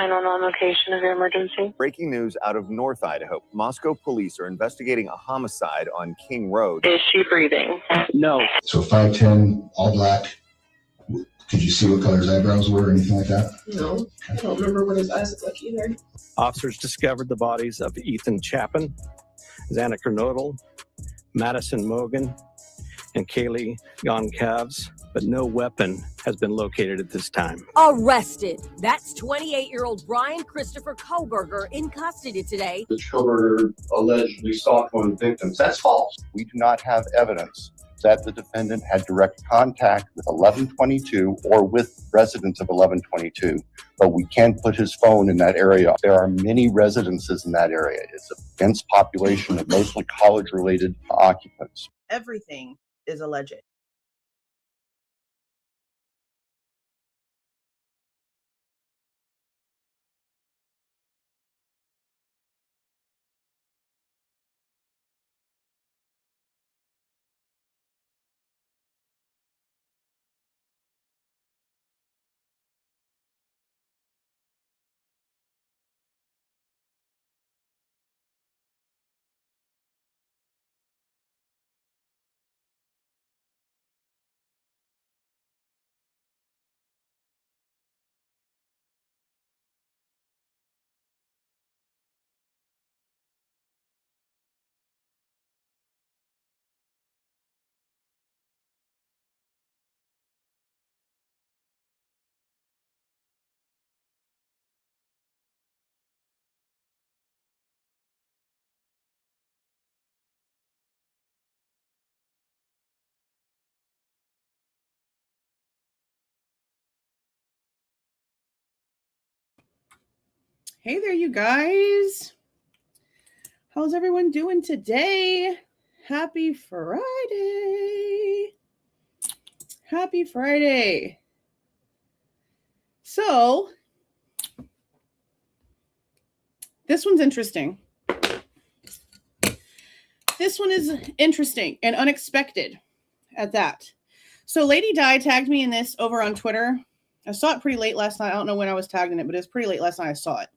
911 location of your emergency. Breaking news out of North Idaho. Moscow police are investigating a homicide on King Road. Is she breathing? No. So 5'10", all black. Could you see what color his eyebrows were or anything like that? No. I don't remember what his eyes look like either. Officers discovered the bodies of Ethan Chapin, Xana Kernodle, Maddie Mogen, and Kaylee Goncalves, but no weapon has been located at this time. Arrested. That's 28-year-old Bryan Christopher Kohberger in custody today. The Kohberger allegedly stalked one of the victims. That's false. We do not have evidence that the defendant had direct contact with 1122 or with residents of 1122, but we can put his phone in that area. There are many residences in that area. It's a dense population of mostly college-related occupants. Everything is alleged. Hey there, you guys. How's everyone doing today? Happy Friday. Happy Friday. So, this one's interesting. This one is interesting and unexpected at that. So, Lady Di tagged me in this over on Twitter. I saw it pretty late last night. I don't know when I was tagged in it, but it was pretty late last night I saw it.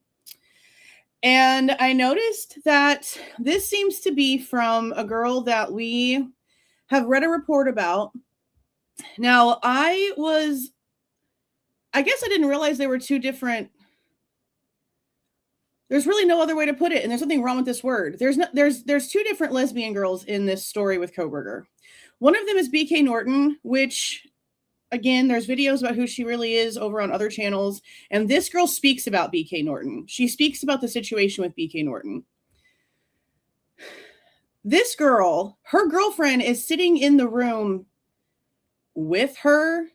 And I noticed that this seems to be from a girl that we have read a report about. Now, I guess I didn't realize they were two different. There's really no other way to put it. And there's nothing wrong with this word. There's two different lesbian girls in this story with Kohberger. One of them is BK Norton, which, again, there's videos about who she really is over on other channels. And this girl speaks about BK Norton. She speaks about the situation with BK Norton. This girl, her girlfriend is sitting in the room with her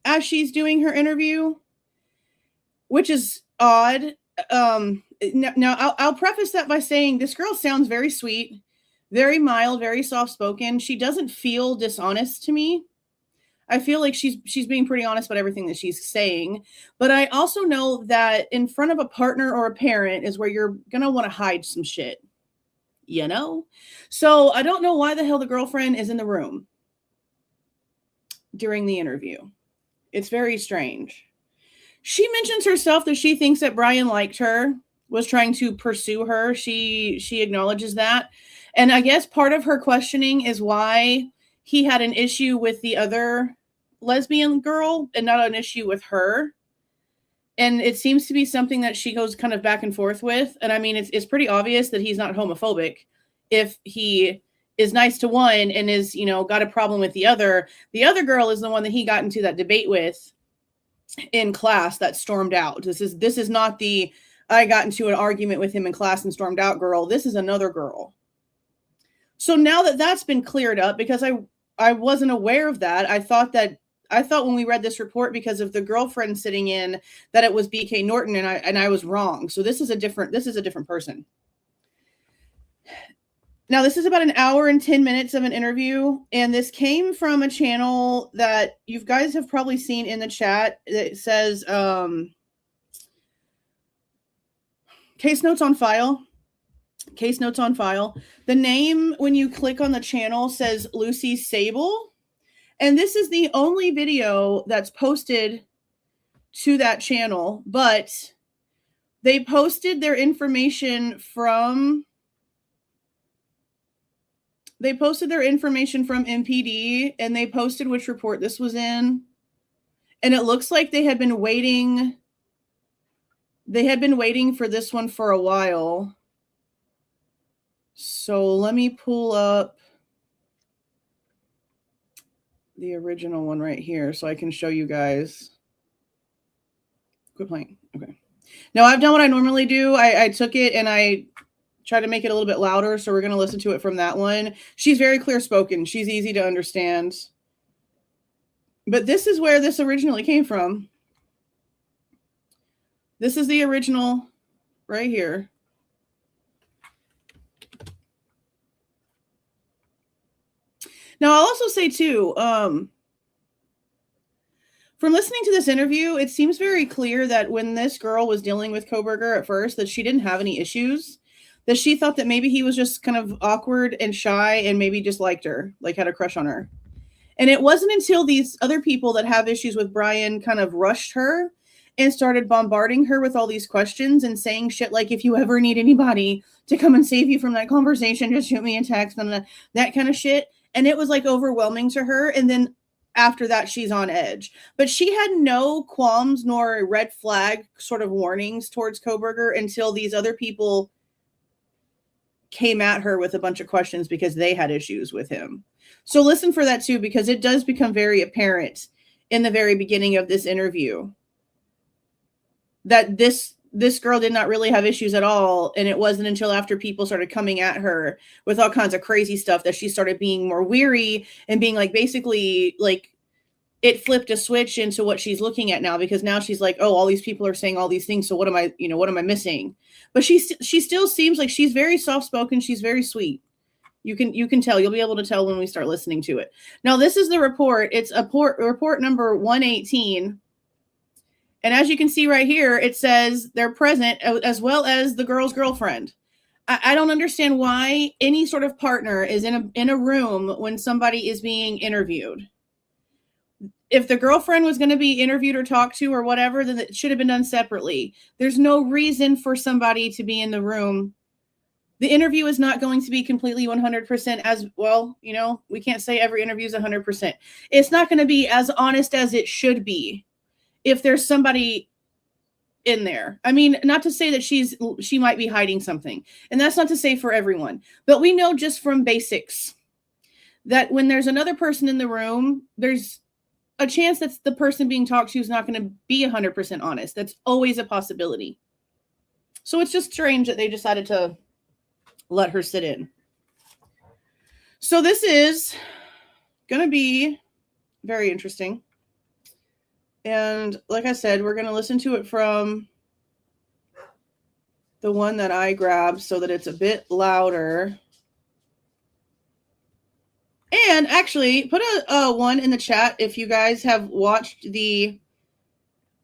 as she's doing her interview, which is odd. Now I'll preface that by saying this girl sounds very sweet, very mild, very soft-spoken. She doesn't feel dishonest to me. I feel like she's being pretty honest about everything that she's saying. But I also know that in front of a partner or a parent is where you're going to want to hide some shit, you know? So I don't know why the hell the girlfriend is in the room during the interview. It's very strange. She mentions herself that she thinks that Bryan liked her, was trying to pursue her. She acknowledges that. And I guess part of her questioning is why he had an issue with the other lesbian girl and not an issue with her. And it seems to be something that she goes kind of back and forth with. And I mean, it's pretty obvious that he's not homophobic if he is nice to one and is, got a problem with the other. The other girl is the one that he got into that debate with in class that stormed out. This is not the I got into an argument with him in class and stormed out girl. This is another girl. So now that that's been cleared up, because I wasn't aware of that. I thought when we read this report, because of the girlfriend sitting in, that it was BK Norton, and I was wrong. So this is a different person. Now, this is about an hour and 10 minutes of an interview, and this came from a channel that you guys have probably seen in the chat. It says Case Notes on File. Case Notes on File. The name, when you click on the channel, says Lucy Sable, and this is the only video that's posted to that channel. But They posted their information from MPD, and they posted which report this was in. And it looks like they had been waiting for this one for a while. So let me pull up the original one right here so I can show you guys. Quit playing. Okay. Now I've done what I normally do. I took it and I tried to make it a little bit louder. So we're going to listen to it from that one. She's very clear spoken. She's easy to understand. But this is where this originally came from. This is the original right here. Now, I'll also say, too, from listening to this interview, it seems very clear that when this girl was dealing with Kohberger at first, that she didn't have any issues, that she thought that maybe he was just kind of awkward and shy and maybe just liked her, like had a crush on her. And it wasn't until these other people that have issues with Bryan kind of rushed her and started bombarding her with all these questions and saying shit like, if you ever need anybody to come and save you from that conversation, just shoot me a text and that kind of shit. And it was like overwhelming to her. And then after that, she's on edge. But she had no qualms nor red flag sort of warnings towards Kohberger until these other people came at her with a bunch of questions because they had issues with him. So listen for that too, because it does become very apparent in the very beginning of this interview that this girl did not really have issues at all. And it wasn't until after people started coming at her with all kinds of crazy stuff that she started being more weary and being like, basically like it flipped a switch into what she's looking at now, because now she's like, oh, all these people are saying all these things. So what am I missing? But she still seems like she's very soft-spoken. She's very sweet. You can tell. You'll be able to tell when we start listening to it. Now, this is the report. It's report number 118. And as you can see right here, it says they're present as well as the girl's girlfriend. I don't understand why any sort of partner is in a room when somebody is being interviewed. If the girlfriend was going to be interviewed or talked to or whatever, then it should have been done separately. There's no reason for somebody to be in the room. The interview is not going to be completely 100% as well. You know, we can't say every interview is 100%. It's not going to be as honest as it should be if there's somebody in there. I mean, not to say that she might be hiding something. And that's not to say for everyone. But we know just from basics that when there's another person in the room, there's a chance that the person being talked to is not going to be 100% honest. That's always a possibility. So it's just strange that they decided to let her sit in. So this is going to be very interesting. And like I said, we're going to listen to it from the one that I grabbed so that it's a bit louder. And actually, put a one in the chat if you guys have watched the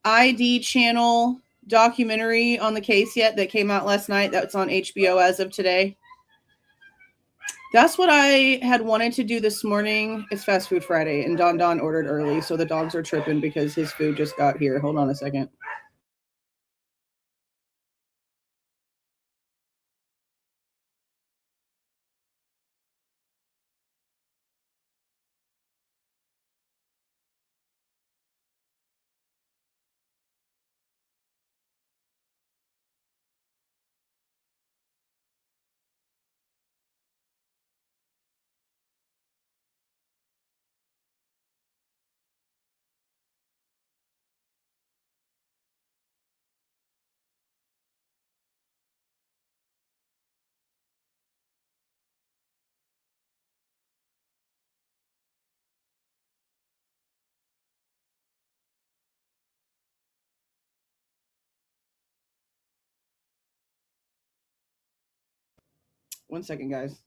ID channel documentary on the case yet that came out last night. That's on HBO as of today. That's what I had wanted to do this morning. It's Fast Food Friday, and Don ordered early, so the dogs are tripping because his food just got here. Hold on a second. One second, guys.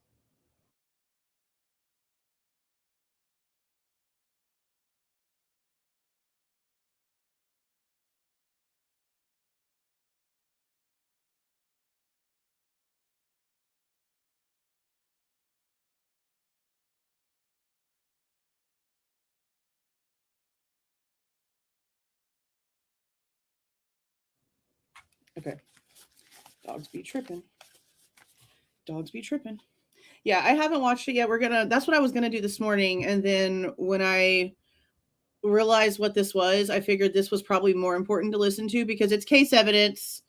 Okay. Dogs be tripping. Dogs be tripping. Yeah, I haven't watched it yet. That's what I was gonna do this morning. And then when I realized what this was, I figured this was probably more important to listen to because it's case evidence,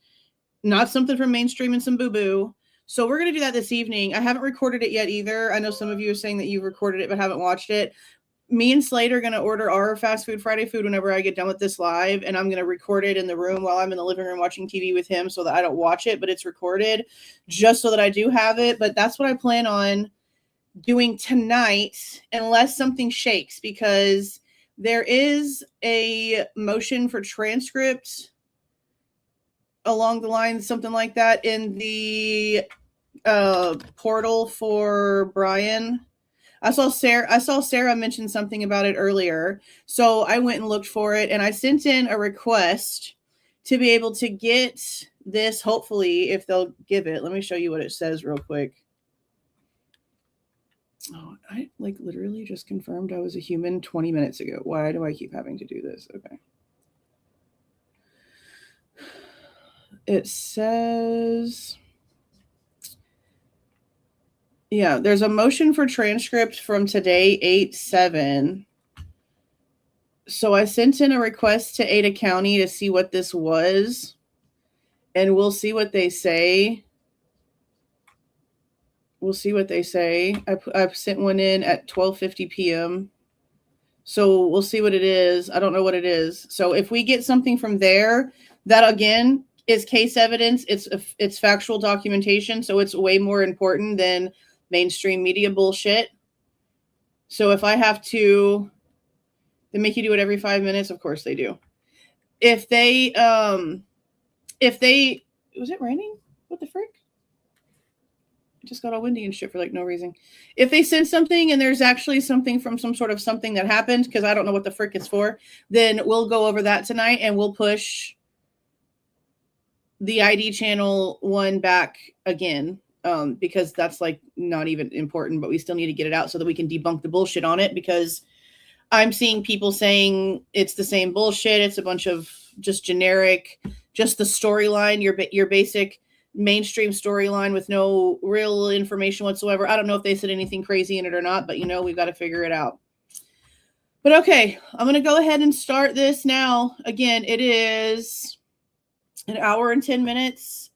not something from mainstream and some boo-boo. So we're gonna do that this evening. I haven't recorded it yet either. I know some of you are saying that you've recorded it but haven't watched it. Me and Slade are going to order our Fast Food Friday food whenever I get done with this live, and I'm going to record it in the room while I'm in the living room watching TV with him so that I don't watch it, but it's recorded just so that I do have it. But that's what I plan on doing tonight unless something shakes, because there is a motion for transcript along the lines, something like that, in the portal for Bryan. I saw Sarah mention something about it earlier. So I went and looked for it, and I sent in a request to be able to get this, hopefully, if they'll give it. Let me show you what it says real quick. Oh, I literally just confirmed I was a human 20 minutes ago. Why do I keep having to do this? Okay. It says... Yeah, there's a motion for transcript from today, 8/7. So I sent in a request to Ada County to see what this was, and we'll see what they say. We'll see what they say. I sent one in at 12:50 p.m. So we'll see what it is. I don't know what it is. So if we get something from there, that again is case evidence. It's factual documentation, so it's way more important than mainstream media bullshit. So if I have to, they make you do it every 5 minutes. Of course they do. If they, was it raining? What the frick? It just got all windy and shit for no reason. If they send something and there's actually something from some sort of something that happened, because I don't know what the frick it's for, then we'll go over that tonight and we'll push the ID channel one back again. Because that's not even important, but we still need to get it out so that we can debunk the bullshit on it, because I'm seeing people saying it's the same bullshit. It's a bunch of just generic, just the storyline, your basic mainstream storyline with no real information whatsoever. I don't know if they said anything crazy in it or not, but we've got to figure it out. But okay, I'm going to go ahead and start this now. Again, it is an hour and 10 minutes.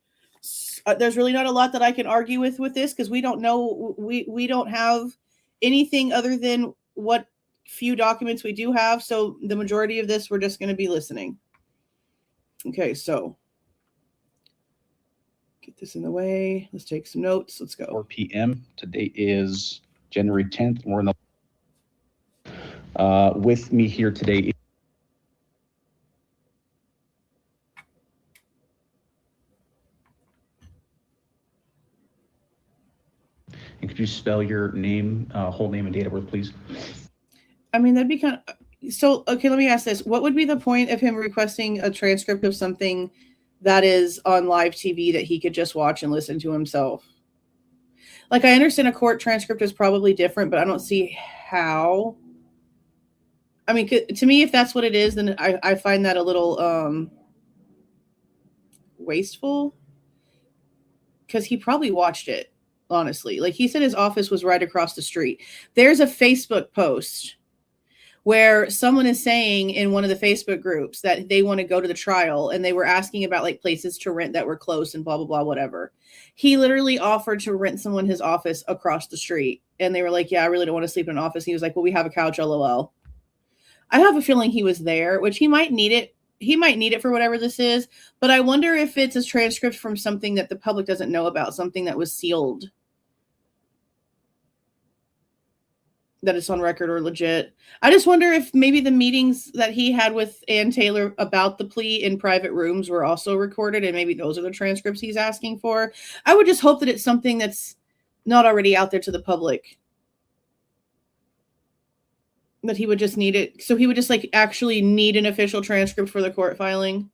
There's really not a lot that I can argue with this, because we don't know, we don't have anything other than what few documents we do have. So the majority of this, we're just going to be listening. Okay, so get this in the way. Let's take some notes. Let's go. 4 p.m. Today is January 10th. We're in the with me here today. And could you spell your name, whole name and date of birth, please? I mean, that'd be kind of... So, okay, let me ask this. What would be the point of him requesting a transcript of something that is on live TV that he could just watch and listen to himself? I understand a court transcript is probably different, but I don't see how. I mean, to me, if that's what it is, then I find that a little wasteful, because he probably watched it. Honestly, he said his office was right across the street. There's a Facebook post where someone is saying in one of the Facebook groups that they want to go to the trial, and they were asking about places to rent that were close and blah, blah, blah, whatever. He literally offered to rent someone his office across the street. And they were like, yeah, I really don't want to sleep in an office. And he was like, well, we have a couch, LOL. I have a feeling he was there, which he might need it. He might need it for whatever this is, but I wonder if it's a transcript from something that the public doesn't know about, something that was sealed, that it's on record or legit. I just wonder if maybe the meetings that he had with Ann Taylor about the plea in private rooms were also recorded, and maybe those are the transcripts he's asking for. I would just hope that it's something that's not already out there to the public, that he would just need it. So he would just actually need an official transcript for the court filing.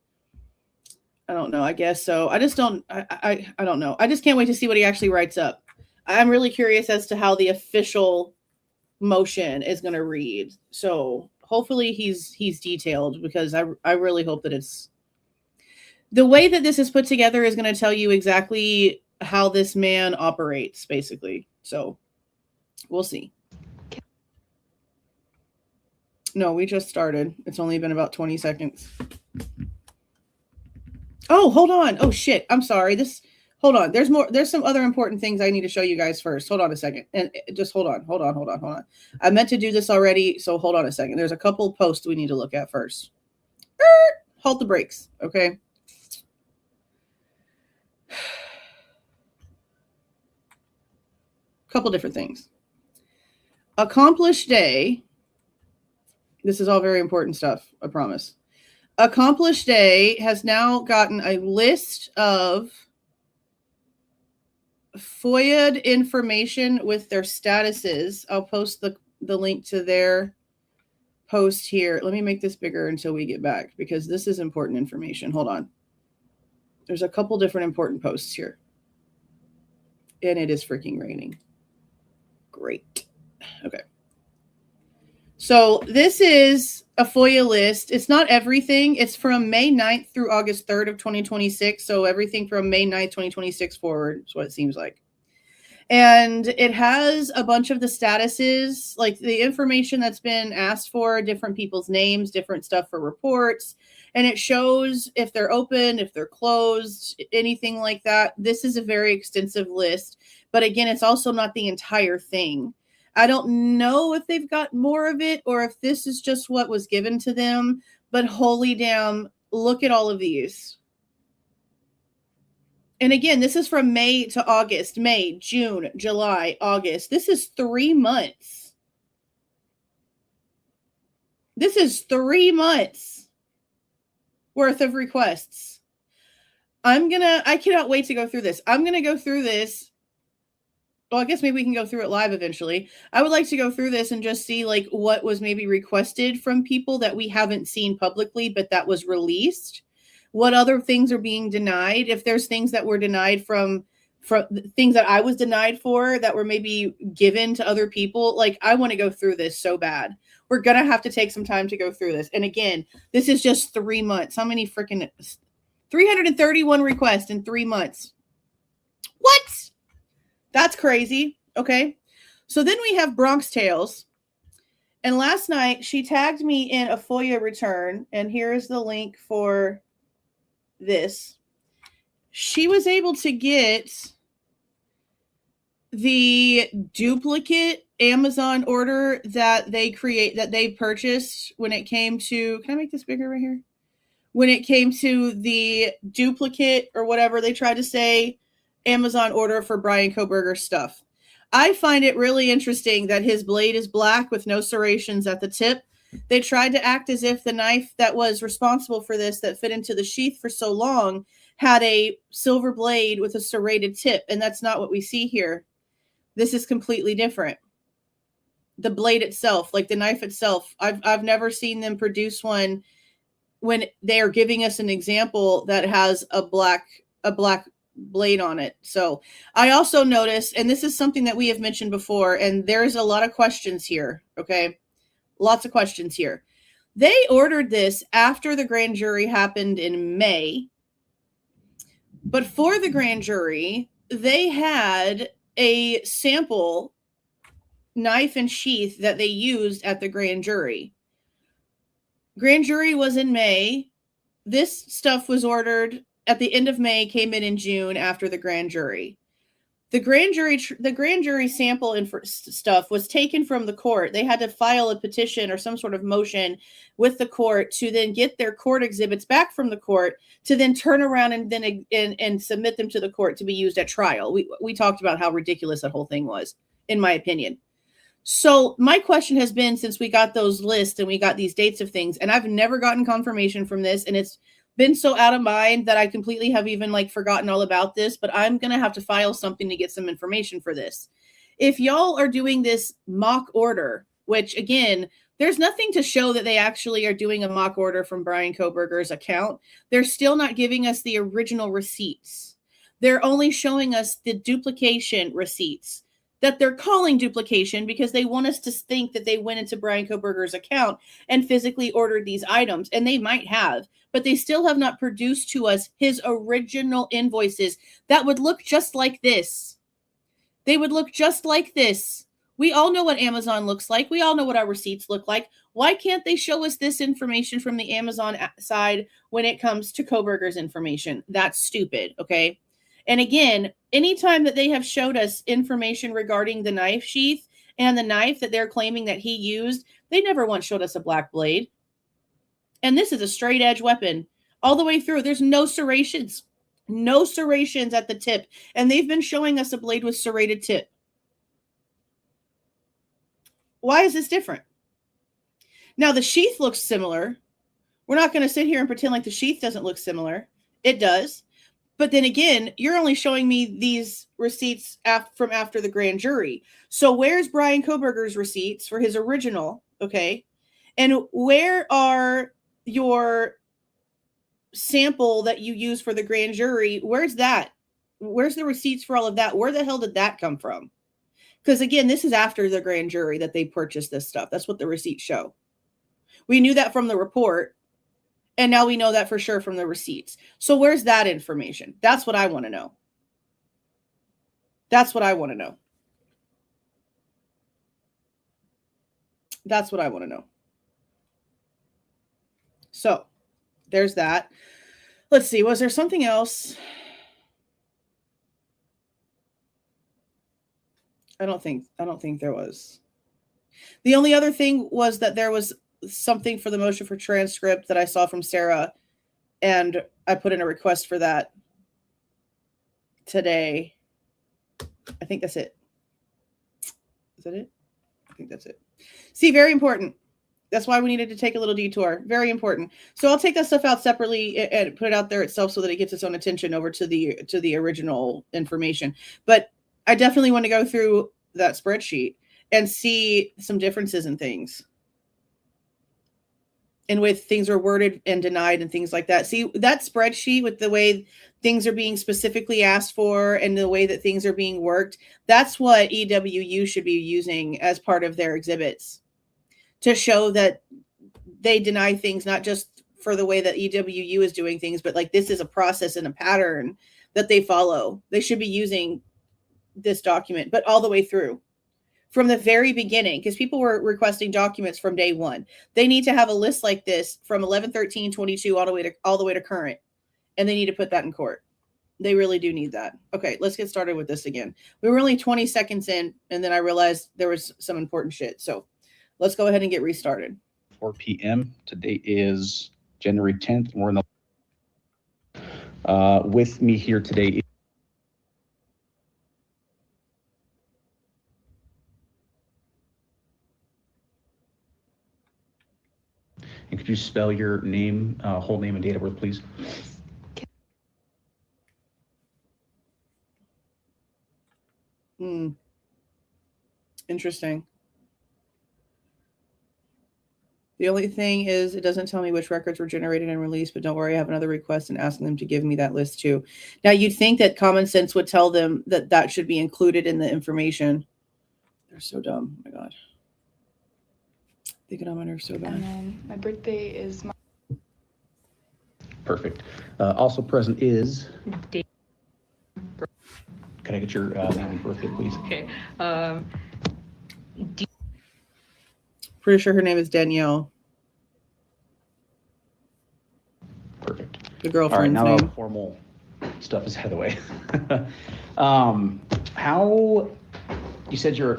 I don't know. I guess so. I just don't, I don't know. I just can't wait to see what he actually writes up. I'm really curious as to how the official motion is going to read. So hopefully he's detailed, because I really hope that it's The way that this is put together is going to tell you exactly how this man operates, basically. So we'll see. No, we just started. It's only been about 20 seconds. Oh, hold on. Oh, shit. I'm sorry. Hold on. There's more. There's some other important things I need to show you guys first. Hold on a second. And just hold on. Hold on. I meant to do this already, so hold on a second. There's a couple posts we need to look at first. Halt the brakes, okay? Couple different things. Accomplished Day. This is all very important stuff, I promise. Accomplished Day has now gotten a list of FOIA'd information with their statuses. I'll post the link to their post here. Let me make this bigger until we get back because this is important information. Hold on. There's a couple different important posts here. And it is freaking raining. Great. Okay. So this is a FOIA list. It's not everything. It's from May 9th through August 3rd of 2026. So everything from May 9th, 2026 forward is what it seems like. And it has a bunch of the statuses, like the information that's been asked for, different people's names, different stuff for reports. And it shows if they're open, if they're closed, anything like that. This is a very extensive list. But again, it's also not the entire thing. I don't know if they've got more of it or if this is just what was given to them. But holy damn, look at all of these. And again, this is from May to August, May, June, July, August. This is 3 months. This is 3 months worth of requests. I cannot wait to go through this. I'm going to go through this. Well, I guess maybe we can go through it live eventually. I would like to go through this and just see like what was maybe requested from people that we haven't seen publicly, but that was released. What other things are being denied? If there's things that were denied from things that I was denied for that were maybe given to other people, like I want to go through this so bad. We're going to have to take some time to go through this. And again, this is just 3 months. How many freaking 331 requests in 3 months? What? That's crazy. Okay. So then we have Bronx Tales. And last night she tagged me in a FOIA return. And here's the link for this. She was able to get the duplicate Amazon order that they purchased when it came to, can I make this bigger right here? When it came to the duplicate or whatever they tried to say, Amazon order for Bryan Kohberger stuff. I find it really interesting that his blade is black with no serrations at the tip. They tried to act as if the knife that was responsible for this, that fit into the sheath for so long, had a silver blade with a serrated tip, and that's not what we see here. This is completely different. The blade itself, like the knife itself, I've never seen them produce one when they are giving us an example that has a black blade on it. So I also noticed, and this is something that we have mentioned before, and there's a lot of questions here, okay? Lots of questions here. They ordered this after the grand jury happened in May. But for the grand jury, they had a sample knife and sheath that they used at the grand jury. Grand jury was in May. This stuff was ordered at the end of May, came in June after the grand jury. The grand jury sample stuff was taken from the court. They had to file a petition or some sort of motion with the court to then get their court exhibits back from the court to then turn around and then and submit them to the court to be used at trial. We talked about how ridiculous that whole thing was, in my opinion. So my question has been, since we got those lists and we got these dates of things, and I've never gotten confirmation from this, and it's been so out of mind that I completely have even like forgotten all about this, but I'm going to have to file something to get some information for this. If y'all are doing this mock order, which again, there's nothing to show that they actually are doing a mock order from Bryan Kohberger's account. They're still not giving us the original receipts. They're only showing us the duplication receipts. that they're calling duplication because they want us to think that they went into Bryan Kohberger's account and physically ordered these items, and they might have, but they still have not produced to us his original invoices that would look just like this. They would look just like this. We all know what Amazon looks like. We all know what our receipts look like. Why can't they show us this information from the Amazon side when it comes to Kohberger's information? That's stupid, okay? And again, anytime that they have showed us information regarding the knife sheath and the knife that they're claiming that he used, they never once showed us a black blade. And this is a straight edge weapon all the way through. There's no serrations at the tip. And they've been showing us a blade with serrated tip. Why is this different? Now, the sheath looks similar. We're not going to sit here and pretend like the sheath doesn't look similar. It does. But then again, you're only showing me these receipts from after the grand jury. So where's Bryan Kohberger's receipts for his original? Okay. And where are your sample that you use for the grand jury? Where's that? Where's the receipts for all of that? Where the hell did that come from? Because again, this is after the grand jury that they purchased this stuff. That's what the receipts show. We knew that from the report. And now we know that for sure from the receipts. So where's that information? That's what I want to know. That's what I want to know. That's what I want to know. So there's that. Let's see. Was there something else? I don't think there was. The only other thing was that there was something for the motion for transcript that I saw from Sarah, and I put in a request for that today. I think that's it. Is that it? I think that's it. See, very important. That's why we needed to take a little detour. Very important. So I'll take that stuff out separately and put it out there itself so that it gets its own attention over to the original information. But I definitely want to go through that spreadsheet and see some differences in things. And with things are worded and denied and things like that. See, that spreadsheet with the way things are being specifically asked for and the way that things are being worked, that's what EWU should be using as part of their exhibits to show that they deny things, not just for the way that EWU is doing things, but like this is a process and a pattern that they follow. They should be using this document, but all the way through from the very beginning, because people were requesting documents from day one. They need to have a list like this from 11/13/22 all the way to current, and they need to put that in court. They really do need that. Okay, let's get started with this again. We were only 20 seconds in, and then I realized there was some important shit. So let's go ahead and get restarted. 4 p.m. Today is January 10th. We're in the with me here today. And could you spell your name, whole name and date of birth, please? Interesting. The only thing is it doesn't tell me which records were generated and released, but don't worry, I have another request and asking them to give me that list too. Now, you'd think that common sense would tell them that that should be included in the information. They're so dumb. Oh my God. They get on my nerves so bad. And then my birthday is Perfect. Also present is Dave. Can I get your name and birthday, please? Okay. Pretty sure her name is Danielle. Perfect. The All right, girlfriend's now name. the formal stuff is out of the way. How, you said you're,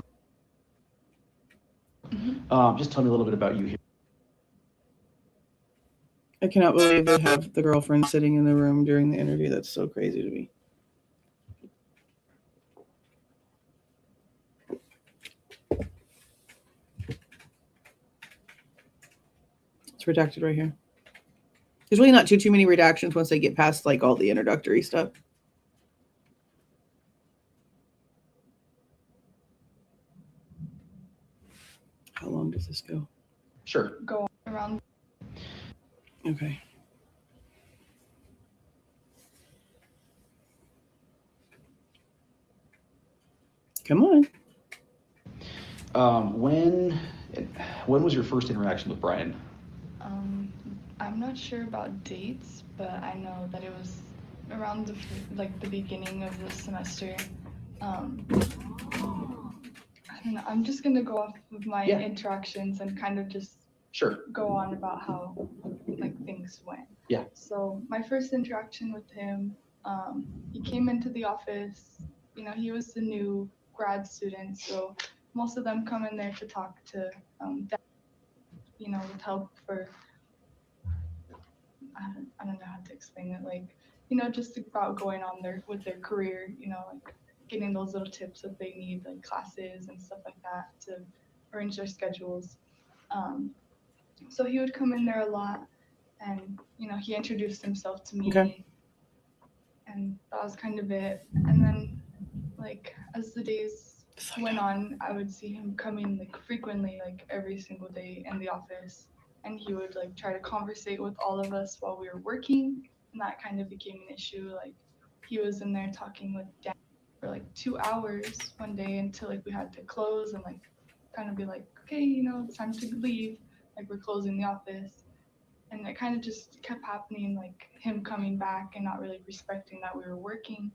just tell me a little bit about you here. I cannot believe they have the girlfriend sitting in the room during the interview. That's so crazy to me. It's redacted right here. There's really not too many redactions once they get past like all the introductory stuff. How long does this go? Sure. go around. Okay. Come on. When was your first interaction with Bryan? I'm not sure about dates, but I know that it was around the beginning of the semester. I don't know. I'm just gonna go off of my interactions and kind of just go on about how things went. Yeah. So my first interaction with him, he came into the office. You know, he was the new grad student, so most of them come in there to talk to, you know, with help for. I don't know how to explain it. Like, you know, just about going on with their career. You know, like getting those little tips that they need, like classes and stuff like that, to arrange their schedules. So he would come in there a lot, and you know, he introduced himself to me, and that was kind of it. And then, like, as the days went on, I would see him coming like frequently, like every single day in the office, and he would like try to conversate with all of us while we were working, and that kind of became an issue. Like, he was in there talking with Dan for like 2 hours one day until like we had to close and like kind of be like, okay, you know, it's time to leave. Like, we're closing the office. And it kind of just kept happening, like him coming back and not really respecting that we were working.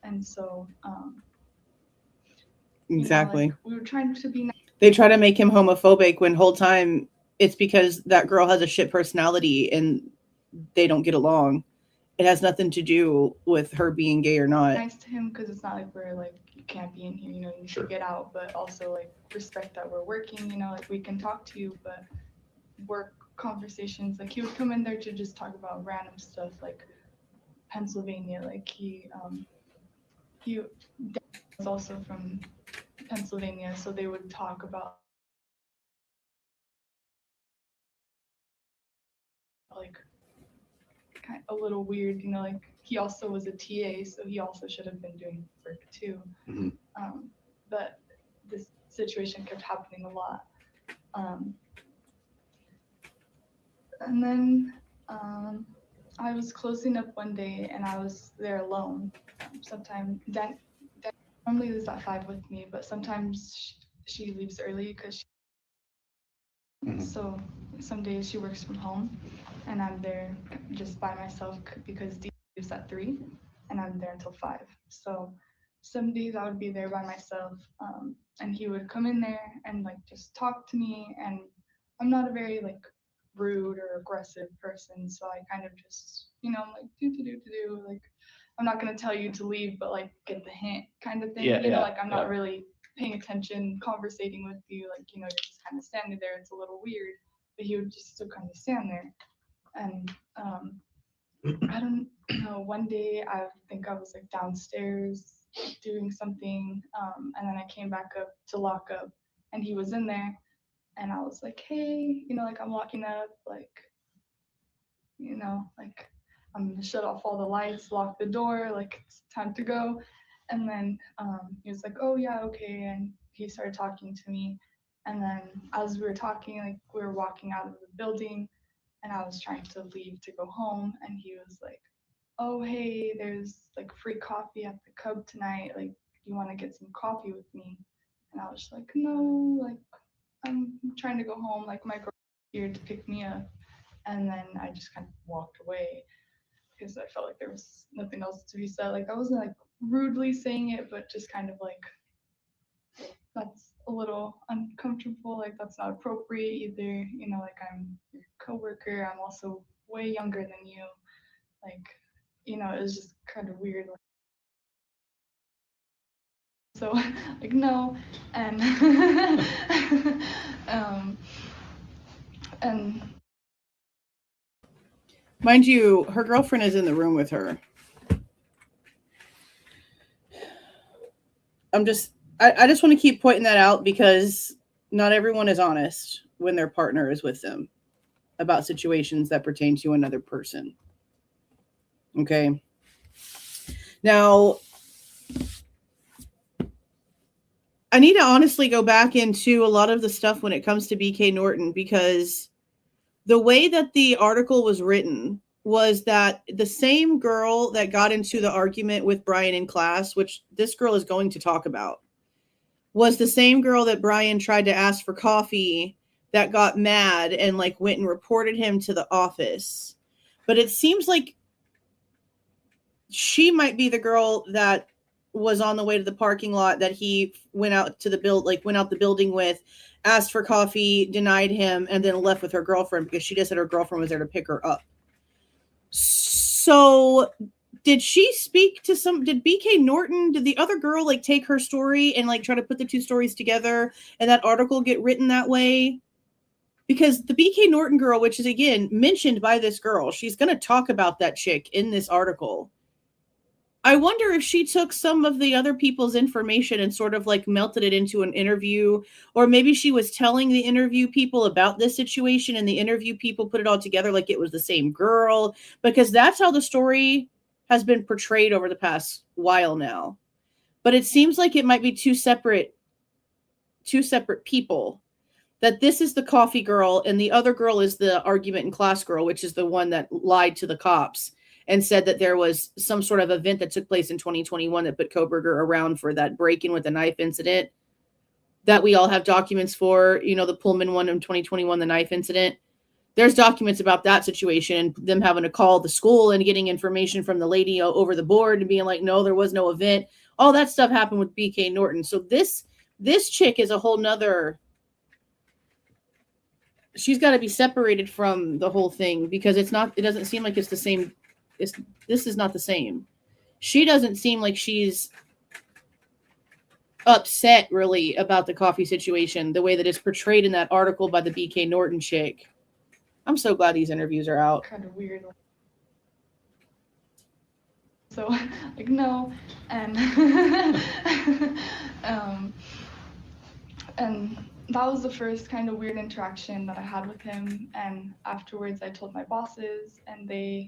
And so, exactly. You know, like, we were trying to be nice. They try to make him homophobic when whole time it's because that girl has a shit personality and they don't get along. It has nothing to do with her being gay or not. Nice to him, because it's not like we're like, you can't be in here, you know, you should get out, but also like respect that we're working, you know, like we can talk to you, but work conversations, like he would come in there to just talk about random stuff, like Pennsylvania. Like he was also from Pennsylvania, so they would talk about like kind of a little weird, you know, like he also was a TA, so he also should have been doing work too. But this situation kept happening a lot. And then I was closing up one day and I was there alone. Sometimes Dan normally leaves at 5 with me, but sometimes she leaves early because so some days she works from home and I'm there just by myself because Dee leaves at 3 and I'm there until 5. So some days I would be there by myself, and he would come in there and like just talk to me, and I'm not a very like rude or aggressive person, so I kind of just, you know, I'm like do, like I'm not gonna tell you to leave, but like get the hint kind of thing. You know, like I'm not really paying attention, conversating with you, like, you know, you're just kind of standing there. It's a little weird, but he would just still kind of stand there. And I don't know, one day I think I was like downstairs doing something, and then I came back up to lock up and he was in there, and I was like, hey, you know, like I'm locking up, like, you know, like I'm gonna shut off all the lights, lock the door, like it's time to go. And then he was like, oh yeah, okay. And he started talking to me. And then as we were talking, like we were walking out of the building and I was trying to leave to go home. And he was like, oh, hey, there's like free coffee at the Cub tonight. Like, you want to get some coffee with me? And I was just like, no, like I'm trying to go home. Like my girl's here to pick me up. And then I just kind of walked away because I felt like there was nothing else to be said. Like I wasn't like rudely saying it, but just kind of like, that's a little uncomfortable. Like that's not appropriate either. You know, like I'm your coworker. I'm also way younger than you. Like, you know, it was just kind of weird. So like, no. And, and mind you, her girlfriend is in the room with her. I just want to keep pointing that out because not everyone is honest when their partner is with them about situations that pertain to another person. Okay. Now, I need to honestly go back into a lot of the stuff when it comes to BK Norton, because the way that the article was written was that the same girl that got into the argument with Bryan in class, which this girl is going to talk about, was the same girl that Bryan tried to ask for coffee that got mad and like went and reported him to the office. But it seems like she might be the girl that was on the way to the parking lot that he went out to the went out the building with, asked for coffee, denied him, and then left with her girlfriend because she just said her girlfriend was there to pick her up. So did she speak to did BK Norton, did the other girl like take her story and like try to put the two stories together and that article get written that way? Because the BK Norton girl, which is again mentioned by this girl, she's going to talk about that chick in this article. I wonder if she took some of the other people's information and sort of like melted it into an interview, or maybe she was telling the interview people about this situation and the interview people put it all together like it was the same girl, because that's how the story has been portrayed over the past while now. But it seems like it might be two separate people. That this is the coffee girl and the other girl is the argument in class girl, which is the one that lied to the cops and said that there was some sort of event that took place in 2021 that put Kohberger around for that break-in with the knife incident that we all have documents for, you know, the Pullman one in 2021, the knife incident. There's documents about that situation and them having to call the school and getting information from the lady over the board and being like, no, there was no event. All that stuff happened with BK Norton. So this chick is a whole nother... She's got to be separated from the whole thing because it doesn't seem like it's the same. This is not the same. She doesn't seem like she's upset really about the coffee situation, the way that it's portrayed in that article by the BK Norton chick. I'm so glad these interviews are out. Kind of weird. So like no, and and that was the first kind of weird interaction that I had with him. And afterwards I told my bosses and they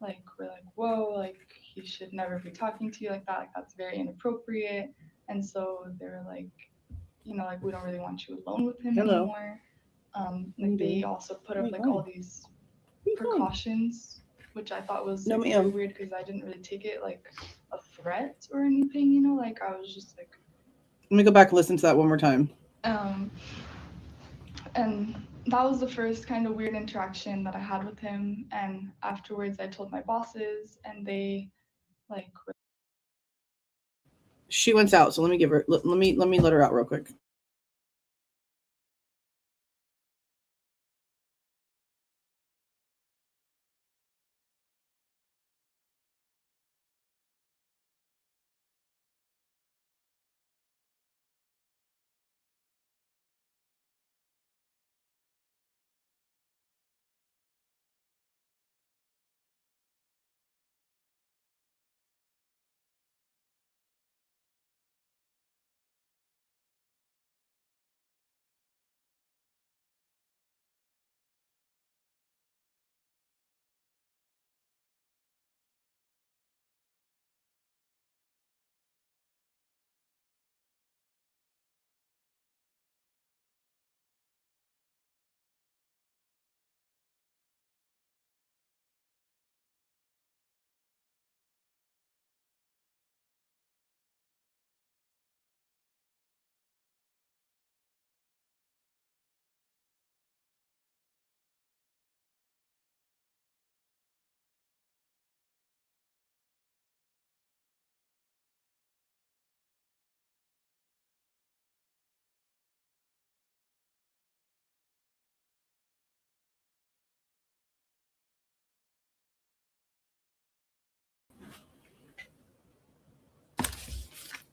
like were like, whoa, like he should never be talking to you like that. Like that's very inappropriate. And so they were like, you know, like we don't really want you alone with him anymore. Like they also put up like all these precautions, which I thought was like, really weird because I didn't really take it like a threat or anything, you know, like I was just like. Let me go back and listen to that one more time. And that was the first kind of weird interaction that I had with him. And afterwards I told my bosses and they like. She went out, so let me let her out real quick.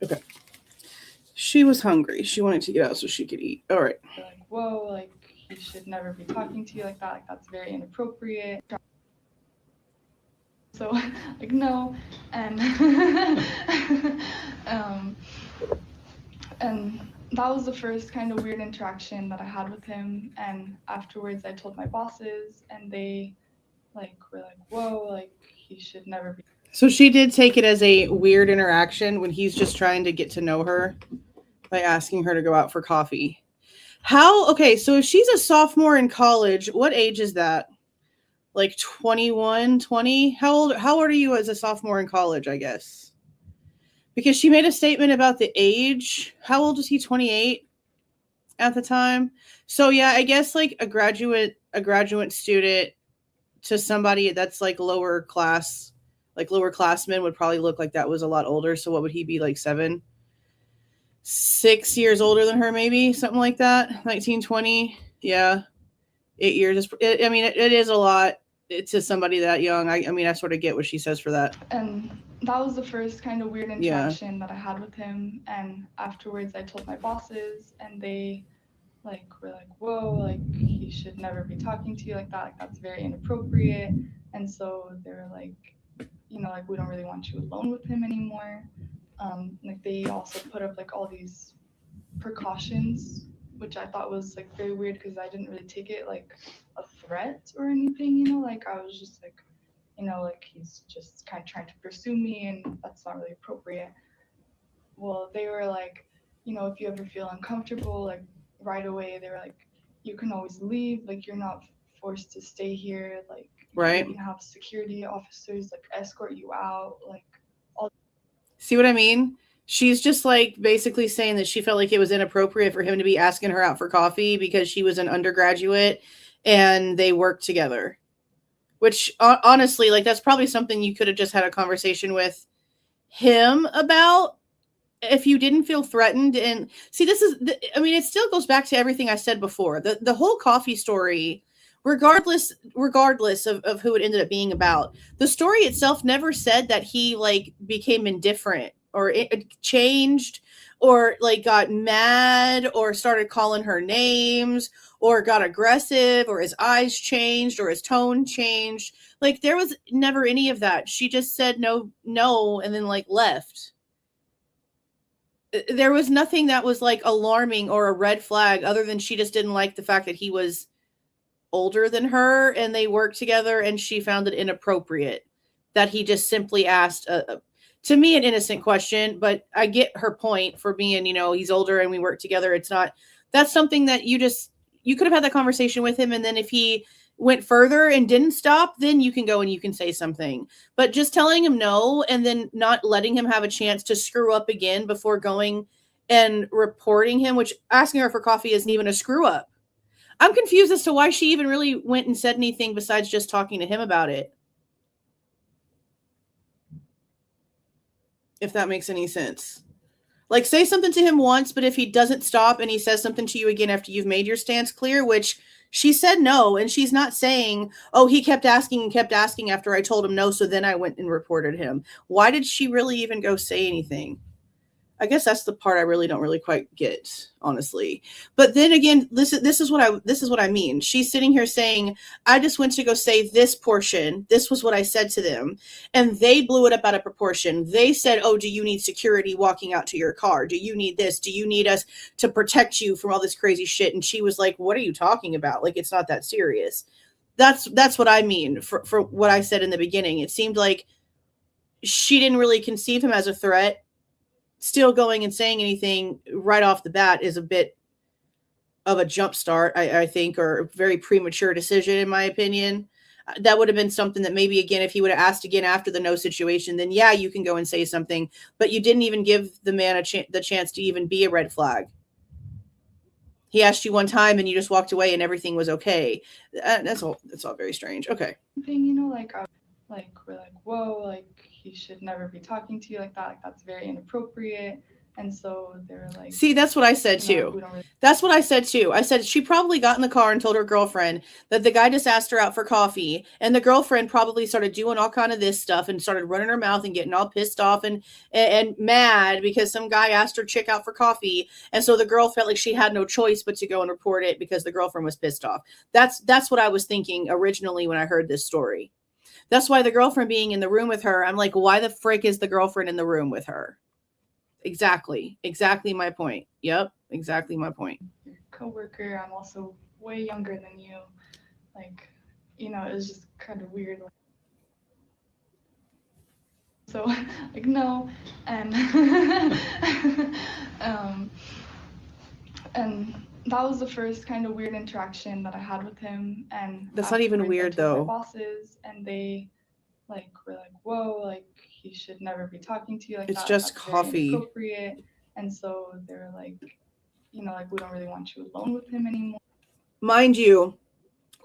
Okay. She was hungry. She wanted to get out so she could eat. All right. Like, whoa, like he should never be talking to you like that. Like that's very inappropriate. So like no, and and that was the first kind of weird interaction that I had with him. And afterwards I told my bosses and they like were like, whoa, like he should never be. So she did take it as a weird interaction when he's just trying to get to know her by asking her to go out for coffee. Okay, so if she's a sophomore in college, what age is that? Like 21, 20? How old are you as a sophomore in college, I guess? because she made a statement about the age. How old was he? 28 at the time. So yeah, I guess like a graduate student to somebody that's like lower class, like lower classmen would probably look like that was a lot older. So what would he be, like 6 years older than her, maybe something like that? 19, 20. Yeah. 8 years. It is a lot to somebody that young. I mean, I sort of get what she says for that. And that was the first kind of weird interaction that I had with him. And afterwards I told my bosses, and they were like, whoa, like he should never be talking to you like that. Like that's very inappropriate. And so they were like, you know, like we don't really want you alone with him anymore. Like they also put up like all these precautions, which I thought was like very weird because I didn't really take it like a threat or anything, you know, like I was just like, you know, like he's just kind of trying to pursue me and that's not really appropriate. Well, they were like, you know, if you ever feel uncomfortable, like right away, they were like, you can always leave, like you're not forced to stay here, like right, you can have security officers like escort you out, like all. See what I mean? She's just like basically saying that she felt like it was inappropriate for him to be asking her out for coffee because she was an undergraduate and they worked together, which honestly, like that's probably something you could have just had a conversation with him about if you didn't feel threatened. And see, this is, I mean, it still goes back to everything I said before. The whole coffee story, regardless of who it ended up being about, the story itself never said that he like became indifferent or it changed or like got mad or started calling her names or got aggressive or his eyes changed or his tone changed. Like there was never any of that. She just said no, and then like left. There was nothing that was like alarming or a red flag other than she just didn't like the fact that he was older than her and they worked together and she found it inappropriate that he just simply asked to me an innocent question. But I get her point for being, you know, he's older and we work together. It's not, that's something that you could have had that conversation with him. And then if he went further and didn't stop, then you can go and you can say something. But just telling him no and then not letting him have a chance to screw up again before going and reporting him, which asking her for coffee isn't even a screw up. I'm confused as to why she even really went and said anything besides just talking to him about it. If that makes any sense. Like, say something to him once, but if he doesn't stop and he says something to you again after you've made your stance clear, which she said no, and she's not saying, oh, he kept asking after I told him no, so then I went and reported him. Why did she really even go say anything? I guess that's the part I really don't really quite get, honestly. But then again, this is what I mean. She's sitting here saying, I just went to go say this portion. This was what I said to them. And they blew it up out of proportion. They said, oh, do you need security walking out to your car? Do you need this? Do you need us to protect you from all this crazy shit? And she was like, what are you talking about? Like, it's not that serious. That's what I mean for what I said in the beginning. It seemed like she didn't really conceive him as a threat. Still going and saying anything right off the bat is a bit of a jump start, I think, or a very premature decision, in my opinion. That would have been something that maybe, again, if he would have asked again after the no situation, then yeah, you can go and say something. But you didn't even give the man the chance to even be a red flag. He asked you one time and you just walked away and everything was okay. That's all very strange. Okay. You know, we're like, whoa, like he should never be talking to you like that. Like that's very inappropriate. And so they're like, see, that's what I said too. That's what I said too. I said she probably got in the car and told her girlfriend that the guy just asked her out for coffee, and the girlfriend probably started doing all kind of this stuff and started running her mouth and getting all pissed off and mad because some guy asked her chick out for coffee, and so the girl felt like she had no choice but to go and report it because the girlfriend was pissed off. That's what I was thinking originally when I heard this story. That's why the girlfriend being in the room with her, I'm like, why the frick is the girlfriend in the room with her? Exactly my point. Yep, exactly my point. Your coworker, I'm also way younger than you. Like, you know, it was just kind of weird. So, like, no, and and that was the first kind of weird interaction that I had with him. And that's not even weird though. My bosses, and they like were like, whoa, like he should never be talking to you like It's that. just That's coffee. very inappropriate. And so they were like, like we don't really want you alone with him anymore. Mind you,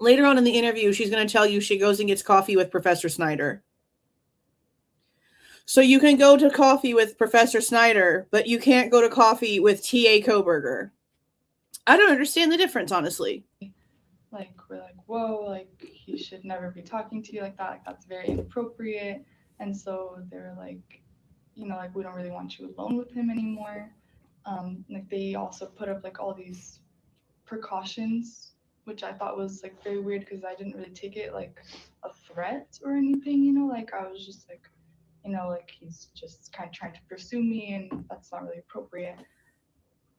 later on in the interview, she's going to tell you she goes and gets coffee with Professor Snyder. So you can go to coffee with Professor Snyder, but you can't go to coffee with T.A. Kohberger. I don't understand the difference, honestly. Like we're like, whoa, like he should never be talking to you like that. Like that's very inappropriate. And so they were like, like we don't really want you alone with him anymore. Like they also put up like all these precautions, which I thought was like very weird because I didn't really take it like a threat or anything, like I was just like, like he's just kind of trying to pursue me and that's not really appropriate.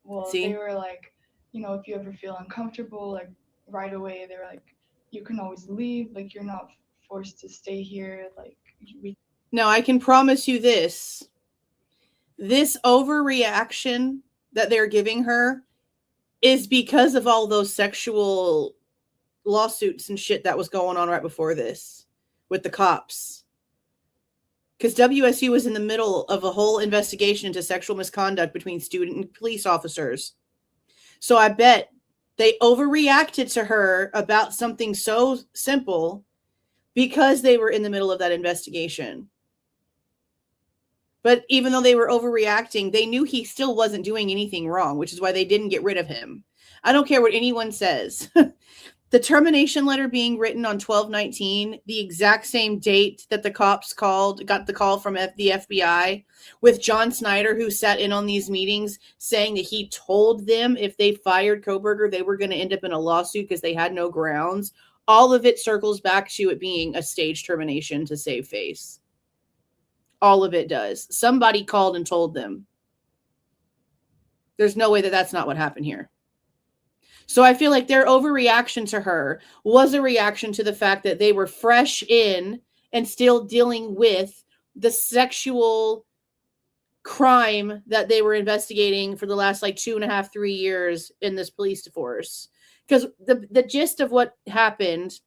Well, they were like, if you ever feel uncomfortable, like right away, they were like, you can always leave, like you're not forced to stay here, like Now I can promise you this overreaction that they're giving her is because of all those sexual lawsuits and shit that was going on right before this with the cops. Because WSU was in the middle of a whole investigation into sexual misconduct between student and police officers. So I bet they overreacted to her about something so simple because they were in the middle of that investigation. But even though they were overreacting, they knew he still wasn't doing anything wrong, which is why they didn't get rid of him. I don't care what anyone says. The termination letter being written on 12/19, the exact same date that the cops got the call from the FBI, with John Snyder, who sat in on these meetings, saying that he told them if they fired Kohberger, they were going to end up in a lawsuit because they had no grounds. All of it circles back to it being a staged termination to save face. All of it does. Somebody called and told them. There's no way that that's not what happened here. So I feel like their overreaction to her was a reaction to the fact that they were fresh in and still dealing with the sexual crime that they were investigating for the last like 2.5, 3 years in this police force. Because the gist of what happened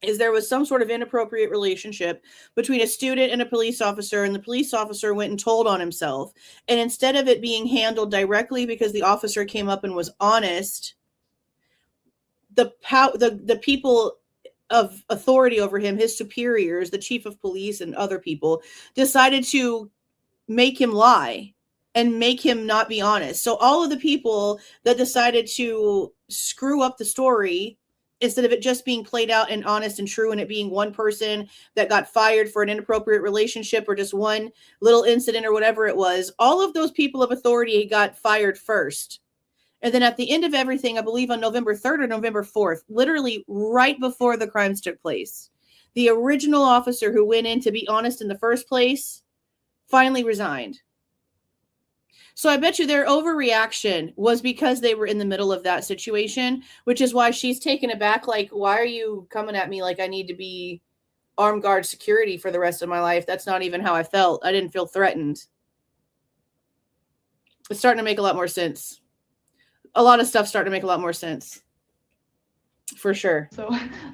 is there was some sort of inappropriate relationship between a student and a police officer, and the police officer went and told on himself. And instead of it being handled directly because the officer came up and was honest, the people of authority over him, his superiors, the chief of police and other people, decided to make him lie and make him not be honest. So all of the people that decided to screw up the story, instead of it just being played out and honest and true and it being one person that got fired for an inappropriate relationship or just one little incident or whatever it was, all of those people of authority got fired first. And then at the end of everything, I believe on November 3rd or November 4th, literally right before the crimes took place, the original officer who went in to be honest in the first place finally resigned. So I bet you their overreaction was because they were in the middle of that situation, which is why she's taken aback. Like, why are you coming at me like I need to be armed guard security for the rest of my life? That's not even how I felt. I didn't feel threatened. It's starting to make a lot more sense. A lot of stuff starting to make a lot more sense. For sure. So,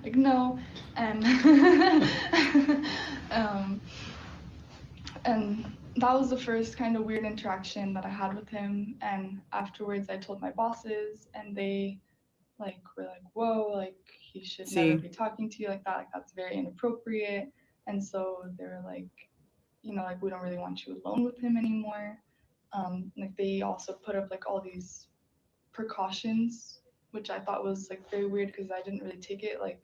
like, no. And, and that was the first kind of weird interaction that I had with him. And afterwards, I told my bosses, and they, like, were like, whoa, like, he should never be talking to you like that. Like, that's very inappropriate. And so they were like, like, we don't really want you alone with him anymore. Like, they also put up, like, all these precautions, which I thought was like very weird because I didn't really take it like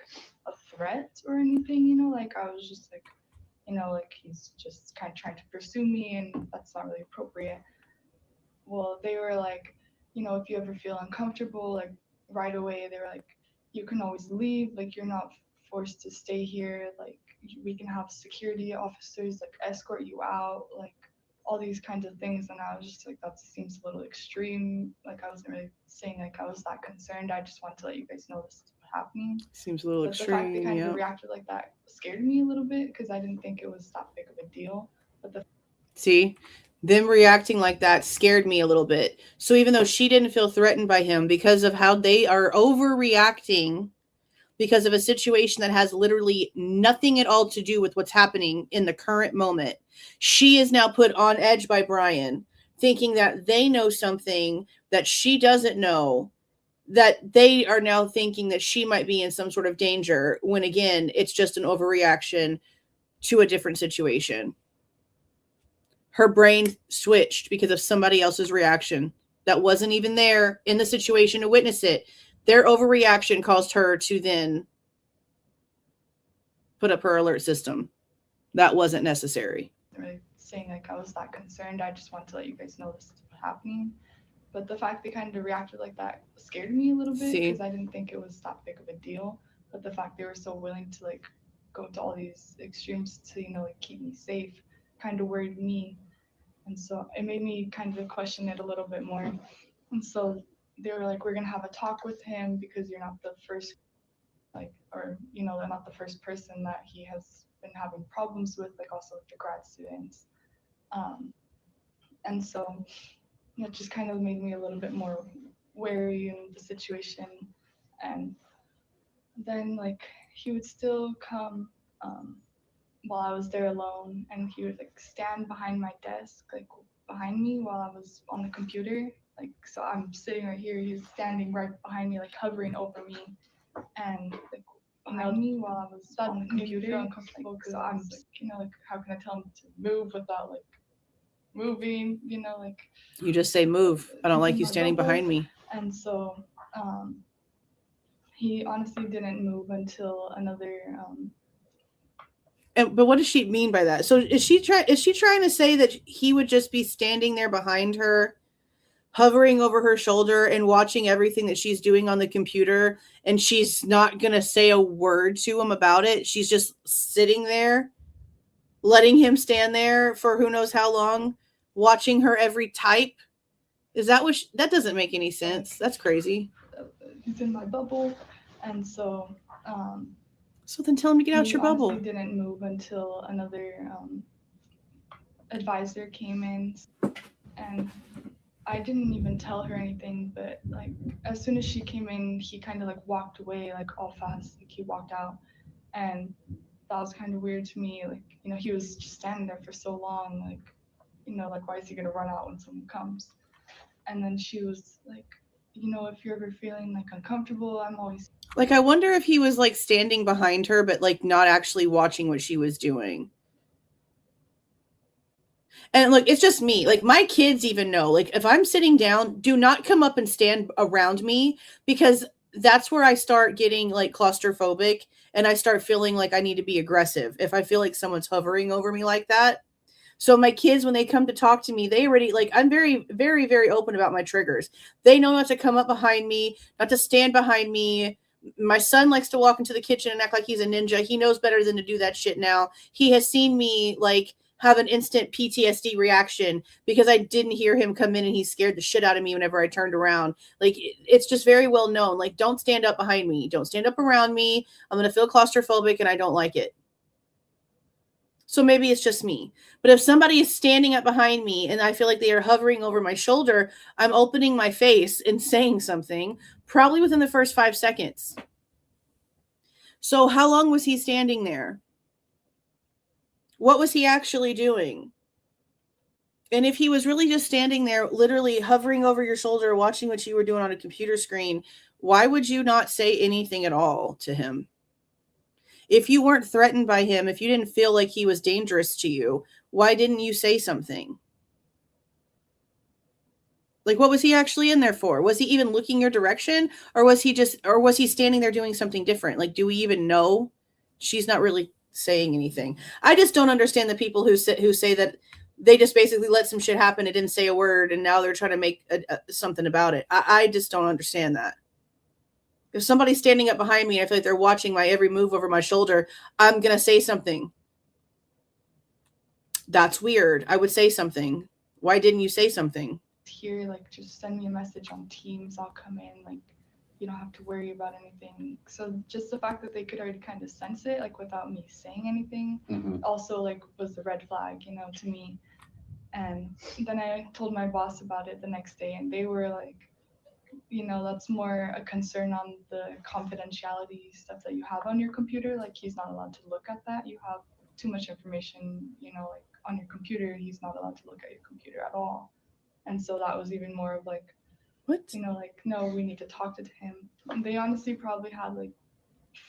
a threat or anything, like I was just like, like he's just kind of trying to pursue me and that's not really appropriate. Well, they were like, if you ever feel uncomfortable, like right away, they were like, you can always leave, like you're not forced to stay here, like we can have security officers like escort you out, like all these kinds of things. And I was just like, that seems a little extreme. Like I wasn't really saying like I was that concerned. I just wanted to let you guys know this is happening. Seems a little extreme. The fact they kind of reacted like that scared me a little bit because I didn't think it was that big of a deal. But See, them reacting like that scared me a little bit. So even though she didn't feel threatened by him because of how they are overreacting because of a situation that has literally nothing at all to do with what's happening in the current moment. She is now put on edge by Bryan, thinking that they know something that she doesn't know, that they are now thinking that she might be in some sort of danger, when again, it's just an overreaction to a different situation. Her brain switched because of somebody else's reaction that wasn't even there in the situation to witness it. Their overreaction caused her to then put up her alert system. That wasn't necessary. Really saying like I was that concerned. I just wanted to let you guys know this is happening. But the fact they kind of reacted like that scared me a little bit, because I didn't think it was that big of a deal. But the fact they were so willing to like go to all these extremes to, you know, like keep me safe kind of worried me. And so it made me kind of question it a little bit more. And so they were like, we're going to have a talk with him because you're not the first, like, or, you know, they're not the first person that he has been having problems with, like also with the grad students. And so it just kind of made me a little bit more wary in the situation. And then like he would still come while I was there alone, and he would like stand behind my desk, like behind me while I was on the computer. Like, so I'm sitting right here, he's standing right behind me, like hovering over me, and like behind me while I was on the computer. Like, so I'm like, you know, like how can I tell him to move without like moving, you know, like You just say move. I don't like you standing behind me. And so he honestly didn't move until another But what does she mean by that? So is she trying to say that he would just be standing there behind her, hovering over her shoulder and watching everything that she's doing on the computer, and she's not going to say a word to him about it? She's just sitting there, letting him stand there for who knows how long, watching her every type? Is that what that doesn't make any sense. That's crazy. He's in my bubble. And so so then tell him to get out your bubble. He didn't move until another advisor came in, and I didn't even tell her anything, but like as soon as she came in, he kind of like walked away, like all fast, like he walked out. And that was kind of weird to me. Like, you know, he was just standing there for so long, like, you know, like why is he gonna run out when someone comes? And then she was like, you know, if you're ever feeling like uncomfortable, I'm always like, I wonder if he was like standing behind her, but like not actually watching what she was doing. And look, it's just me. Like my kids even know, like if I'm sitting down, do not come up and stand around me, because that's where I start getting like claustrophobic and I start feeling like I need to be aggressive if I feel like someone's hovering over me like that. So my kids, when they come to talk to me, they already, like, I'm very, very, very open about my triggers. They know not to come up behind me, not to stand behind me. My son likes to walk into the kitchen and act like he's a ninja. He knows better than to do that shit now. He has seen me like have an instant PTSD reaction because I didn't hear him come in and he scared the shit out of me whenever I turned around. Like, it's just very well known. Like, don't stand up behind me. Don't stand up around me. I'm going to feel claustrophobic and I don't like it. So maybe it's just me. But if somebody is standing up behind me and I feel like they are hovering over my shoulder, I'm opening my face and saying something, probably within the first 5 seconds. So how long was he standing there? What was he actually doing? And if he was really just standing there, literally hovering over your shoulder, watching what you were doing on a computer screen, why would you not say anything at all to him? If you weren't threatened by him, if you didn't feel like he was dangerous to you, why didn't you say something? Like, what was he actually in there for? Was he even looking your direction? Or was he standing there doing something different? Like, do we even know? She's not really saying anything. I just don't understand the people who say that they just basically let some shit happen and didn't say a word, and now they're trying to make something about it. I just don't understand that. If somebody's standing up behind me and I feel like they're watching my every move over my shoulder, I'm going to say something. That's weird. I would say something. Why didn't you say something? Here, like, just send me a message on Teams. I'll come in. Like, you don't have to worry about anything. So just the fact that they could already kind of sense it, like, without me saying anything, also, like, was the red flag, you know, to me. And then I told my boss about it the next day, and they were like, that's more a concern on the confidentiality stuff that you have on your computer. Like, he's not allowed to look at that. You have too much information, like on your computer. He's not allowed to look at your computer at all. And so that was even more of like, What? like, no, we need to talk to him. And they honestly probably had like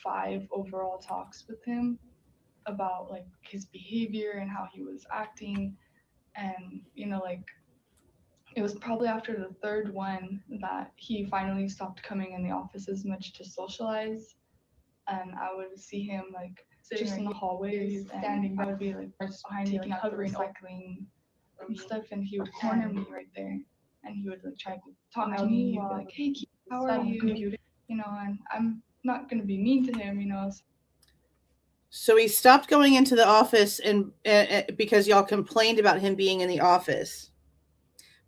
5 overall talks with him about like his behavior and how he was acting. And, like, it was probably after the 3rd one that he finally stopped coming in the office as much to socialize. And I would see him like just in the hallways, standing. I would be like behind me, like hovering, recycling and stuff, and he would corner me right there, and he would like try to talk to me. He'd be like, "Hey, Kiva, how are you?" And I'm not gonna be mean to him, So he stopped going into the office and because y'all complained about him being in the office.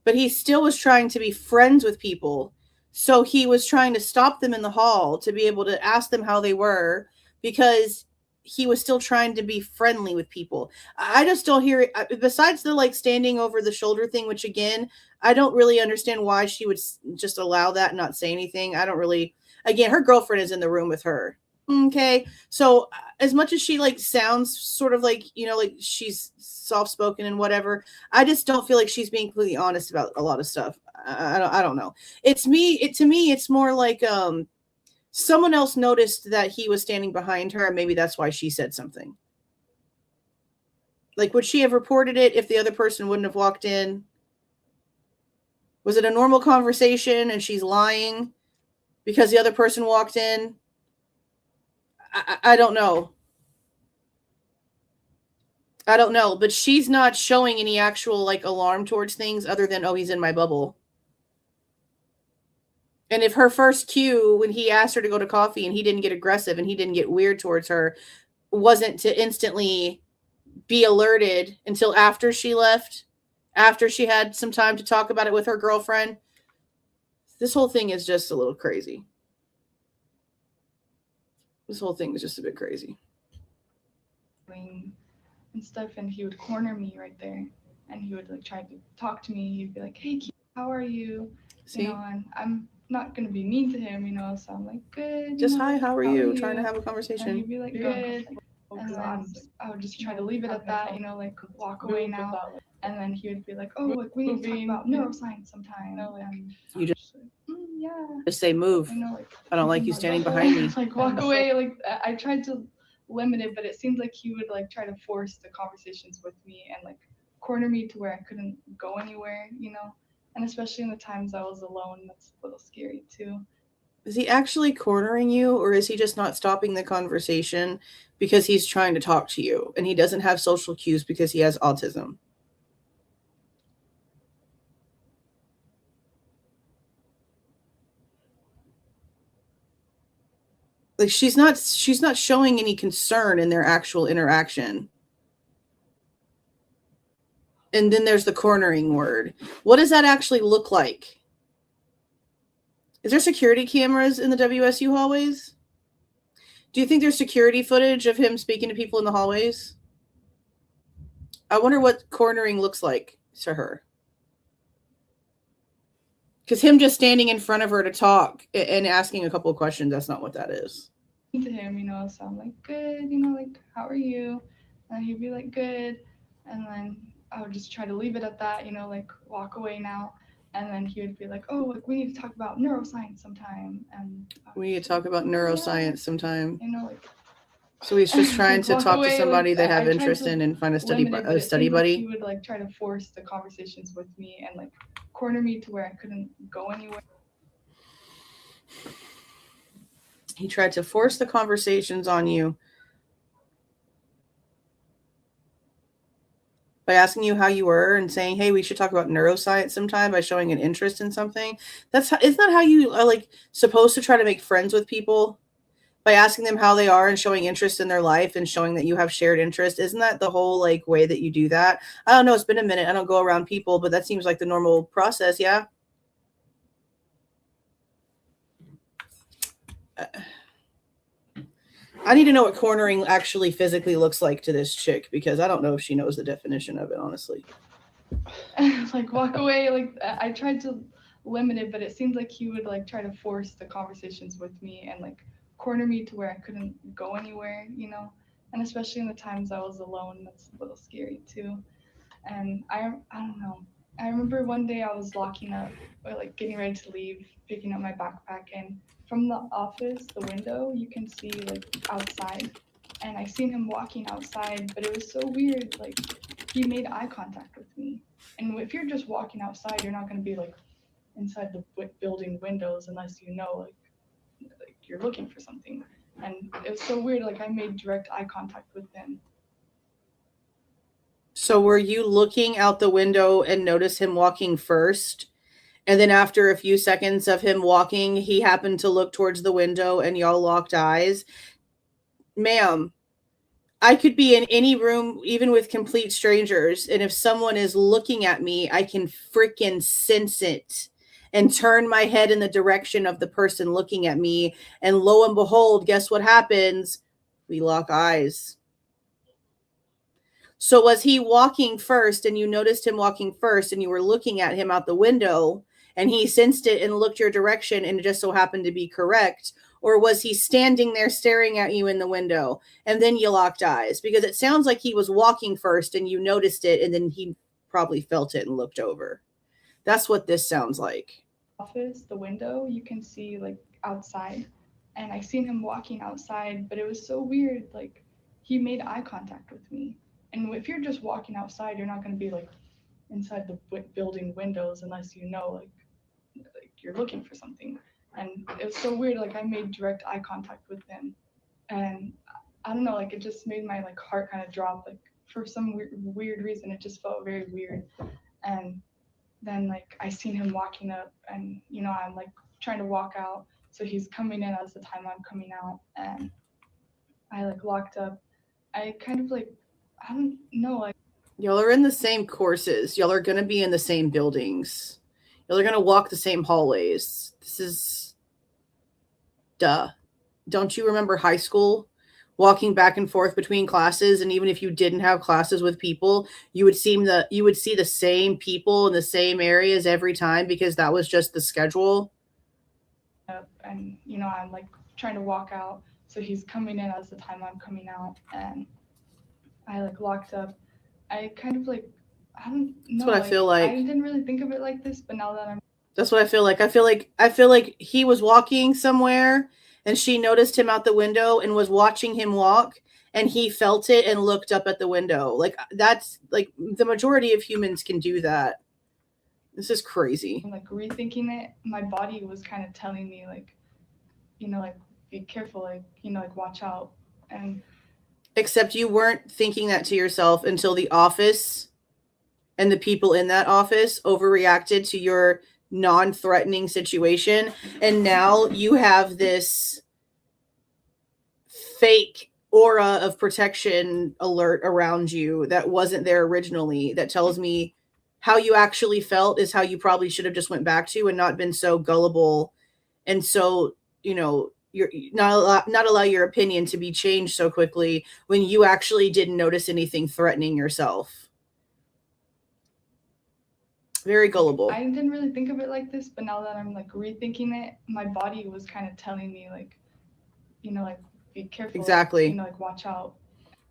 But he still was trying to be friends with people. So he was trying to stop them in the hall to be able to ask them how they were, because he was still trying to be friendly with people. I just don't hear it. Besides the like standing over the shoulder thing, which again, I don't really understand why she would just allow that and not say anything. I don't really, again, her girlfriend is in the room with her. Okay. So as much as she like sounds sort of like, like she's soft-spoken and whatever, I just don't feel like she's being completely honest about a lot of stuff. I don't know. To me, it's more like, someone else noticed that he was standing behind her, and maybe that's why she said something. Like, would she have reported it if the other person wouldn't have walked in? Was it a normal conversation and she's lying because the other person walked in? I don't know. I don't know, but she's not showing any actual like alarm towards things other than, oh, he's in my bubble. And if her first cue when he asked her to go to coffee and he didn't get aggressive and he didn't get weird towards her wasn't to instantly be alerted until after she left, after she had some time to talk about it with her girlfriend, this whole thing is just a little crazy. This whole thing is just a bit crazy. And stuff, and he would corner me right there, and he would like try to talk to me. He'd be like, "Hey, Kiva, how are you?" See? And I'm not gonna be mean to him, so I'm like, "Good." Just hi, how are you? Trying to have a conversation. And he'd be like, "Good," and then I would just try to leave it at that, like walk away now. And then he would be like, "Oh, like we need to talk about neuroscience sometime." And You just yeah. Just say move. I don't like you standing behind me. Like walk away. Like I tried to limit it, but it seemed like he would like try to force the conversations with me and like corner me to where I couldn't go anywhere, and especially in the times I was alone, that's a little scary too. Is he actually cornering you, or is he just not stopping the conversation because he's trying to talk to you and he doesn't have social cues because he has autism? Like she's not showing any concern in their actual interaction. And then there's the cornering word. What does that actually look like? Is there security cameras in the WSU hallways? Do you think there's security footage of him speaking to people in the hallways? I wonder what cornering looks like to her. Because him just standing in front of her to talk and asking a couple of questions, that's not what that is. To him, so I'm like, "Good, like, how are you?" And he'd be like, "Good." And then I would just try to leave it at that, like walk away now. And then he would be like, "Oh, like we need to talk about neuroscience sometime." And we need to talk about neuroscience sometime. Like. So he's just trying to talk to somebody they have interest in and find a study buddy. He would like try to force the conversations with me and like corner me to where I couldn't go anywhere. He tried to force the conversations on you by asking you how you were and saying, "Hey, we should talk about neuroscience sometime," by showing an isn't that how you are like supposed to try to make friends with people? By asking them how they are and showing interest in their life and showing that you have shared interest. Isn't that the whole like way that you do that? I don't know. It's been a minute. I don't go around people, but that seems like the normal process. Yeah. I need to know what cornering actually physically looks like to this chick, because I don't know if she knows the definition of it, honestly. Like walk away. Like I tried to limited, but it seemed like he would like try to force the conversations with me and like corner me to where I couldn't go anywhere, you know. And especially in the times I was alone, that's a little scary too. And I don't know. I remember one day I was locking up or like getting ready to leave, picking up my backpack, and from the office, the window, you can see like outside. And I seen him walking outside, but it was so weird. Like he made eye contact with me. And if you're just walking outside, you're not going to be like inside the building windows unless you know like you're looking for something. And it was so weird. Like I made direct eye contact with him. So were you looking out the window and noticed him walking first? And then after a few seconds of him walking, he happened to look towards the window and y'all locked eyes? Ma'am, I could be in any room, even with complete strangers, and if someone is looking at me, I can freaking sense it and turn my head in the direction of the person looking at me. And lo and behold, guess what happens? We lock eyes. So was he walking first and you noticed him walking first and you were looking at him out the window and he sensed it and looked your direction and it just so happened to be correct? Or was he standing there staring at you in the window and then you locked eyes? Because it sounds like he was walking first and you noticed it and then he probably felt it and looked over. That's what this sounds like. Office, the window, you can see like outside. And I seen him walking outside, but it was so weird. Like he made eye contact with me. And if you're just walking outside, you're not going to be like inside the building windows unless you know like you're looking for something. And it was so weird. Like I made direct eye contact with him, and I don't know. Like it just made my like heart kind of drop. Like for some weird reason, it just felt very weird. And then like I seen him walking up, and you know I'm like trying to walk out, so he's coming in as the time I'm coming out, and I like locked up. I kind of like. I don't know. Like y'all are in the same courses. Y'all are going to be in the same buildings. Y'all are going to walk the same hallways. This is duh. Don't you remember high school? Walking back and forth between classes, and even if you didn't have classes with people, you would see the same people in the same areas every time because that was just the schedule. And you know I'm like trying to walk out, so he's coming in as the time I'm coming out, and I like locked up. I kind of like, I don't know. That's what I feel like. I didn't really think of it like this, but now that I'm. That's what I feel like. I feel like he was walking somewhere and she noticed him out the window and was watching him walk and he felt it and looked up at the window. Like that's like the majority of humans can do that. This is crazy. Like rethinking it, my body was kind of telling me like, you know, like be careful, like, you know, like watch out. And except you weren't thinking that to yourself until the office and the people in that office overreacted to your non-threatening situation. And now you have this fake aura of protection alert around you that wasn't there originally. That tells me how you actually felt is how you probably should have just went back to and not been so gullible. And so, you know, you're not allow your opinion to be changed so quickly when you actually didn't notice anything threatening yourself. Very gullible. I didn't really think of it like this, but now that I'm like rethinking it, my body was kind of telling me like, you know, like be careful. Exactly. You know, like watch out.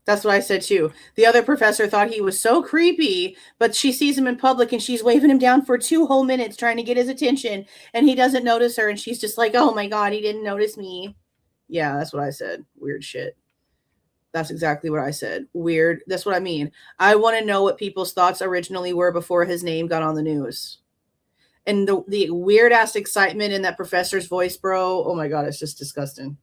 That's what I said too. The other professor thought he was so creepy, but she sees him in public and she's waving him down for 2 whole minutes trying to get his attention and he doesn't notice her and she's just like, oh my God, he didn't notice me. Yeah, that's what I said. Weird shit. That's exactly what I said. Weird. That's what I mean. I want to know what people's thoughts originally were before his name got on the news. And the weird ass excitement in that professor's voice, bro. Oh my God, it's just disgusting.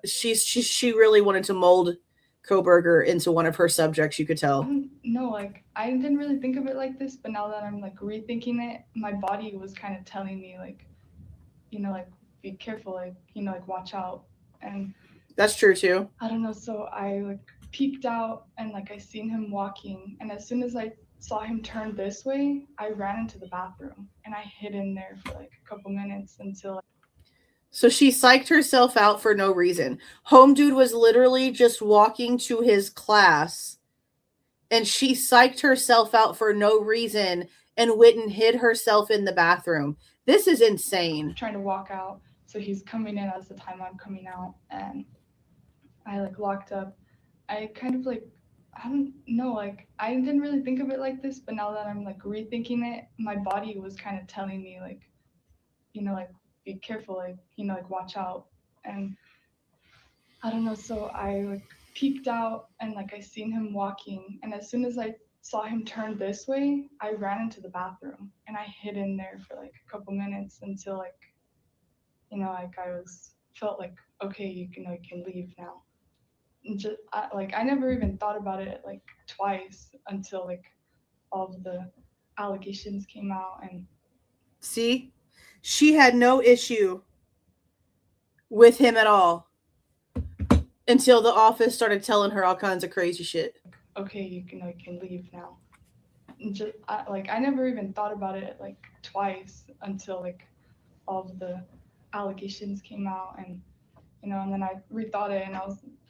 She really wanted to mold Kohberger into one of her subjects, you could tell. No, like I didn't really think of it like this, but now that I'm like rethinking it, my body was kind of telling me like, you know, like be careful, like, you know, like watch out. And that's true too. I don't know. So I like peeked out and like I seen him walking, and as soon as I saw him turn this way, I ran into the bathroom and I hid in there for like a couple minutes until. So she psyched herself out for no reason. Home dude was literally just walking to his class and she psyched herself out for no reason and went and hid herself in the bathroom. This is insane. Trying to walk out. So he's coming in as the time I'm coming out, and I like locked up. I kind of like, I don't know, like I didn't really think of it like this, but now that I'm like rethinking it, my body was kind of telling me like, you know, like be careful, like, you know, like watch out. And I don't know, so I like peeked out and like I seen him walking, and as soon as I saw him turn this way, I ran into the bathroom and I hid in there for like a couple minutes until like, you know, like felt like, okay, you can leave now. And just I never even thought about it like twice until like all of the allegations came out. And see, she had no issue with him at all until the office started telling her all kinds of crazy shit. Okay, you can leave now. And just I never even thought about it like twice until like all of the allegations came out. And you know, and then I rethought it, and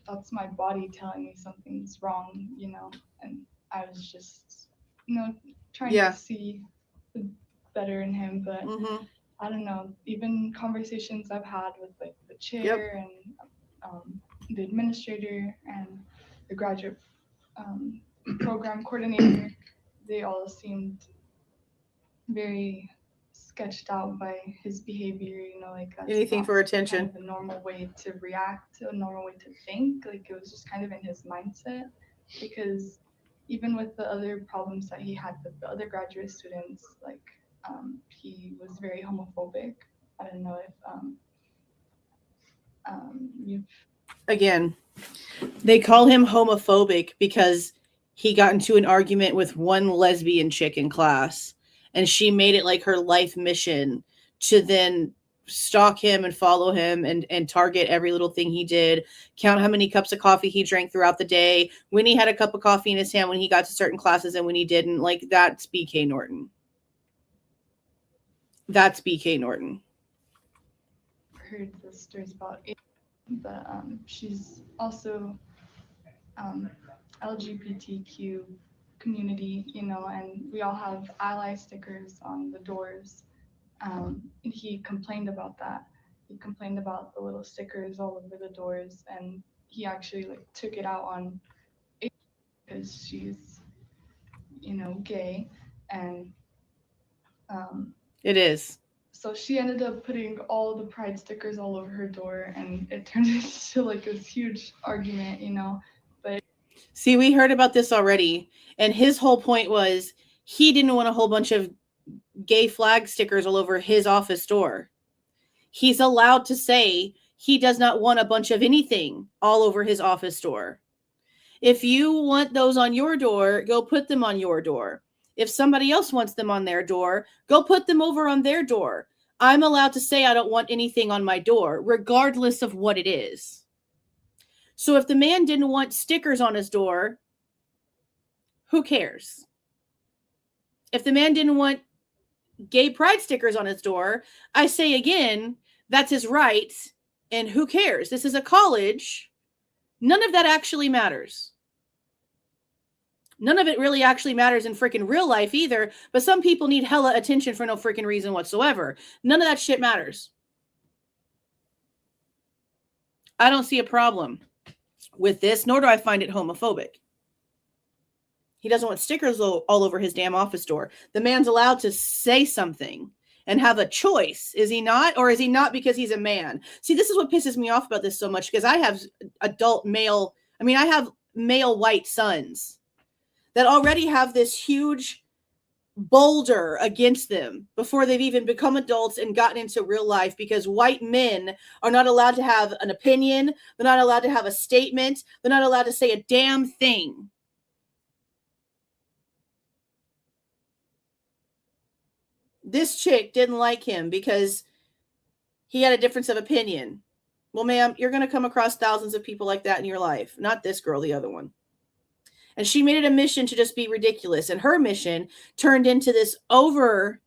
that's my body telling me something's wrong, you know. And I was just, you know, trying to see the better in him. But I don't know, even conversations I've had with like the chair and the administrator and the graduate program coordinator, they all seemed very sketched out by his behavior, you know, like that's anything for attention. Kind of a normal way to react, a normal way to think. Like it was just kind of in his mindset, because even with the other problems that he had with the other graduate students, like he was very homophobic. I don't know if you've again, they call him homophobic because he got into an argument with one lesbian chick in class, and she made it like her life mission to then stalk him and follow him and target every little thing he did, count how many cups of coffee he drank throughout the day, when he had a cup of coffee in his hand, when he got to certain classes and when he didn't. Like, that's BK Norton. That's BK Norton. Heard the stories about it, but she's also LGBTQ community, you know, and we all have ally stickers on the doors. And he complained about that. He complained about the little stickers all over the doors, and he actually like took it out on it because she's, you know, gay, and it is. So she ended up putting all the pride stickers all over her door, and it turned into like this huge argument, you know. But see, we heard about this already, and his whole point was he didn't want a whole bunch of gay flag stickers all over his office door. He's allowed to say he does not want a bunch of anything all over his office door. If you want those on your door, go put them on your door. If somebody else wants them on their door, go put them over on their door. I'm allowed to say I don't want anything on my door, regardless of what it is. So if the man didn't want stickers on his door, who cares? If the man didn't want gay pride stickers on his door, I say again, that's his right, and who cares? This is a college. None of that actually matters. None of it really actually matters in freaking real life either, but some people need hella attention for no freaking reason whatsoever. None of that shit matters. I don't see a problem with this, nor do I find it homophobic. He doesn't want stickers all over his damn office door. The man's allowed to say something and have a choice. Is he not? Or is he not because he's a man? See, this is what pisses me off about this so much, because I have I have male white sons that already have this huge boulder against them before they've even become adults and gotten into real life, because white men are not allowed to have an opinion. They're not allowed to have a statement. They're not allowed to say a damn thing. This chick didn't like him because he had a difference of opinion. Well, ma'am, you're going to come across thousands of people like that in your life. Not this girl, the other one. And she made it a mission to just be ridiculous. And her mission turned into this overkill,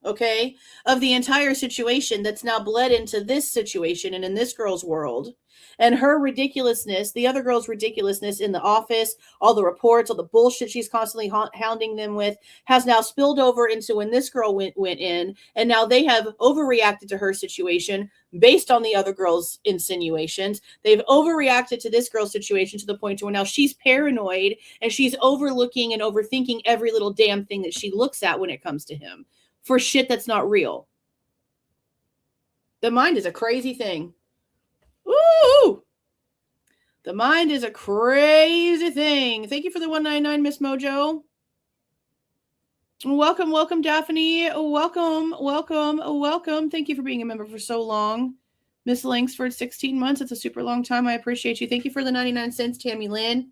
okay, of the entire situation that's now bled into this situation and in this girl's world. And her ridiculousness, the other girl's ridiculousness in the office, all the reports, all the bullshit she's constantly hounding them with, has now spilled over into when this girl went in, and now they have overreacted to her situation based on the other girl's insinuations. They've overreacted to this girl's situation to the point where now she's paranoid and she's overlooking and overthinking every little damn thing that she looks at when it comes to him for shit that's not real. The mind is a crazy thing. Ooh! The mind is a crazy thing. Thank you for the 199, Miss Mojo. Welcome, Daphne. Welcome. Thank you for being a member for so long. Miss Langsford, 16 months. It's a super long time. I appreciate you. Thank you for the 99 cents, Tammy Lynn.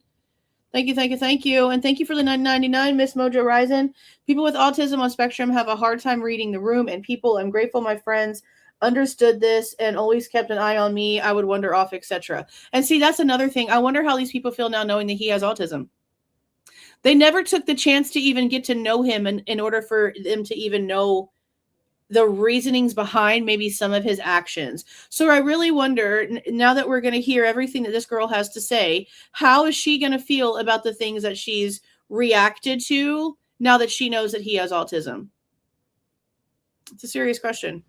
Thank you. And thank you for the 9.99, Miss Mojo Ryzen. People with autism on spectrum have a hard time reading the room, and people, I'm grateful my friends understood this and always kept an eye on me. I would wander off, etc. And see, that's another thing. I wonder how these people feel now knowing that he has autism. They never took the chance to even get to know him in order for them to even know the reasonings behind maybe some of his actions. So I really wonder, now that we're going to hear everything that this girl has to say, how is she going to feel about the things that she's reacted to now that she knows that he has autism? It's a serious question.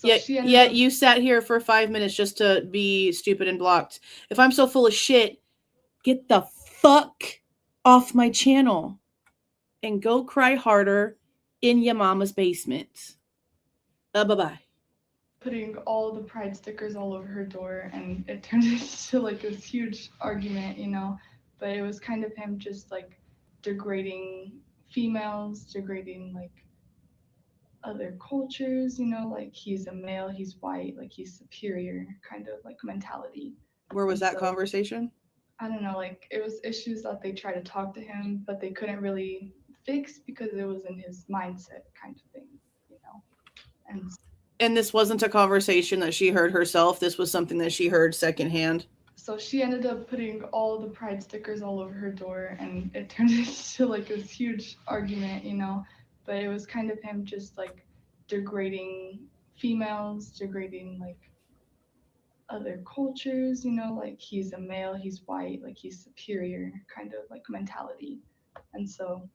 Yet you sat here for 5 minutes just to be stupid and blocked. If I'm so full of shit, get the fuck off my channel and go cry harder in your mama's basement. Bye-bye. Putting all the pride stickers all over her door, and it turned into like this huge argument, but it was kind of him just like degrading females, degrading like other cultures, like he's a male, he's white, like he's superior kind of like mentality. Where was that conversation? I don't know, like it was issues that they tried to talk to him, but they couldn't really fix because it was in his mindset kind of thing, And this wasn't a conversation that she heard herself. This was something that she heard secondhand. So she ended up putting all the pride stickers all over her door, and it turned into like this huge argument, but it was kind of him just like degrading females, degrading like other cultures, like he's a male, he's white, like he's superior kind of like mentality. And so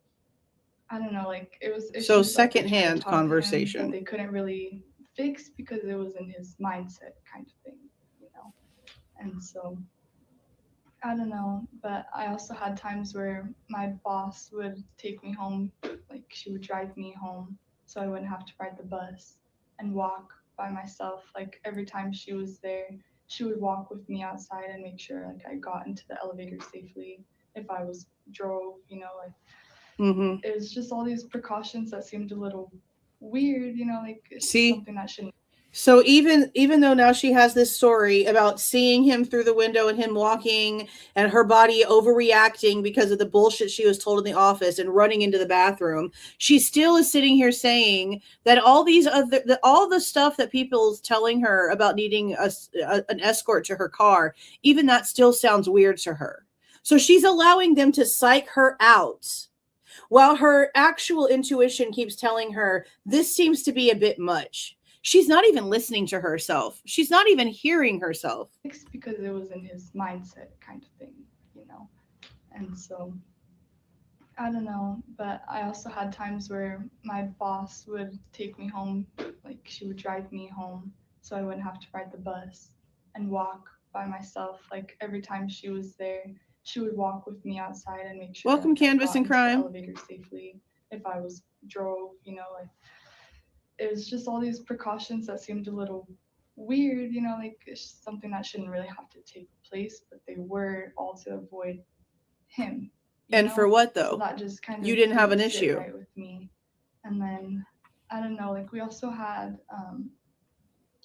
I don't know, like it was so secondhand conversation that they couldn't really fix because it was in his mindset kind of thing, and so I don't know, but I also had times where my boss would take me home, like she would drive me home so I wouldn't have to ride the bus and walk by myself. Like every time she was there, she would walk with me outside and make sure like I got into the elevator safely if I drove, It was just all these precautions that seemed a little weird, like it's something that shouldn't. So even though now she has this story about seeing him through the window and him walking and her body overreacting because of the bullshit she was told in the office and running into the bathroom, she still is sitting here saying that all the stuff that people's telling her about needing an escort to her car, even that still sounds weird to her. So she's allowing them to psych her out while her actual intuition keeps telling her this seems to be a bit much. She's not even listening to herself. She's not even hearing herself. It's because it was in his mindset kind of thing, And so, I don't know, but I also had times where my boss would take me home, like she would drive me home so I wouldn't have to ride the bus and walk by myself. Like every time she was there, she would walk with me outside and make sure. Welcome, Canvas and Crime. The elevator safely if I drove, It was just all these precautions that seemed a little weird, like it's something that shouldn't really have to take place, but they were all to avoid him. And for what though? So that just kind of you didn't have an issue right with me. And then I don't know, like we also had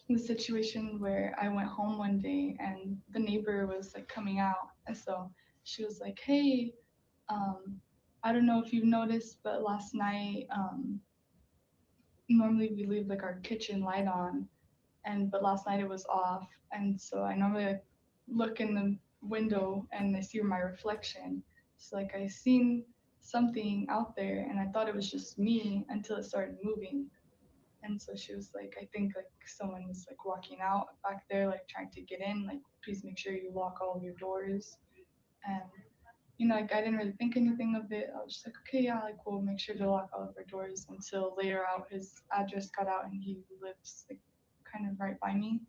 the situation where I went home one day and the neighbor was like coming out, and so she was like, "Hey, I don't know if you've noticed, but last night." Normally we leave like our kitchen light on, but last night it was off, and so I normally like look in the window and I see my reflection. So like I seen something out there and I thought it was just me until it started moving, And so she was like, I think like someone was like walking out back there, like trying to get in, like please make sure you lock all of your doors. And you know, like I didn't really think anything of it. I was just like, okay, yeah, like we'll make sure to lock all of our doors, until later out his address got out and he lives like kind of right by me.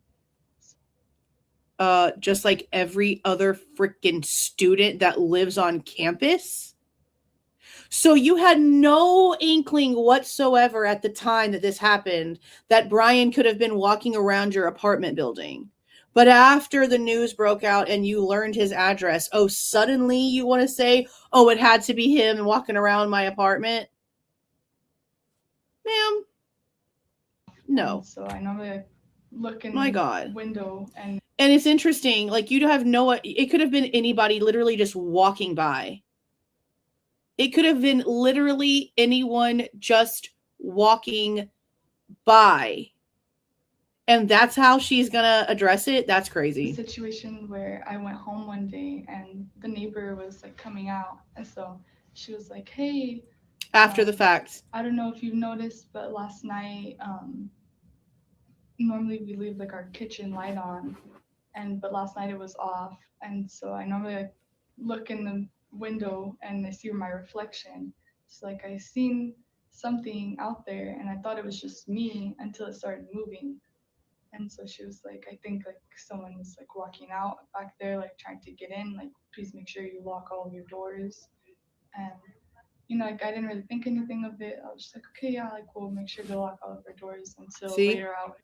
Just like every other freaking student that lives on campus. So you had no inkling whatsoever at the time that this happened that Bryan could have been walking around your apartment building. But after the news broke out and you learned his address, oh, suddenly you want to say, oh, it had to be him walking around my apartment? Ma'am, no. And so I normally like look in My the God. window, and it's interesting, like you have no, it could have been anybody literally just walking by. It could have been literally anyone just walking by. And that's how she's going to address it? That's crazy. a situation where I went home one day and the neighbor was like coming out. And so she was like, hey. After the fact. I don't know if you've noticed, but last night, normally we leave like our kitchen light on. But last night it was off. And so I normally like look in the window and I see my reflection. So like I seen something out there and I thought it was just me until it started moving. And so she was like, I think like someone was like walking out back there, like trying to get in, like please make sure you lock all of your doors. And you know, like I didn't really think anything of it. I was just like, okay, yeah, like we'll make sure to lock all of our doors until later out.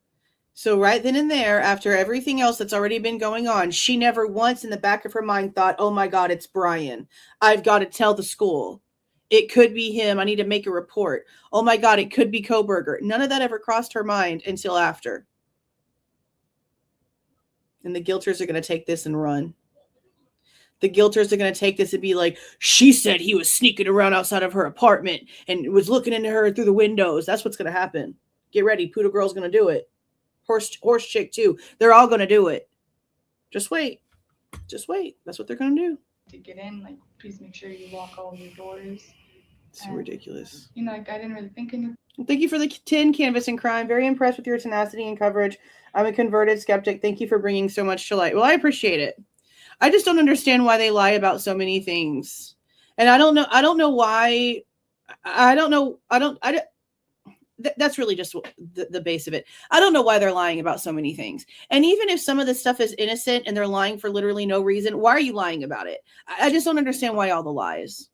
So right then and there, after everything else that's already been going on, she never once in the back of her mind thought, oh my God, it's Bryan. I've got to tell the school. It could be him. I need to make a report. Oh my God, it could be Kohberger. None of that ever crossed her mind until after. And the guilters are going to take this and run. The guilters are going to take this and be like, she said he was sneaking around outside of her apartment and was looking into her through the windows. That's what's going to happen. Get ready. Poodle Girl's going to do it. Horse chick too. They're all going to do it. Just wait. Just wait. That's what they're going to do. To get in, like, please make sure you lock all of your doors. It's ridiculous. You know, like, I didn't really think anything. Thank you for the 10 Canvas and Crime. Very impressed with your tenacity and coverage. I'm a converted skeptic. Thank you for bringing so much to light. Well, I appreciate it. I just don't understand why they lie about so many things. And I don't know why. That's really just the base of it. I don't know why they're lying about so many things. And even if some of this stuff is innocent and they're lying for literally no reason, why are you lying about it? I just don't understand why all the lies.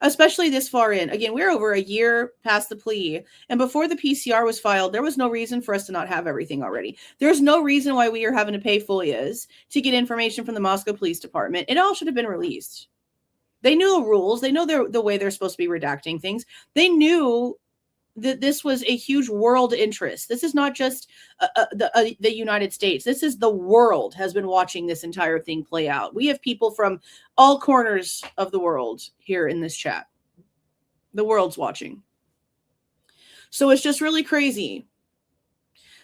Especially this far in. Again, we're over a year past the plea. And before the PCR was filed, there was no reason for us to not have everything already. There's no reason why we are having to pay FOIAs to get information from the Moscow Police Department. It all should have been released. They knew the rules. They know the way they're supposed to be redacting things. They knew that this was a huge world interest. This is not just the United States. This is the world has been watching this entire thing play out. We have people from all corners of the world here in this chat. The world's watching. So it's just really crazy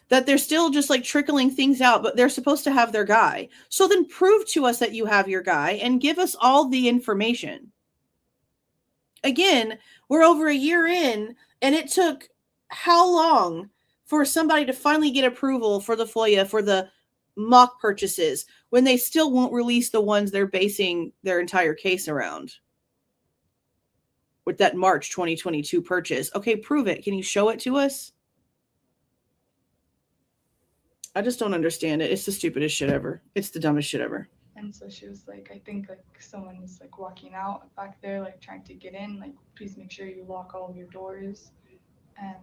that they're still just like trickling things out, but they're supposed to have their guy. So then prove to us that you have your guy and give us all the information. Again, we're over a year in, and it took how long for somebody to finally get approval for the FOIA for the mock purchases when they still won't release the ones they're basing their entire case around? With that March 2022 purchase. Okay, prove it. Can you show it to us? I just don't understand it. It's the stupidest shit ever. It's the dumbest shit ever. And so she was like, I think like someone was like walking out back there, like trying to get in, like please make sure you lock all of your doors. And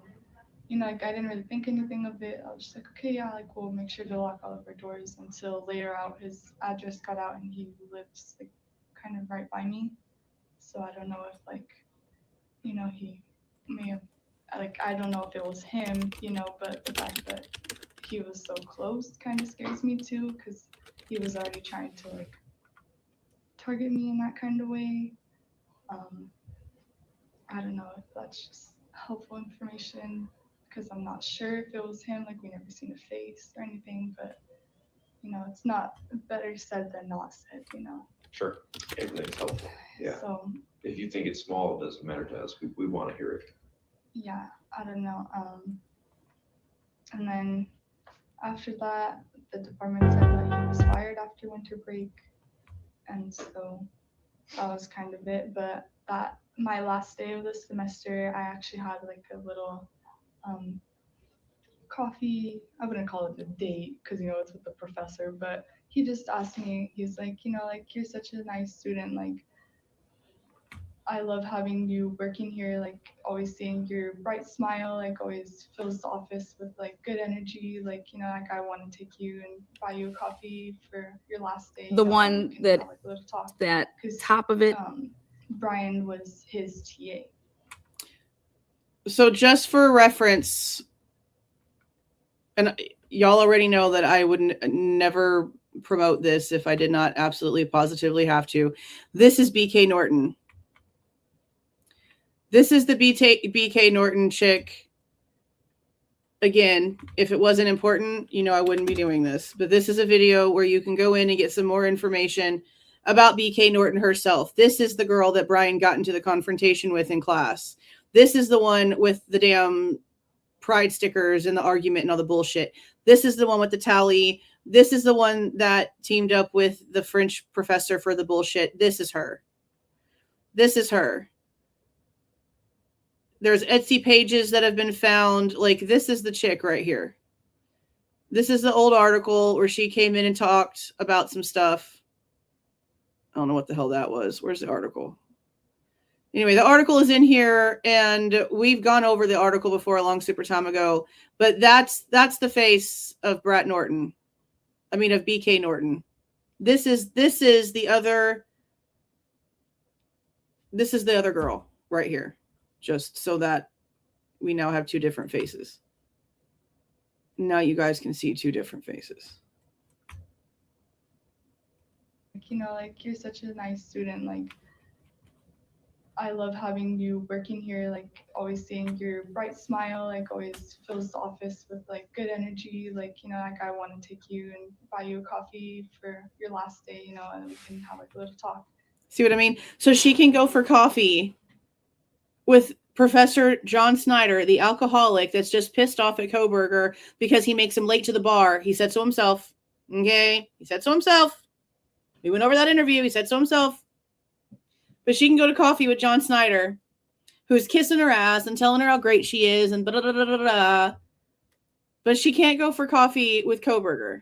you know, like I didn't really think anything of it. I was just like, okay, yeah, like we'll make sure to lock all of our doors, until later out his address got out and he lives like kind of right by me. So I don't know if like, you know, he may have, like, I don't know if it was him, you know, but the fact that he was so close kind of scares me too, because he was already trying to like target me in that kind of way. I don't know if that's just helpful information, because I'm not sure if it was him, like we never seen a face or anything, but you know, it's not better said than not said, you know. Sure, everything's helpful. Yeah. So if you think it's small, it doesn't matter to us. We want to hear it. yeah, I don't know. And then after that, the department said that he was fired after winter break. And so that was kind of it. But that my last day of the semester, I actually had like a little coffee. I wouldn't call it a date because, you know, it's with the professor, but he just asked me, he's like, you know, like, you're such a nice student. Like, I love having you working here, like always seeing your bright smile, like always fills the office with like good energy. Like, you know, like I want to take you and buy you a coffee for your last day. The you know, one and we can that have, like, a little talk. that 'Cause, top of it. Bryan was his TA. So just for reference, and y'all already know that I would never promote this if I did not absolutely positively have to. This is BK Norton. This is the BK Norton chick. Again, if it wasn't important, you know, I wouldn't be doing this. But this is a video where you can go in and get some more information about BK Norton herself. This is the girl that Bryan got into the confrontation with in class. This is the one with the damn pride stickers and the argument and all the bullshit. This is the one with the tally. This is the one that teamed up with the French professor for the bullshit. This is her. This is her. There's Etsy pages that have been found. Like, this is the chick right here. This is the old article where she came in and talked about some stuff. I don't know what the hell that was. Where's the article? Anyway, the article is in here, and we've gone over the article before a long super time ago. But that's the face of Brat Norton. I mean, of BK Norton. This is the other. This is the other girl right here. Just so that we now have two different faces. Now you guys can see two different faces. You know, like, you're such a nice student. Like, I love having you working here, like always seeing your bright smile, like always fills the office with like good energy. Like, you know, like I want to take you and buy you a coffee for your last day, you know, and we can have like a little talk. See what I mean? So she can go for coffee with Professor John Snyder, the alcoholic that's just pissed off at Kohberger because he makes him late to the bar. He said so himself. Okay? He said so himself. We went over that interview. He said so himself. But she can go to coffee with John Snyder, who's kissing her ass and telling her how great she is and blah, blah, blah, blah, blah. But she can't go for coffee with Kohberger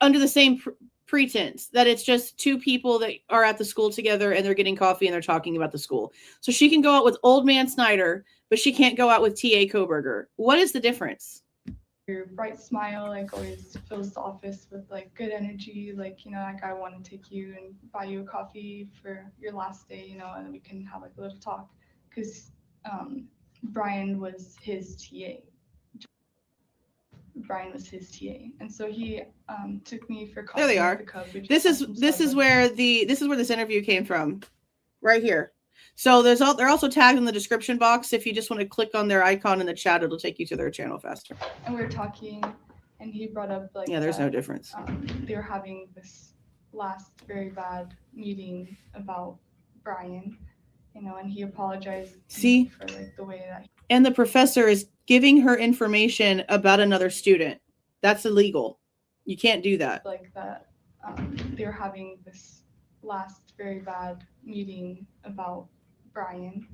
under the same pretense that it's just two people that are at the school together and they're getting coffee and they're talking about the school. So she can go out with old man Snyder, but she can't go out with TA Kohberger. What is the difference? Your bright smile, like always fills the office with like good energy. Like, you know, like I want to take you and buy you a coffee for your last day, you know, and we can have like a little talk. Because Bryan was his TA. Bryan was his TA, and so he took me for coffee. There they are. This is where this interview came from, right here. So they're also tagged in the description box. If you just want to click on their icon in the chat, it'll take you to their channel faster. And we were talking, and he brought up like there's no difference. They were having this last very bad meeting about Bryan, you know, and he apologized to me for like the way that. And the professor is giving her information about another student. That's illegal. You can't do that. Like that, they were having this last very bad meeting about Bryan,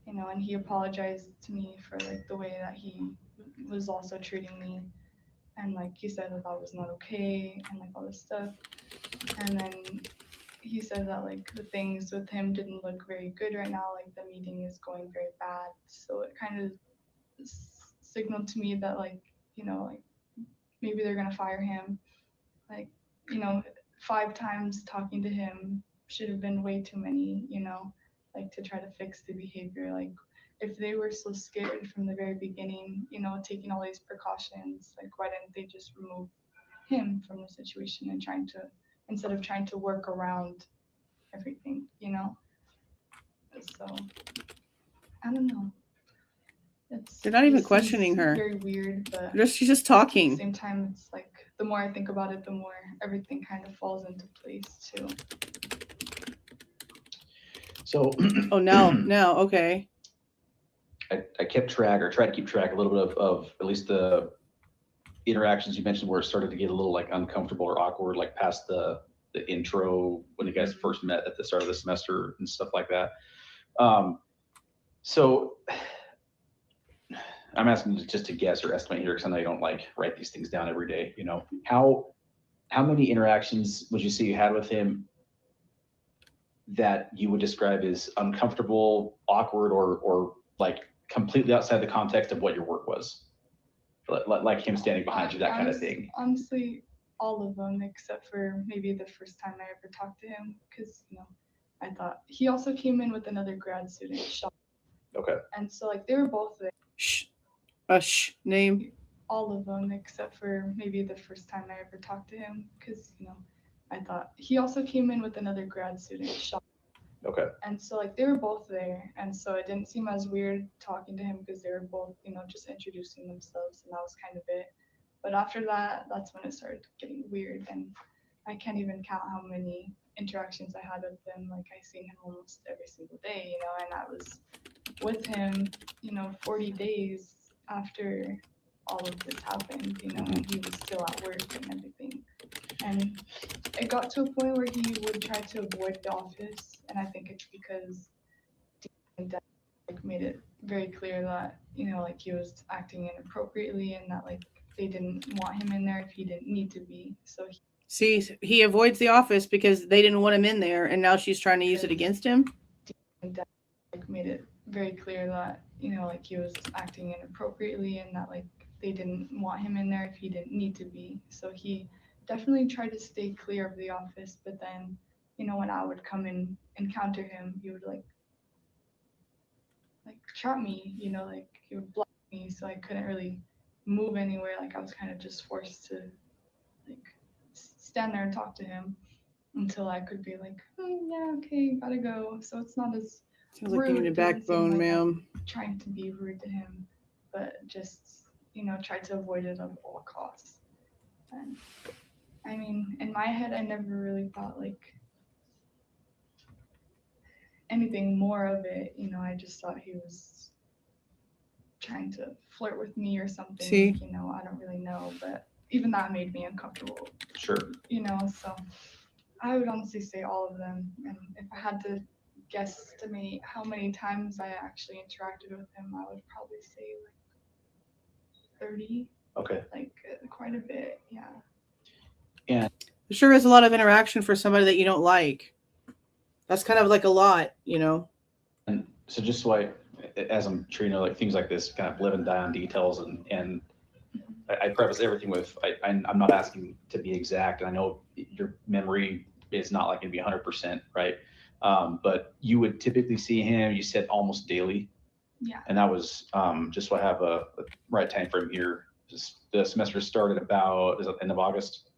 you know, and he apologized to me for like the way that he was also treating me, and like he said that was not okay and like all this stuff. And then he said that like the things with him didn't look very good right now, like the meeting is going very bad. So it kind of signaled to me that like, you know, like maybe they're gonna fire him. Like, you know, 5 times talking to him should have been way too many, you know, like to try to fix the behavior. Like if they were so scared from the very beginning, you know, taking all these precautions, like why didn't they just remove him from the situation and instead of trying to work around everything, you know? So I don't know. They're not even questioning her. Very weird, but she's just talking. At the same time, it's like the more I think about it, the more everything kind of falls into place too. So no, okay. I kept track or tried to keep track a little bit of at least the interactions you mentioned where it started to get a little like uncomfortable or awkward, like past the intro when you guys first met at the start of the semester and stuff like that. So I'm asking you just to guess or estimate here because I know you don't like write these things down every day. You know, how many interactions would you say you had with him that you would describe as uncomfortable, awkward, or like completely outside the context of what your work was? Like him standing behind you, that kind of thing. Honestly, all of them except for maybe the first time I ever talked to him, because I thought he also came in with another grad student, Chapin. Okay. And so like they were both there. Name. All of them except for maybe the first time I ever talked to him, because I thought he also came in with another grad student, Chapin. Okay. And so like they were both there, and so it didn't seem as weird talking to him because they were both just introducing themselves, and that was kind of it. But after that, that's when it started getting weird, and I can't even count how many interactions I had with him. Like I seen him almost every single day, and I was with him 40 days after all of this happened, and he was still at work and everything. And it got to a point where he would try to avoid the office, and I think it's because made it very clear that like he was acting inappropriately, and that like they didn't want him in there if he didn't need to be. So he avoids the office because they didn't want him in there, and now she's trying to use it against him. Made it very clear that like he was acting inappropriately, and that like they didn't want him in there if he didn't need to be. So he definitely tried to stay clear of the office, but then when I would come and encounter him, he would like trap me, like he would block me, so I couldn't really move anywhere. Like I was kind of just forced to like stand there and talk to him until I could be like, oh yeah, okay, gotta go. So it's not as sounds like you need a backbone, ma'am. Trying to be rude to him, but just try to avoid it at all costs. And I mean, in my head, I never really thought like anything more of it. I just thought he was trying to flirt with me or something. See? I don't really know, but even that made me uncomfortable. Sure. So I would honestly say all of them. And if I had to guesstimate how many times I actually interacted with him, I would probably say like 30. Okay. Like quite a bit, yeah. And There sure is a lot of interaction for somebody that you don't like. That's kind of like a lot, And so just so as I'm sure like things like this kind of live and die on details, and I preface everything with I'm not asking to be exact, and I know your memory is not like going to be 100%, right? But you would typically see him, you said almost daily. Yeah. And that was just so I have a right time frame here. Just the semester started about, is it end of August?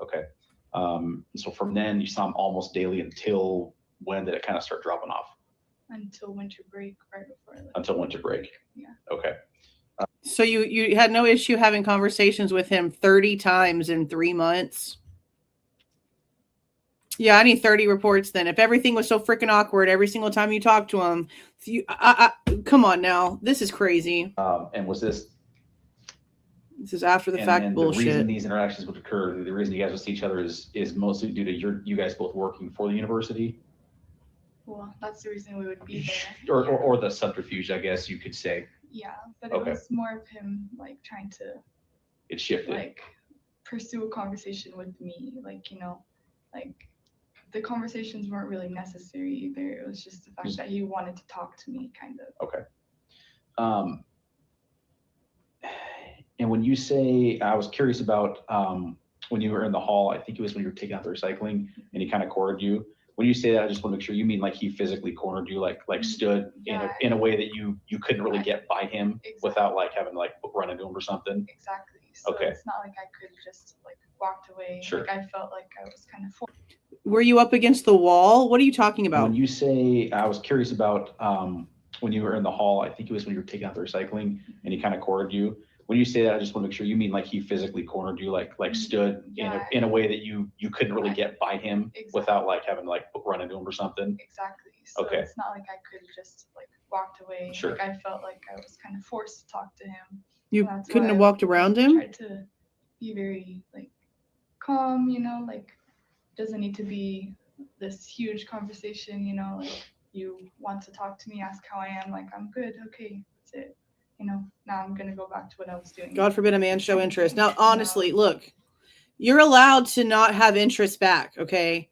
Okay. So from then you saw him almost daily until when did it kind of start dropping off? Until winter break, right before I left. Until winter break. Yeah. Okay. So you had no issue having conversations with him 30 times in 3 months? Yeah, I need 30 reports then. If everything was so freaking awkward every single time you talk to him, come on now. This is crazy. And was this after the fact bullshit. The reason these interactions would occur, the reason you guys would see each other is mostly due to you guys both working for the university? Well, that's the reason we would be there. Or the subterfuge, I guess you could say. Yeah, but it was more of him like trying to it shifted. Like pursue a conversation with me. Like, like the conversations weren't really necessary either. It was just the fact that he wanted to talk to me, kind of. Okay. And when you say, I was curious about when you were in the hall, I think it was when you were taking out the recycling and he kind of cornered you. When you say that, I just want to make sure you mean like he physically cornered you, like stood in a way that you couldn't really get by him without like having to like run into him or something. Exactly. So okay. It's not like I could just like walked away. Sure. Like I felt like I was kind of forced. Were you up against the wall? What are you talking about? When you say, I was curious about when you were in the hall, I think it was when you were taking out the recycling and he kind of cornered you. When you say that, I just want to make sure you mean like he physically cornered you, like stood in a way that you couldn't really get by him without like having to like run into him or something. Exactly. So okay. It's not like I could just like walked away. Sure. Like I felt like I was kind of forced to talk to him. You That's couldn't why have I, walked around him? Tried to be very like calm, you know, like doesn't need to be this huge conversation, you know, like you want to talk to me, ask how I am, like I'm good, okay, that's it. You know, now I'm gonna go back to what I was doing. God forbid a man show interest. Now, honestly, look, you're allowed to not have interest back, okay?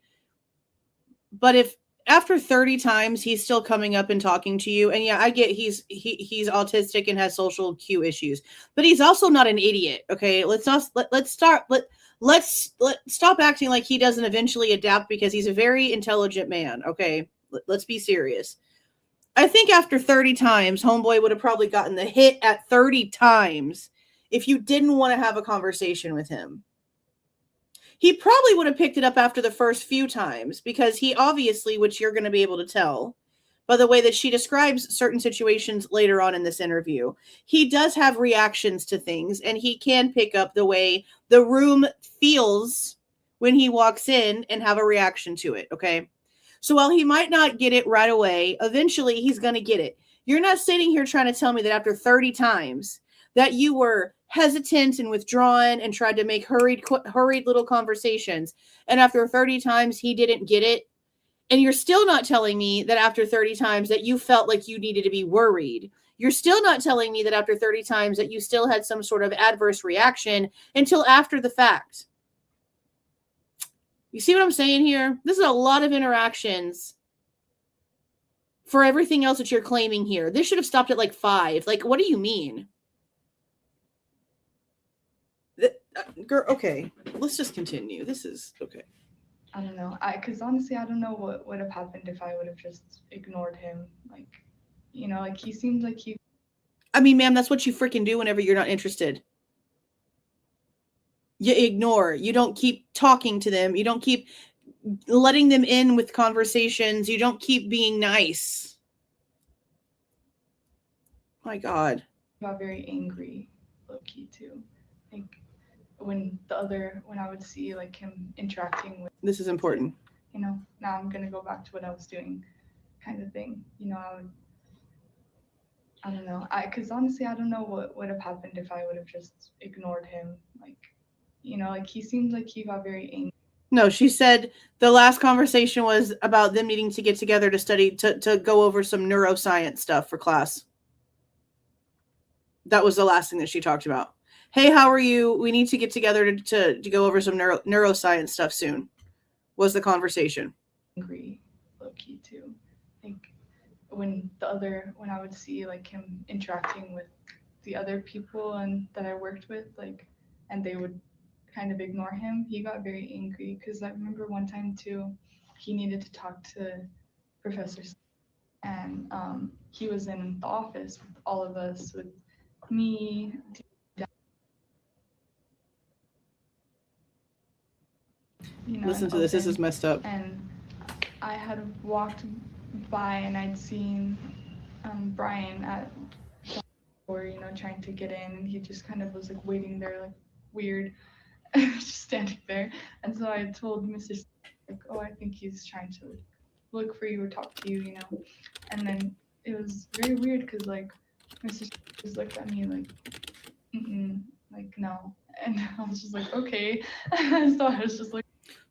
But if after 30 times he's still coming up and talking to you, and yeah, I get he's autistic and has social cue issues, but he's also not an idiot, okay? Let's stop acting like he doesn't eventually adapt, because he's a very intelligent man, okay? Let's be serious. I think after 30 times, homeboy would have probably gotten the hit at 30 times if you didn't want to have a conversation with him. He probably would have picked it up after the first few times, because he obviously, which you're going to be able to tell by the way that she describes certain situations later on in this interview, he does have reactions to things, and he can pick up the way the room feels when he walks in and have a reaction to it, okay? So while he might not get it right away, eventually he's going to get it. You're not sitting here trying to tell me that after 30 times that you were hesitant and withdrawn and tried to make hurried little conversations, and after 30 times he didn't get it. And you're still not telling me that after 30 times that you felt like you needed to be worried. You're still not telling me that after 30 times that you still had some sort of adverse reaction until after the fact. You see what I'm saying here? This is a lot of interactions for everything else that you're claiming here. This should have stopped at like 5. Like, what do you mean? Girl, okay, let's just continue. This is okay. I don't know. Because honestly, I don't know what would have happened if I would have just ignored him. Like, you know, like he seemed like he. I mean, ma'am, that's what you freaking do whenever you're not interested. You ignore. You don't keep talking to them. You don't keep letting them in with conversations. You don't keep being nice. My God. I got very angry, low-key too. Like when I would see like him interacting with. This is important. You know, now I'm gonna go back to what I was doing, kind of thing. You know, I don't know. Because honestly, I don't know what would have happened if I would have just ignored him. Like, you know, like he seemed like he got very angry. No, she said the last conversation was about them needing to get together to study, to go over some neuroscience stuff for class. That was the last thing that she talked about. Hey, how are you? We need to get together to go over some neuroscience stuff soon, was the conversation. Angry, low-key too. Like when I would see like him interacting with the other people and that I worked with, like, and they would kind of ignore him, he got very angry. Because I remember one time too, he needed to talk to Professor, and he was in the office with all of us, with me. You know, listen to this. This is messed up. And I had walked by and I'd seen Bryan at the door, you know, trying to get in, and he just kind of was like waiting there, like weird, just standing there. And so I told Mr. like, oh, I think he's trying to look for you or talk to you, you know. And then it was very weird because like Mr. just looked at me like, like no. And I was just like, okay. So I was just like.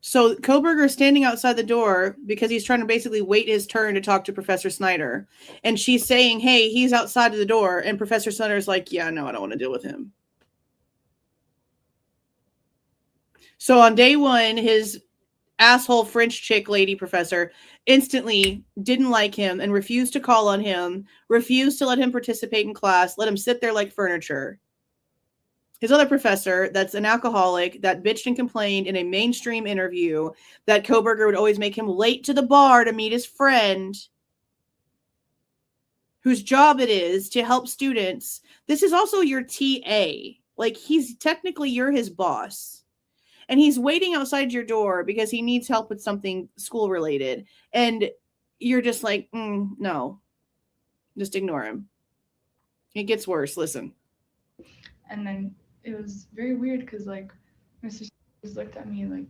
So Kohberger is standing outside the door because he's trying to basically wait his turn to talk to Professor Snyder. And she's saying, hey, he's outside of the door. And Professor Snyder's like, yeah, no, I don't want to deal with him. So on day one, his asshole French chick lady professor instantly didn't like him and refused to call on him, refused to let him participate in class, let him sit there like furniture. His other professor, that's an alcoholic, that bitched and complained in a mainstream interview that Kohberger would always make him late to the bar to meet his friend, whose job it is to help students. This is also your TA. Like, you're his boss. And he's waiting outside your door because he needs help with something school related. And you're just like, no, just ignore him. It gets worse. Listen. And then it was very weird because like Mr. just looked at me like,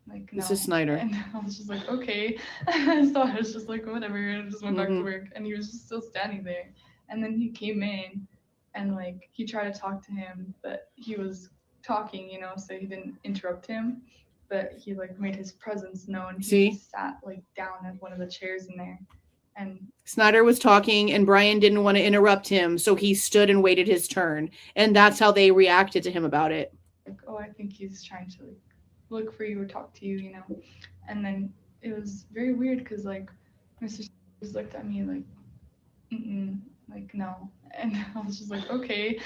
like, This no. is Snyder. And I was just like, okay. So I was just like, whatever, and just went back to work, and he was just still standing there. And then he came in, and like he tried to talk to him, but he was talking, you know, so he didn't interrupt him. But he like made his presence known. He just sat like down at one of the chairs in there. And Snyder was talking and Bryan didn't want to interrupt him, so he stood and waited his turn. And that's how they reacted to him about it. like, oh, I think he's trying to like look for you or talk to you, you know. And then it was very weird because like Mr. just looked at me like, like no. And I was just like, okay.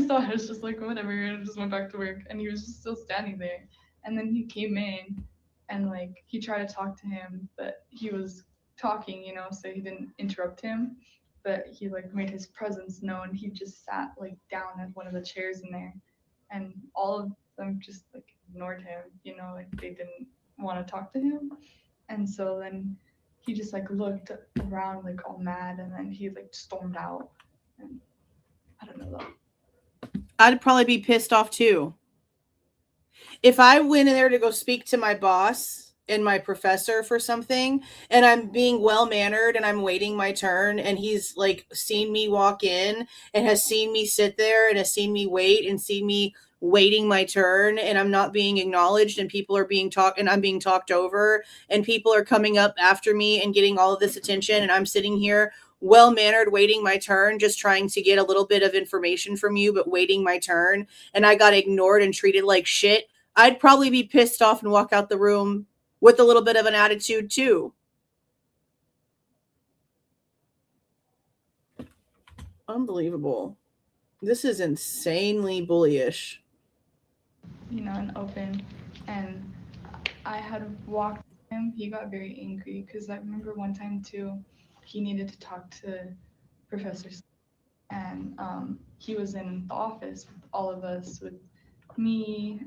So I was just like, whatever, and just went back to work, and he was just still standing there. And then he came in, and like he tried to talk to him, but he was talking, you know, so he didn't interrupt him. But he like made his presence known. He just sat like down at one of the chairs in there, and all of them just like ignored him, you know, like they didn't want to talk to him. And so then he just like looked around like all mad, and then he like stormed out. And I don't know though. I'd probably be pissed off too. If I went in there to go speak to my boss and my professor for something, and I'm being well-mannered and I'm waiting my turn, and he's like seen me walk in and has seen me sit there and has seen me wait and seen me waiting my turn, and I'm not being acknowledged, and people are being talked, and I'm being talked over, and people are coming up after me and getting all of this attention, and I'm sitting here well-mannered waiting my turn, just trying to get a little bit of information from you, but waiting my turn, and I got ignored and treated like shit, I'd probably be pissed off and walk out the room with a little bit of an attitude too. Unbelievable. This is insanely bullyish. You know, and open. And I had walked him. He got very angry because I remember one time too, he needed to talk to professors. And he was in the office with all of us, with me,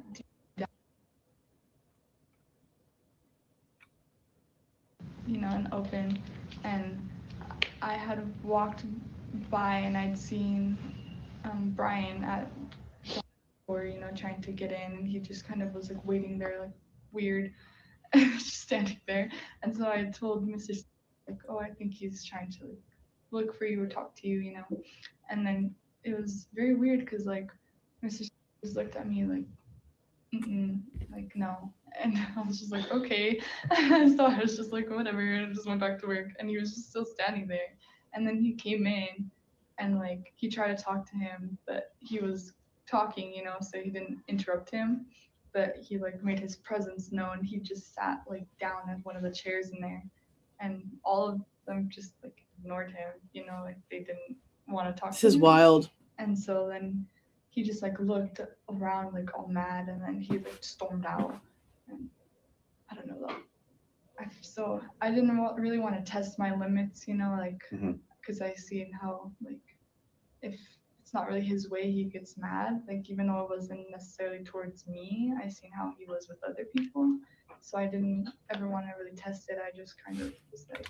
you know, and open. And I had walked by and I'd seen Bryan at the door, you know, trying to get in, and he just kind of was like waiting there like weird, just standing there. And so I told Mr. like, oh, I think he's trying to like look for you or talk to you, you know. And then it was very weird because like Mr. just looked at me like, like no. And I was just like, okay. So I was just like, whatever, and just went back to work, and he was just still standing there. And then he came in, and like he tried to talk to him, but he was talking, you know, so he didn't interrupt him. But he like made his presence known. He just sat like down at one of the chairs in there, and all of them just like ignored him, you know, like they didn't want to talk to him. This is wild. And so then he just like looked around like all mad, and then he like stormed out. And I don't know though. So I didn't really want to test my limits, you know, like because I seen how like if it's not really his way, he gets mad. Like even though it wasn't necessarily towards me, I seen how he was with other people. So I didn't ever want to really test it. I just kind of was like.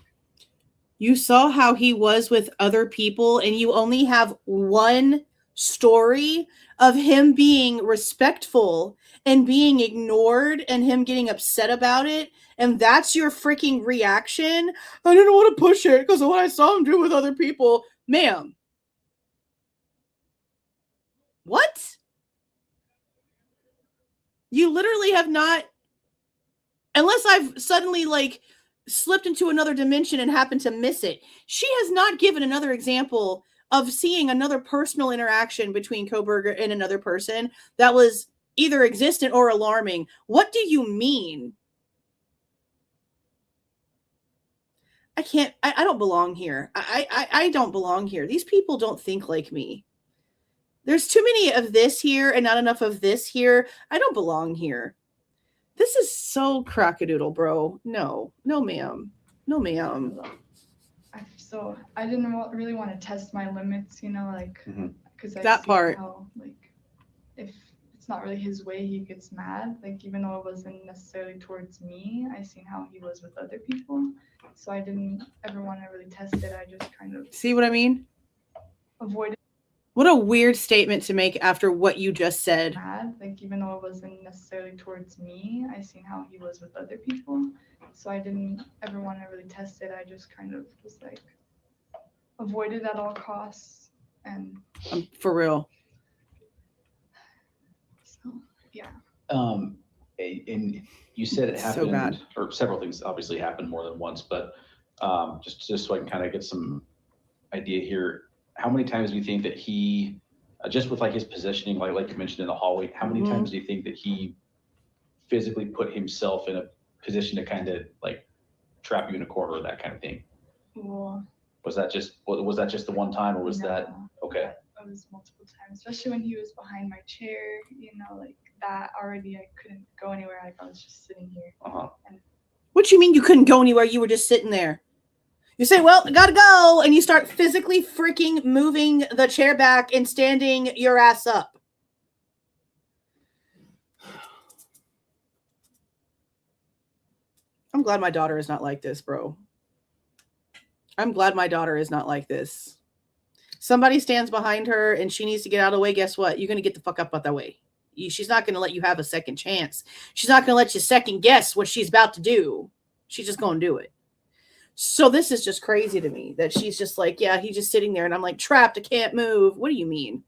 You saw how he was with other people, and you only have one story of him being respectful and being ignored and him getting upset about it, and that's your freaking reaction. I didn't want to push it because of what I saw him do with other people. Ma'am, what? You literally have not, unless I've suddenly like slipped into another dimension and happened to miss it, she has not given another example of seeing another personal interaction between Kohberger and another person that was either existent or alarming. What do you mean? I don't belong here. I don't belong here. These people don't think like me. There's too many of this here and not enough of this here. I don't belong here. This is so crackadoodle, bro. No, ma'am. No, ma'am. So I didn't really want to test my limits, you know, like because that part. How, like if it's not really his way, he gets mad. Like even though it wasn't necessarily towards me, I seen how he was with other people. So I didn't ever want to really test it. I just kind of see what I mean. Avoided. What a weird statement to make after what you just said. Mad, like even though it wasn't necessarily towards me, I seen how he was with other people, so I didn't ever want to really test it. I just kind of was like avoided at all costs, and For real. so yeah. And you said it So happened, bad. or several things obviously happened more than once, but just so I can kind of get some idea here, how many times do you think that he, just with like his positioning, like you mentioned in the hallway, how many times do you think that he physically put himself in a position to kind of like trap you in a corner or that kind of thing? Well, Was that just the one time, or was that okay? It was multiple times, especially when he was behind my chair, you know, like that already I couldn't go anywhere. Like I was just sitting here. And What you mean you couldn't go anywhere? You were just sitting there. You say, well, I gotta go. And you start physically freaking moving the chair back and standing your ass up. I'm glad my daughter is not like this, bro. I'm glad my daughter is not like this. Somebody stands behind her and she needs to get out of the way. Guess what? You're going to get the fuck up out that way. She's not going to let you have a second chance. She's not going to let you second guess what she's about to do. She's just going to do it. So this is just crazy to me that she's just like, yeah, he's just sitting there and I'm like trapped. I can't move. What do you mean?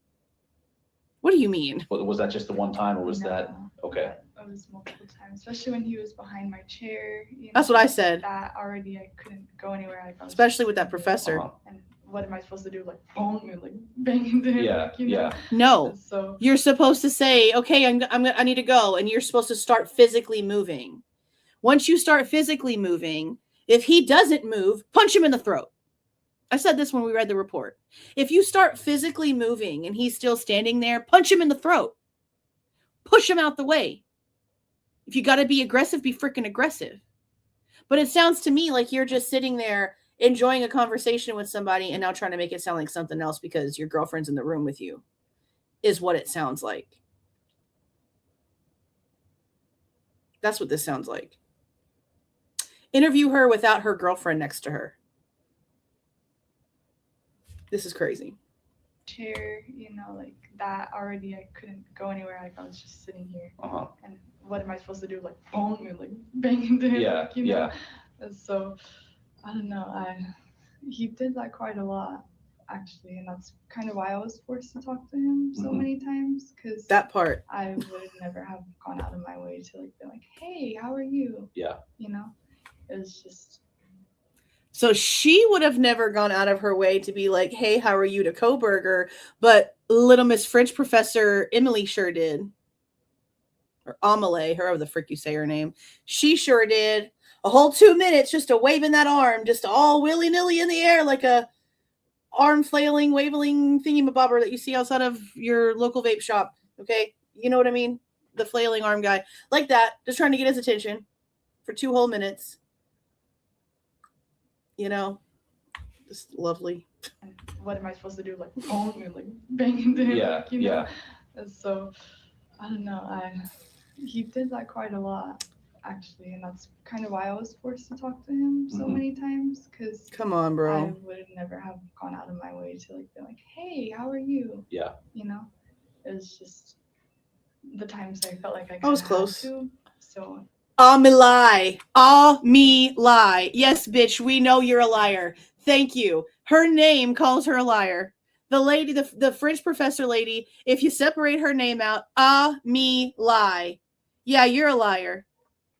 What do you mean? Was that just the one time, or was that okay? It was multiple times, especially when he was behind my chair. You know, That's what I said. That already I couldn't go anywhere. Like, I was Especially just with that professor. And what am I supposed to do? Like boom, and like bang into him? Yeah, like, you know? No. So You're supposed to say, okay, I need to go. And you're supposed to start physically moving. Once you start physically moving, if he doesn't move, punch him in the throat. I said this when we read the report. If you start physically moving and he's still standing there, punch him in the throat. Push him out the way. If you got to be aggressive, be freaking aggressive. But it sounds to me like you're just sitting there enjoying a conversation with somebody and now trying to make it sound like something else because your girlfriend's in the room with you, is what it sounds like. That's what this sounds like. Interview her without her girlfriend next to her. This is crazy. Chair, you know, like that already I couldn't go anywhere. Like I was just sitting here. And what am I supposed to do? Like boom, and like bang into him? Yeah, like, you know? And so I don't know. He did that quite a lot actually, and that's kind of why I was forced to talk to him so many times, because that part I would never have gone out of my way to like be like, hey, how are you? Yeah. You know, it was just. So she would have never gone out of her way to be like, hey, how are you to Kohberger? But little Miss French Professor Emily sure did. Or Amelie, however the frick you say her name. She sure did. A whole 2 minutes just a waving that arm, just all willy-nilly in the air like a arm flailing, waving thingy-mabobber that you see outside of your local vape shop. Okay? You know what I mean? The flailing arm guy. Like that, just trying to get his attention for 2 whole minutes. You know, just lovely. What am I supposed to do? Like boom, and like bang into him? Yeah, like, you know? And so I don't know. He did that quite a lot actually, and that's kind of why I was forced to talk to him so many times, because come on, bro, I would never have gone out of my way to like be like, hey, how are you? Yeah. You know, it was just the times I felt like I was close. To, so. Me lie. Me lie. Yes, bitch, we know you're a liar. Thank you. Her name calls her a liar. The lady, the French professor lady, if you separate her name out, me lie. Yeah, you're a liar.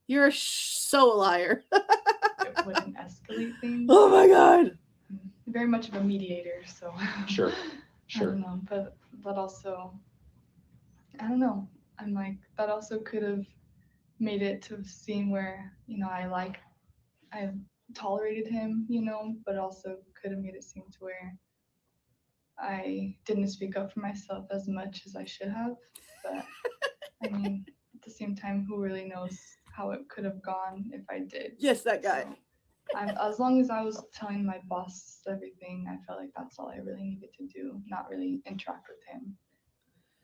You're so a liar. It wouldn't escalate things. Oh my God. Very much of a mediator, so. Sure. I don't know, but also, I don't know. I'm like, that also could have made it to a scene where, you know, I tolerated him, you know, but also could have made it seem to where I didn't speak up for myself as much as I should have. But I mean, at the same time, who really knows how it could have gone if I did? Yes, that guy. So, as long as I was telling my boss everything, I felt like that's all I really needed to do, not really interact with him.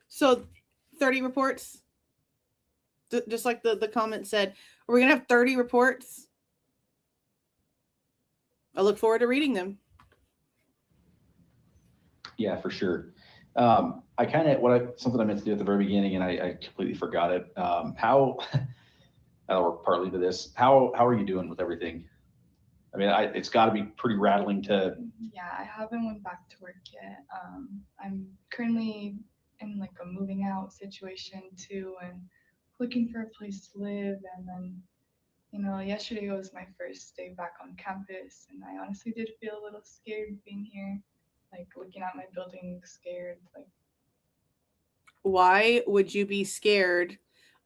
So 30 reports? Just like the comment said, are we going to have 30 reports? I look forward to reading them. Yeah, for sure. Something I meant to do at the very beginning, and I completely forgot it. How, or partly to this, how are you doing with everything? I mean, it's got to be pretty rattling to. Yeah, I haven't went back to work yet. I'm currently in like a moving out situation too, and looking for a place to live. And then, yesterday was my first day back on campus, and I honestly did feel a little scared being here, like looking at my building, scared. Like, why would you be scared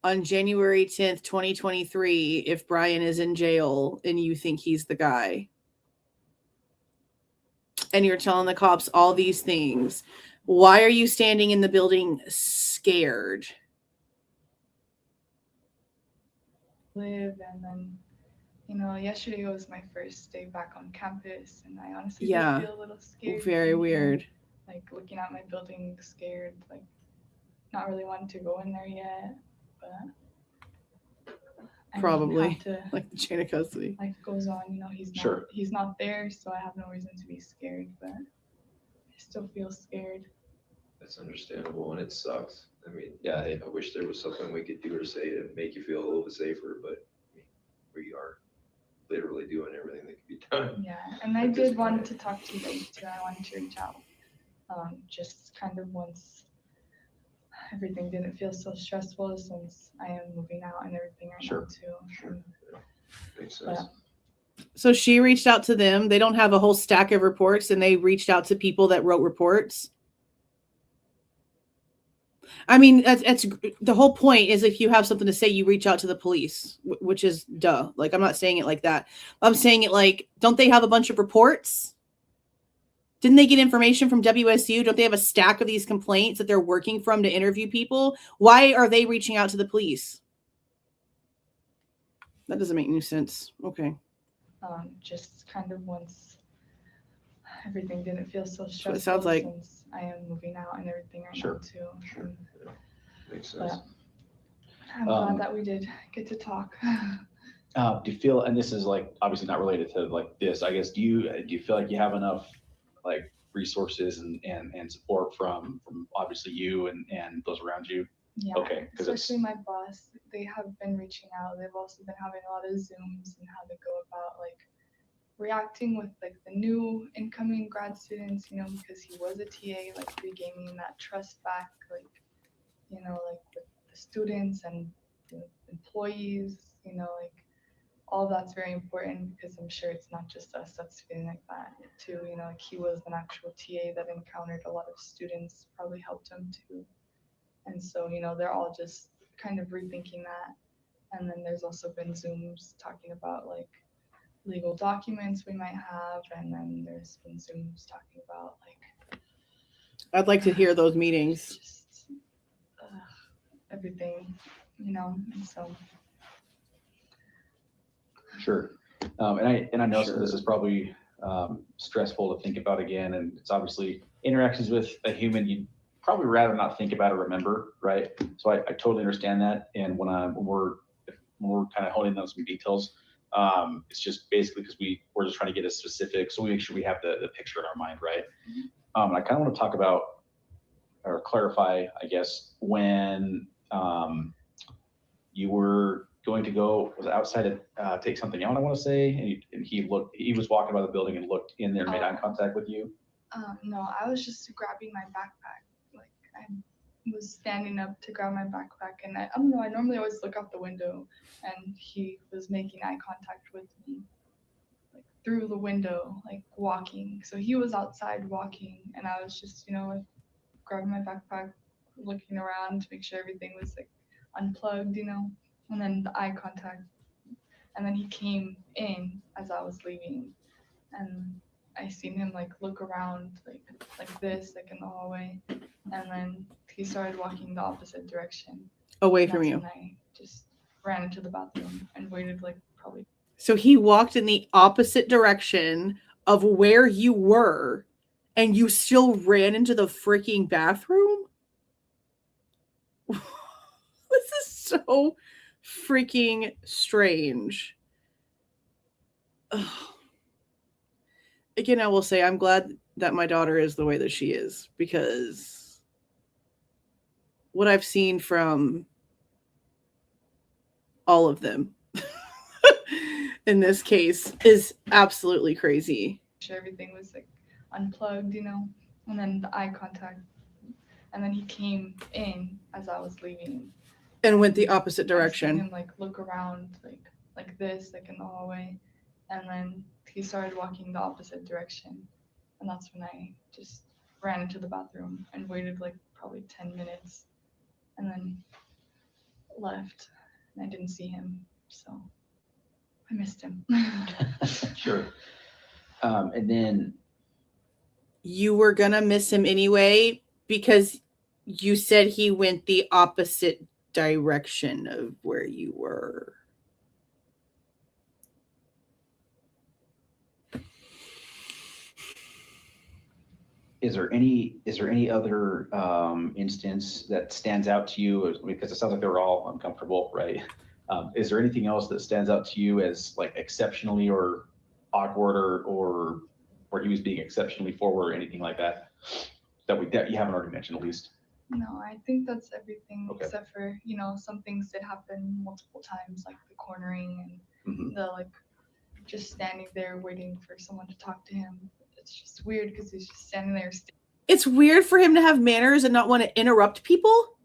on January 10th, 2023, if Bryan is in jail and you think he's the guy? And you're telling the cops all these things. Why are you standing in the building scared? live. And then, yesterday was my first day back on campus, and I honestly did feel a little scared. Very weird. Like looking at my building, scared, like not really wanting to go in there yet, but probably like the chain of custody. Life goes on, he's not there, so I have no reason to be scared, but I still feel scared. That's understandable, and it sucks. I mean, yeah, I wish there was something we could do or say to make you feel a little bit safer, but I mean, we are literally doing everything that can be done. Yeah, and I did want to talk to you guys too. I wanted to reach out, just kind of once everything didn't feel so stressful, since I am moving out and everything right now too. Sure. Yeah. Makes sense. So she reached out to them. They don't have a whole stack of reports, and they reached out to people that wrote reports. I mean, that's the whole point, is if you have something to say, you reach out to the police, which is duh. Like, I'm not saying it like that. I'm saying it like, don't they have a bunch of reports? Didn't they get information from WSU? Don't they have a stack of these complaints that they're working from to interview people? Why are they reaching out to the police? That doesn't make any sense. Okay. Just kind of once everything didn't feel so stressful. It sounds like, since I am moving out and everything right now too. Sure. Yeah. Makes sense. But I'm glad that we did get to talk. Do you feel, and this is like obviously not related to like this, I guess, do you feel like you have enough like resources and support from obviously you and those around you? Yeah, okay, especially my boss. They have been reaching out. They've also been having a lot of Zooms and how to go about like reacting with like the new incoming grad students, because he was a TA, like regaining that trust back, like, like with the students and the employees, like all that's very important, because I'm sure it's not just us that's feeling like that too. Like he was an actual TA that encountered a lot of students, probably helped him too. And so, they're all just kind of rethinking that. And then there's also been Zooms talking about like legal documents we might have. And then there's been Zooms talking about like, I'd like to hear those meetings. Just, everything, and so. Sure. And I know this is probably stressful to think about again. And it's obviously interactions with a human you'd probably rather not think about or remember, right? So I totally understand that. And when we're kind of honing down some details, it's just basically because we're just trying to get a specific, so we make sure we have the picture in our mind, right? I kind of want to talk about or clarify, I guess, when you were going to go, was outside to take something out, I want to say, and he was walking by the building and looked in there and made eye contact with you? No, I was just grabbing my backpack. Like I was standing up to grab my backpack, and I don't know, I normally always look out the window, and he was making eye contact with me, like through the window, like walking. So he was outside walking, and I was just, like grabbing my backpack, looking around to make sure everything was like unplugged, and then the eye contact. And then he came in as I was leaving, and I seen him like look around like this, like in the hallway, and then he started walking the opposite direction. Away from you. And I just ran into the bathroom and waited like probably. So he walked in the opposite direction of where you were, and you still ran into the freaking bathroom? This is so freaking strange. Ugh. Again, I will say I'm glad that my daughter is the way that she is, because what I've seen from all of them in this case is absolutely crazy. Everything was like unplugged, you know, and then the eye contact, and then he came in as I was leaving and went the opposite I direction. seen him like look around like this, like in the hallway, and then he started walking the opposite direction, and that's when I just ran into the bathroom and waited like probably 10 minutes, and then left, and I didn't see him, so I missed him. Sure. And then You were gonna miss him anyway because you said he went the opposite direction of where you were. is there any other instance that stands out to you? Because it sounds like they're all uncomfortable, right? Is there anything else that stands out to you as like exceptionally or awkward or where he was being exceptionally forward or anything like that that you haven't already mentioned at least? No, I think that's everything Okay. except for, you know, some things did happen multiple times, like the cornering and the like just standing there waiting for someone to talk to him. It's just weird because he's just standing there. It's weird for him to have manners and not want to interrupt people.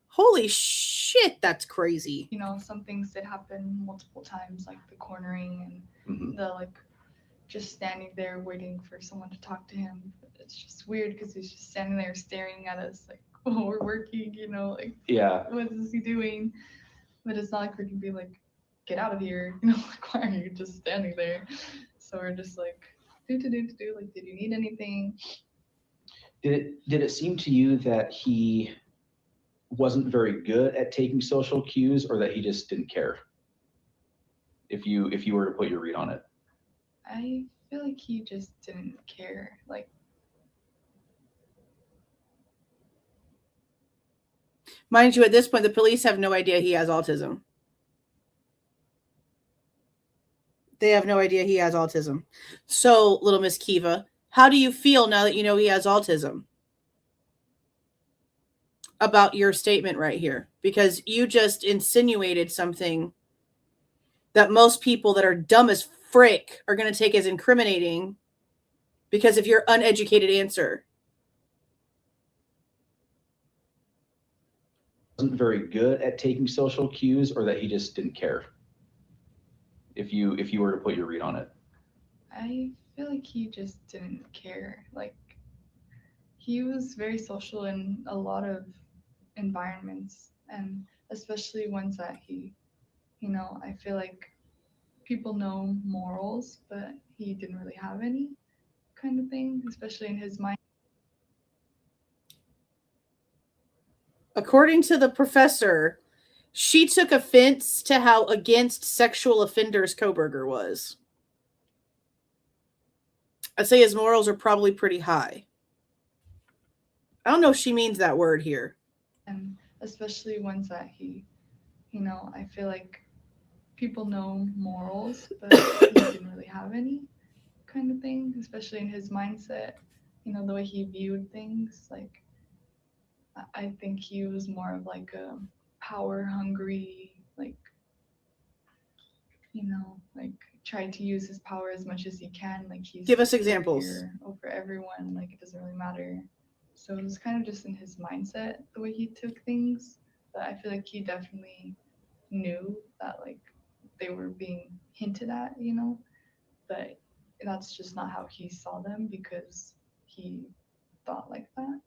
Holy shit, that's crazy. You know, some things did happen multiple times, like the cornering and the like just standing there waiting for someone to talk to him. It's just weird because he's just standing there staring at us like, oh, we're working, you know, like, yeah, what is he doing? But it's not like we can be like, get out of here, you know, like, why are you just standing there? So we're just like, like, did you need anything? Did it seem to you that he wasn't very good at taking social cues, or that he just didn't care? If you were to put your read on it. I feel like he just didn't care. Like, mind you, at this point, the police have no idea he has autism. They have no idea he has autism. So, little Miss Kiva, how do you feel now that you know he has autism? About your statement right here? Because you just insinuated something that most people that are dumb as frick are going to take as incriminating because of your uneducated answer. Wasn't very good at taking social cues, or that he just didn't care? If you were to put your read on it. I feel like he just didn't care. Like, he was very social in a lot of environments, and especially ones that he, you know, I feel like people know morals, but he didn't really have any kind of thing, especially in his mind. According to the professor, she took offense to how against sexual offenders Kohberger was. I'd say his morals are probably pretty high. I don't know if she means that word here. And especially ones that he, you know, I feel like people know morals, but he didn't really have any kind of thing, especially in his mindset, you know, the way he viewed things. Like, I think he was more of like a power hungry, like, you know, like tried to use his power as much as he can. Like, he's Give us examples. Over everyone, like it doesn't really matter. So it was kind of just in his mindset, the way he took things. But I feel like he definitely knew that like they were being hinted at, you know, but that's just not how he saw them because he thought like that.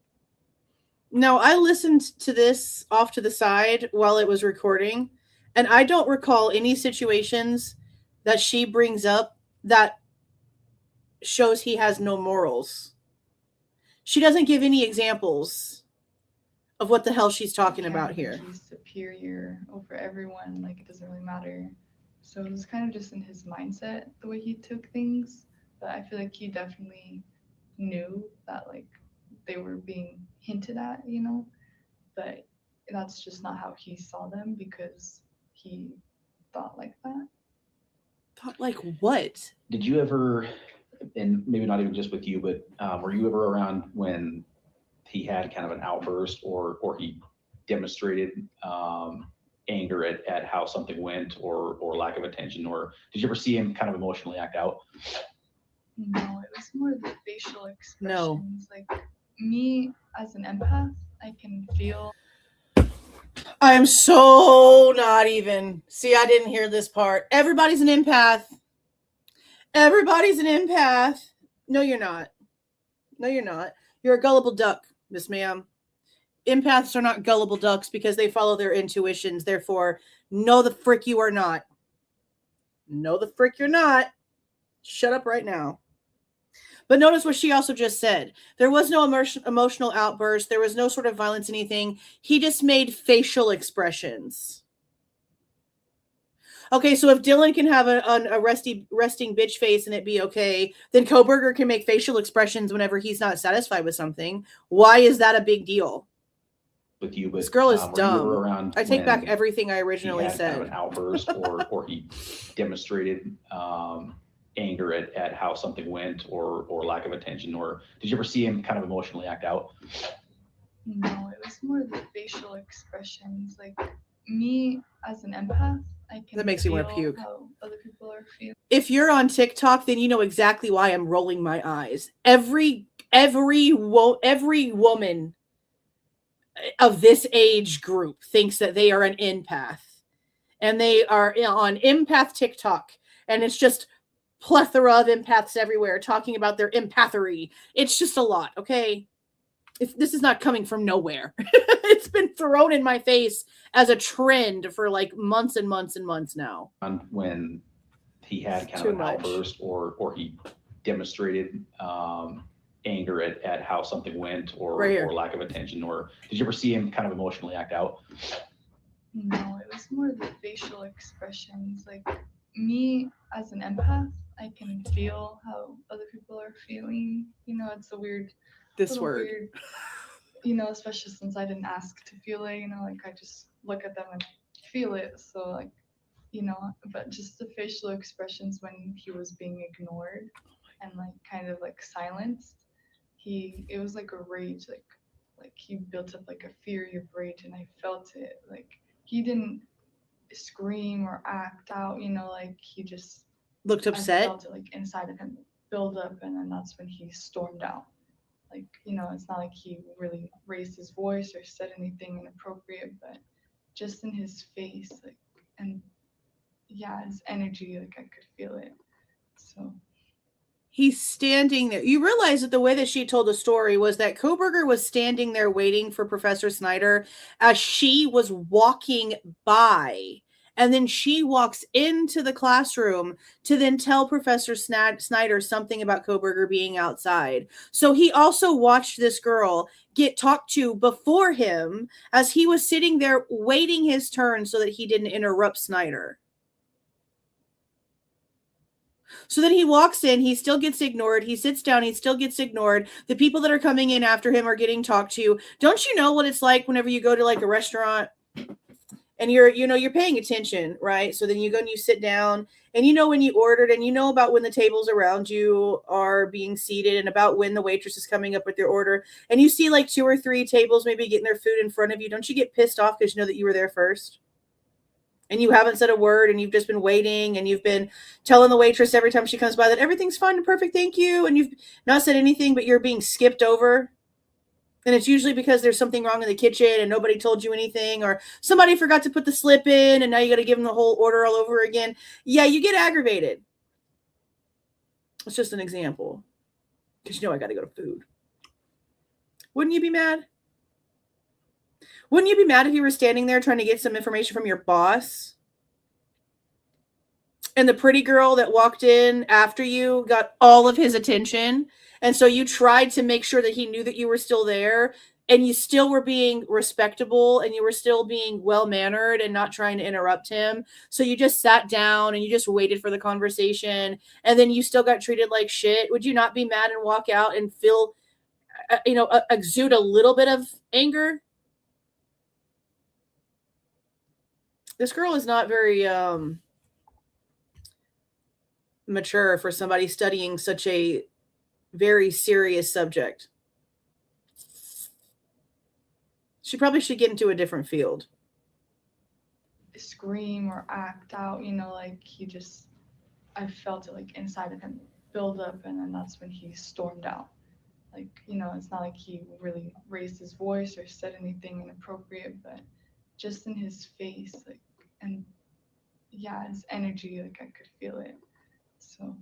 Now, I listened to this off to the side while it was recording, and I don't recall any situations that she brings up that shows he has no morals. She doesn't give any examples of what the hell she's talking about here. He's superior over everyone, like it doesn't really matter. So it was kind of just in his mindset, the way he took things. But I feel like he definitely knew that like they were being hinted at, you know, but that's just not how he saw them because he thought like that. Thought like what? Did you ever, and maybe not even just with you, but were you ever around when he had kind of an outburst or he demonstrated anger at how something went or lack of attention? Or did you ever see him kind of emotionally act out? No, it was more the facial expressions. No. Like me as an empath, I can feel. I'm so not even. See, I didn't hear this part. Everybody's an empath. Everybody's an empath. No, you're not. No, you're not. You're a gullible duck, Miss Ma'am. Empaths are not gullible ducks because they follow their intuitions. Therefore, no, the frick you are not. No, the frick you're not. Shut up right now. But notice what she also just said. There was no emotional outburst. There was no sort of violence, anything. He just made facial expressions. Okay, so if Dylan can have a resting bitch face and it be okay, then Kohberger can make facial expressions whenever he's not satisfied with something. Why is that a big deal? With you, but This girl is were you dumb. ever around I take back when everything I he originally had said. kind of an outburst or he demonstrated anger at how something went or lack of attention? Or did you ever see him kind of emotionally act out? No, it was more the facial expressions. Like me as an empath, I can That makes you want to feel puke. how other people are feeling. If you're on TikTok, then you know exactly why I'm rolling my eyes. Every woman of this age group thinks that they are an empath, and they are on empath TikTok, and it's just plethora of empaths everywhere talking about their empathery. It's just a lot, okay? If this is not coming from nowhere. It's been thrown in my face as a trend for like months and months and months now. When he had kind Too of an much. outburst or he demonstrated anger at how something went Right here. or lack of attention? Or did you ever see him kind of emotionally act out? No, it was more the facial expressions. Like me as an empath, I can feel how other people are feeling. You know, it's a weird. This little word. Weird, you know, especially since I didn't ask to feel it. You know, like I just look at them and feel it. So like, you know, but just the facial expressions when he was being ignored and like kind of like silenced. It was like a rage, like he built up like a fury of rage, and I felt it. Like he didn't scream or act out, you know, like he just Looked I upset. felt it like inside of him build up, and then that's when he stormed out. Like, you know, it's not like he really raised his voice or said anything inappropriate, but just in his face, like, and yeah, his energy, like I could feel it. So He's standing there. You realize that the way that she told the story was that Kohberger was standing there waiting for Professor Snyder as she was walking by. And then she walks into the classroom to then tell Professor Snyder something about Kohberger being outside. So he also watched this girl get talked to before him as he was sitting there waiting his turn so that he didn't interrupt Snyder. So then he walks in, he still gets ignored. He sits down, he still gets ignored. The people that are coming in after him are getting talked to. Don't you know what it's like whenever you go to like a restaurant and you're paying attention, right? So then you go and you sit down, and you know when you ordered, and you know about when the tables around you are being seated, and about when the waitress is coming up with their order, and you see like 2 or 3 tables maybe getting their food in front of you. Don't you get pissed off because you know that you were there first? And you haven't said a word, and you've just been waiting, and you've been telling the waitress every time she comes by that everything's fine and perfect, thank you, and you've not said anything, but you're being skipped over. And it's usually because there's something wrong in the kitchen and nobody told you anything, or somebody forgot to put the slip in and now you got to give them the whole order all over again. Yeah, you get aggravated. It's just an example. Because you know I got to go to food. Wouldn't you be mad? Wouldn't you be mad if you were standing there trying to get some information from your boss? And the pretty girl that walked in after you got all of his attention. And so you tried to make sure that he knew that you were still there, and you still were being respectable, and you were still being well-mannered and not trying to interrupt him. So you just sat down and you just waited for the conversation, and then you still got treated like shit. Would you not be mad and walk out and feel, exude a little bit of anger? This girl is not very mature for somebody studying such a very serious subject. She probably should get into a different field. Scream or act out, like I felt it like inside of him build up, and then that's when he stormed out. Like, it's not like he really raised his voice or said anything inappropriate, but just in his face, like, and yeah, his energy, like I could feel it. So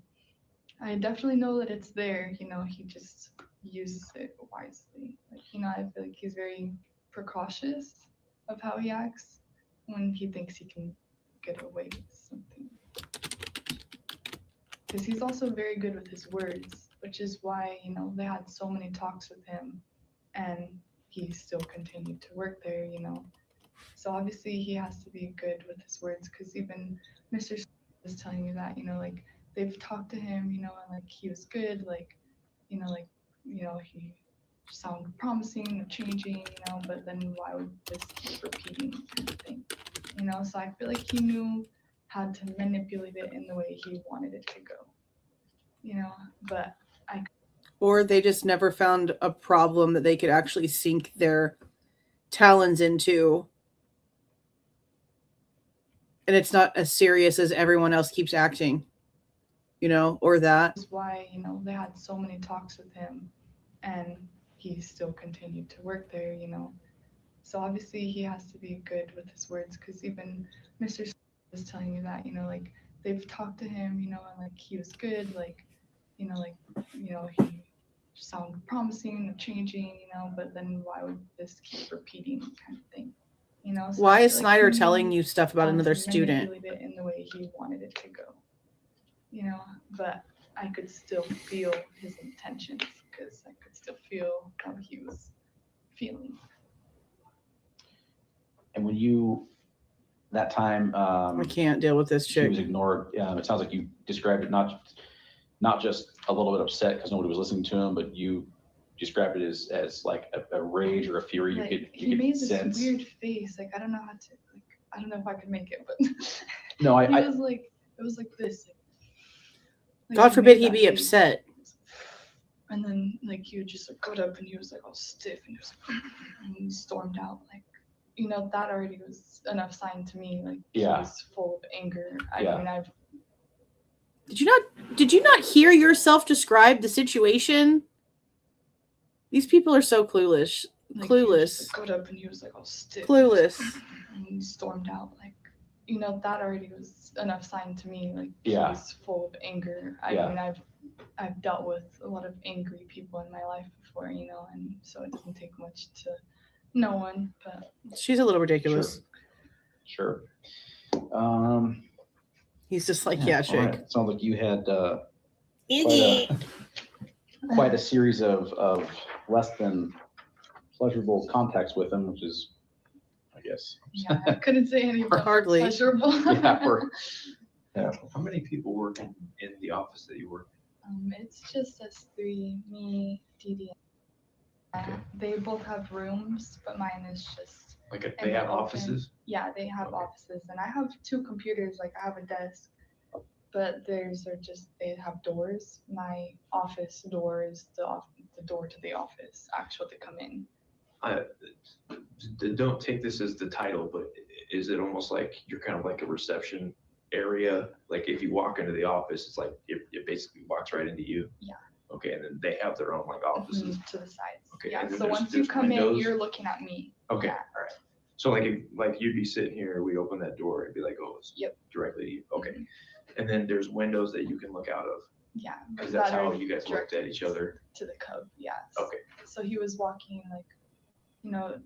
I definitely know that it's there, he just uses it wisely. Like, I feel like he's very precautious of how he acts when he thinks he can get away with something. Because he's also very good with his words, which is why, they had so many talks with him and he still continued to work there, So obviously he has to be good with his words, because even Mr. was telling me that, like they've talked to him, and like he was good, like, he sounded promising, changing, but then why would this keep repeating kind of thing, So I feel like he knew how to manipulate it in the way he wanted it to go, but Or they just never found a problem that they could actually sink their talons into. And it's not as serious as everyone else keeps acting, or that. That's why, they had so many talks with him and he still continued to work there, So obviously he has to be good with his words, because even Mr. was telling me that, like they've talked to him, and like he was good, like, he sounded promising, changing, but then why would this keep repeating kind of thing, So Why I is feel Snyder he telling knew you stuff about how another to student? manipulate it in the way he wanted it to go, but I could still feel his intentions, because I could still feel how he was feeling. And when you, that time, I can't deal with this she chick. was ignored. It sounds like you described it not just a little bit upset because nobody was listening to him, but you described it as like a rage or a fury. Like, you he could made this sense. weird face, like I don't know how to, like I don't know if I could make it, but No, it was like this. Like, God forbid made he that be face. upset. And then like he would just like got up and he was like all stiff and he was like and he stormed out. Like, that already was enough sign to me, like he was full of anger. I mean, Did you not hear yourself describe the situation? These people are so clueless. like, Clueless. He got up and he was like all stiff. Clueless. And he stormed out. Like, that already was enough sign to me, like he Yeah. was full of anger. I mean, I've dealt with a lot of angry people in my life before, and so it doesn't take much to know one, but She's a little ridiculous. Sure. He's just like, yeah, chick. Right. Sounds like you had quite a series of less than pleasurable contacts with him, which is, I guess. yeah, I couldn't say any Hardly. pleasurable. Yeah. How many people work in the office that you work It's just us three, me, Didi. They both have rooms, but mine is just in? Like, they have offices? Yeah, they have offices, and I have 2 computers. Like, I have a desk, but theirs are just, they have doors. My office door is the door to the office, actually, to come in. Don't take this as the title, but is it almost like you're kind of like a reception area? Like, if you walk into the office, it's like it basically walks right into you? Yeah. Okay, and then they have their own like offices. To the sides. Okay, Yeah, and then so there's- once you there's come windows? in, you're looking at me. Okay, Yeah. all right. So like you'd be sitting here, we open that door, it'd be like, oh, it's Yep. directly to you. Okay. Mhm. And then there's windows that you can look out of, Yeah. because that's that how are you guys looked at each other. to the cub, yeah. Okay. So he was walking like,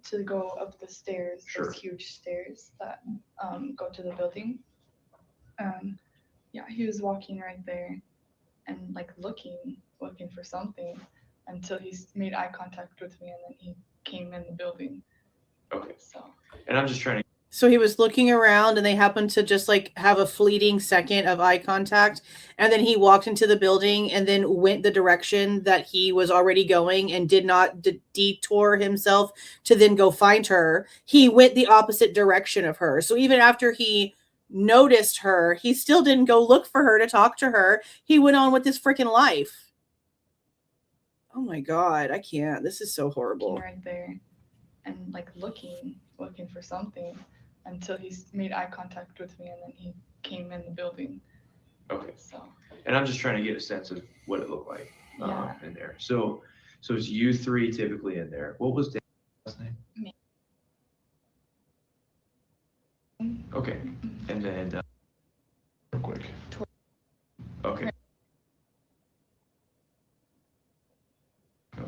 to go up the stairs, Sure. those huge stairs that go to the building. Yeah, he was walking right there and like looking for something until he made eye contact with me, and then he came in the building. Okay. So. And I'm just trying to. So he was looking around and they happened to just like have a fleeting second of eye contact. And then he walked into the building and then went the direction that he was already going and did not detour himself to then go find her. He went the opposite direction of her. So even after he noticed her, he still didn't go look for her to talk to her. He went on with his freaking life. Oh my God, I can't. This is so horrible. Right there. and like looking for something until he made eye contact with me, and then he came in the building. Okay. So And I'm just trying to get a sense of what it looked like yeah. in there. So it's you three typically in there. What was Dan's last name? Me. Okay. And then real quick. Okay.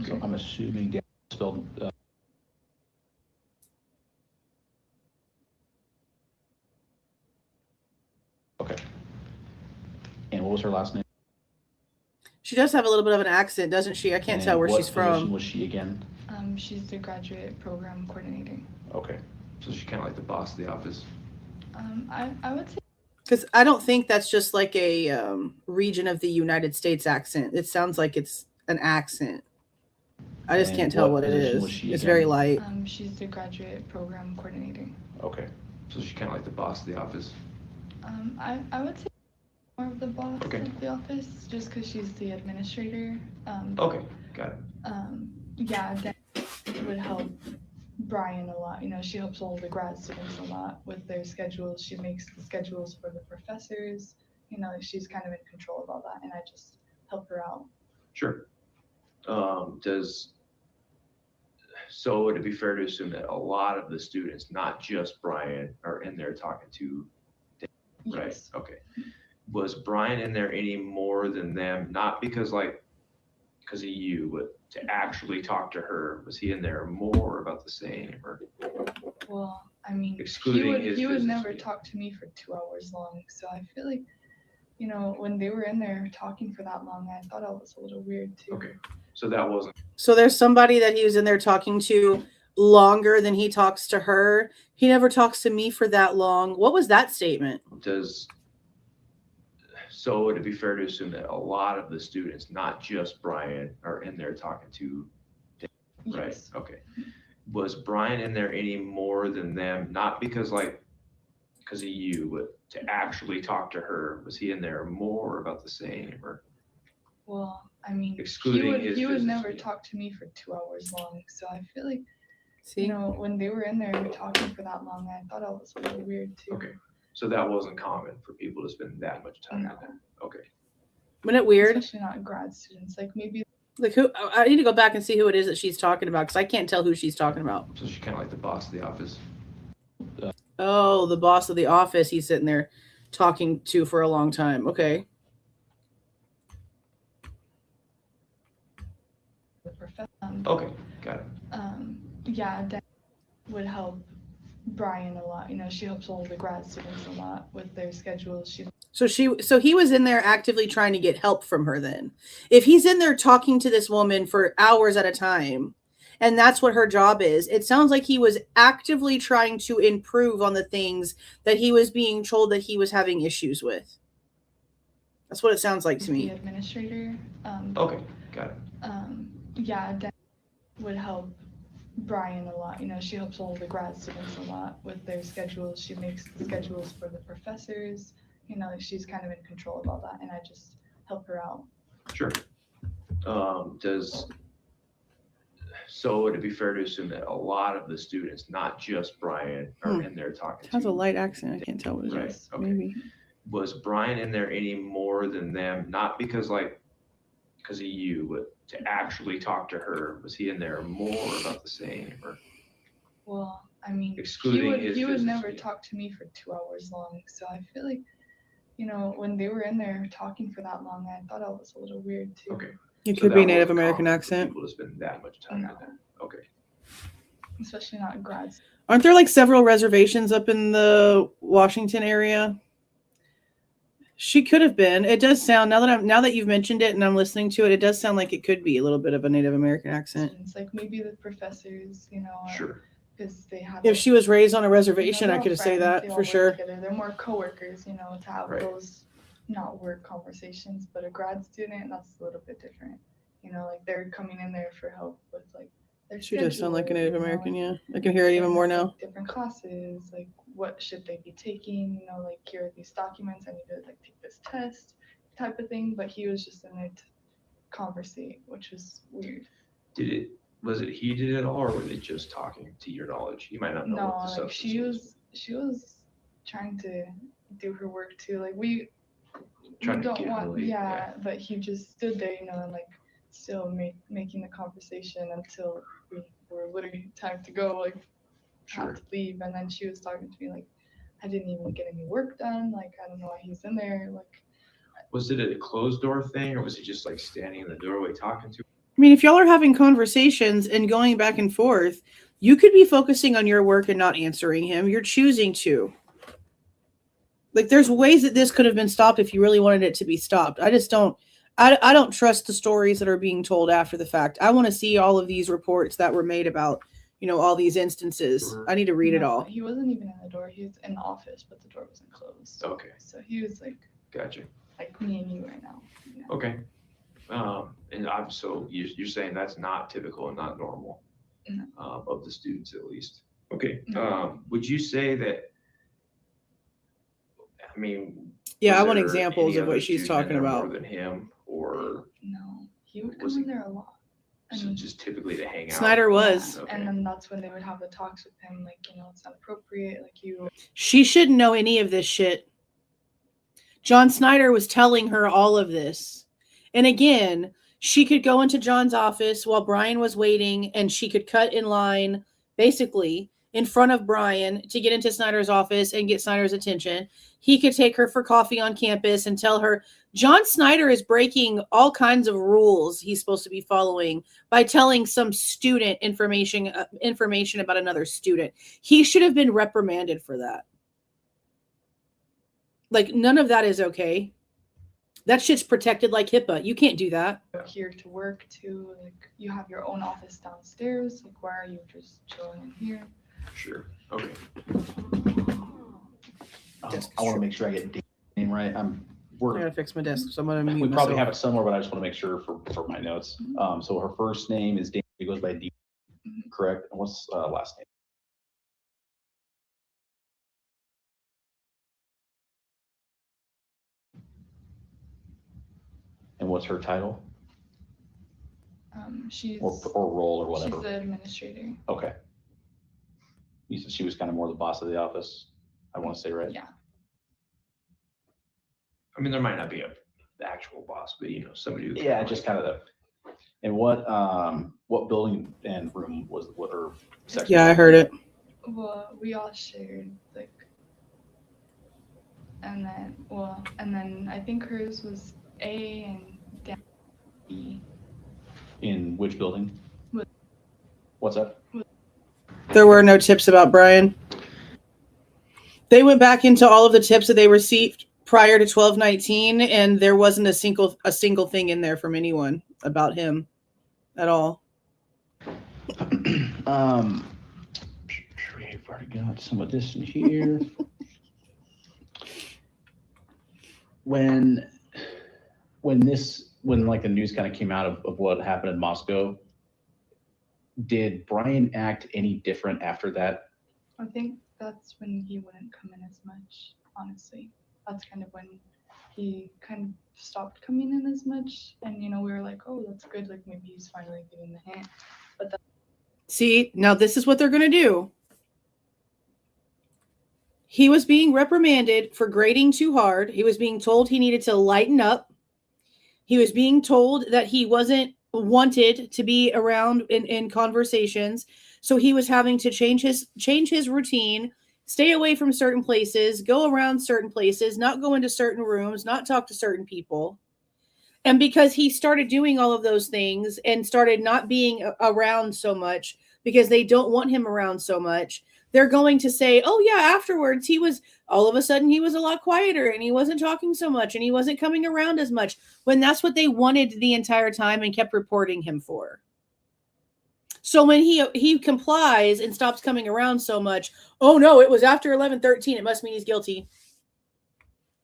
So I'm assuming Dan spelled. Okay. And what was her last name? She does have a little bit of an accent, doesn't she? I can't And tell where what she's position from. was she again? She's the graduate program coordinator. Okay. So she's kind of like the boss of the office. I would say. Because I don't think that's just like a region of the United States accent. It sounds like it's an accent. I just can't tell what it is. It's very light. She's the graduate program coordinator. Okay. So she's kind of like the boss of the office. I would say more of the boss Okay. of the office, just because she's the administrator. Okay. Got it. Yeah, that would help Bryan a lot. She helps all the grad students a lot with their schedules. She makes the schedules for the professors. She's kind of in control of all that, and I just help her out. Sure. So would it be fair to assume that a lot of the students, not just Bryan, are in there talking to Dan, right? Yes. Okay. Was Bryan in there any more than them? Not because of you, but to actually talk to her. Was he in there more, about the same, or? Well, I mean, Excluding his he would business never meeting. talk to me for 2 hours long. So I feel like, when they were in there talking for that long, I thought it was a little weird too. Okay. So that wasn't. So there's somebody that he was in there talking to longer than he talks to her. He never talks to me for that long. What was that statement? So would it be fair to assume that a lot of the students, not just Bryan, are in there talking to Dan, right? Yes. Okay. Was Bryan in there any more than them? Not because of you, but to actually talk to her. Was he in there more, about the same, or? Well, I mean, Excluding his he would business never meeting. talk to me for 2 hours long. So I feel like, See? when they were in there talking for that long, I thought it was a little weird too. Okay. So that wasn't common for people to spend that much time No. in there. Okay. Wasn't it weird? Especially not grad students. Like maybe. Like who? I need to go back and see who it is that she's talking about because I can't tell who she's talking about. So she's kind of like the boss of the office. Oh, the boss of the office. He's sitting there talking to for a long time. Okay. The professor. Okay. Got it. Yeah, that would help Bryan a lot. She helps all the grad students a lot with their schedules. So he was in there actively trying to get help from her then. If he's in there talking to this woman for hours at a time, and that's what her job is, it sounds like he was actively trying to improve on the things that he was being told that he was having issues with. That's what it sounds like to me. The administrator. Okay. Got it. Yeah, that would help Bryan a lot. She helps all the grad students a lot with their schedules. She makes the schedules for the professors. She's kind of in control of all that, and I just help her out. Sure. So would it be fair to assume that a lot of the students, not just Bryan, are in there talking It has to a light accent. I can't tell what it is. Right. Okay. Maybe. Was Bryan in there any more than them? Not because of you, but to actually talk to her. Was he in there more, about the same, or? Well, I mean, Excluding his he would business never meeting. talk to me for 2 hours long. So I feel like, when they were in there talking for that long, I thought it was a little weird too. Okay. It So could be that Native wasn't American common for accent. people to spend that much time in there. Okay. Especially not grads. Aren't there like several reservations up in the Washington area? She could have been. It does sound now that you've mentioned it and I'm listening to it, it does sound like it could be a little bit of a Native American accent. It's like maybe the professors, Sure. because they have. If she was raised on a reservation, they're I all could say friends, that they all for work sure. together. They're more coworkers, to have Right. those not work conversations. But a grad student, that's a little bit different. Like they're coming in there for help with like their She does sound like a Native schedule, American, like, yeah. I can hear it even more now. different classes, like what should they be taking, like here are these documents, I need to like take this test type of thing. But he was just in there to conversate, which was weird. Did Was it heated at all, or were they just talking to your knowledge? You might not know No, what the like substance she was trying to do her work too. Like we Trying to don't get want, really- yeah, but he just stood there, you know, and like still making the conversation until we were literally time to go, like had to leave. And then she was talking to me like, I didn't even get any work done. Like I don't know why he's in there. Like, Was it a closed door thing, or was he just like standing in the doorway talking to? I mean, if y'all are having conversations and going back and forth, you could be focusing on your work and not answering him. You're choosing to. Like, there's ways that this could have been stopped if you really wanted it to be stopped. I just don't. I don't trust the stories that are being told after the fact. I want to see all of these reports that were made about, you know, all these instances. I need to read it all. He wasn't even in the door. He was in the office, but the door wasn't closed. Okay. So he was like, Gotcha. like me and you right now. Yeah. Okay. And so you're saying that's not typical and not normal of the students, at least. Okay. Would you say that? I mean. Yeah, I was want there examples any of what other she's student in talking there about. More than him, or No, he would Was come in there a lot. so just typically to hang out. Snyder was. Yeah, and then that's when they would have the talks with him, like, you know, it's not appropriate, like you. She shouldn't know any of this shit. John Snyder was telling her all of this. And again, she could go into John's office while Bryan was waiting, and she could cut in line, basically, in front of Bryan to get into Snyder's office and get Snyder's attention. He could take her for coffee on campus and tell her, John Snyder is breaking all kinds of rules he's supposed to be following by telling some student information about another student. He should have been reprimanded for that. Like, none of that is okay. That shit's protected like HIPAA. You can't do that. Here to work too, like you have your own office downstairs. Like, why are you just chilling in here? Sure. Okay. I want to make sure I get the name right. I'm gonna fix my desk, so I'm gonna mute We probably myself. have it somewhere, but I just want to make sure for my notes. So her first name is Dee. It goes by D. Correct. And what's last name? And what's her title? She's Or role or whatever. She's the administrator. Okay. You said she was kind of more the boss of the office. I want to say, right? Yeah. I mean, there might not be the actual boss, but you know, somebody who. Yeah, just kind of the. And what building and room was what her section? Yeah, I heard it. Well, we all shared, like, and then I think hers was A and Dan B. In which building? What's that? There were no tips about Bryan. They went back into all of the tips that they received prior to 12/19, and there wasn't a single thing in there from anyone about him at all. We've already got some of this in here. When like the news kind of came out of what happened in Moscow, did Bryan act any different after that? I think that's when he wouldn't come in as much, honestly. That's kind of when he kind of stopped coming in as much. And, you know, we were like, oh, that's good. Like, maybe he's finally getting the hint. But See, now this is what they're going to do. He was being reprimanded for grading too hard. He was being told he needed to lighten up. He was being told that he wasn't wanted to be around in conversations. So he was having to change his routine, stay away from certain places, go around certain places, not go into certain rooms, not talk to certain people. And because he started doing all of those things and started not being around so much because they don't want him around so much, they're going to say, oh yeah, afterwards he was all of a sudden he was a lot quieter and he wasn't talking so much and he wasn't coming around as much, when that's what they wanted the entire time and kept reporting him for. So when he complies and stops coming around so much, oh no, it was after 11/13, it must mean he's guilty.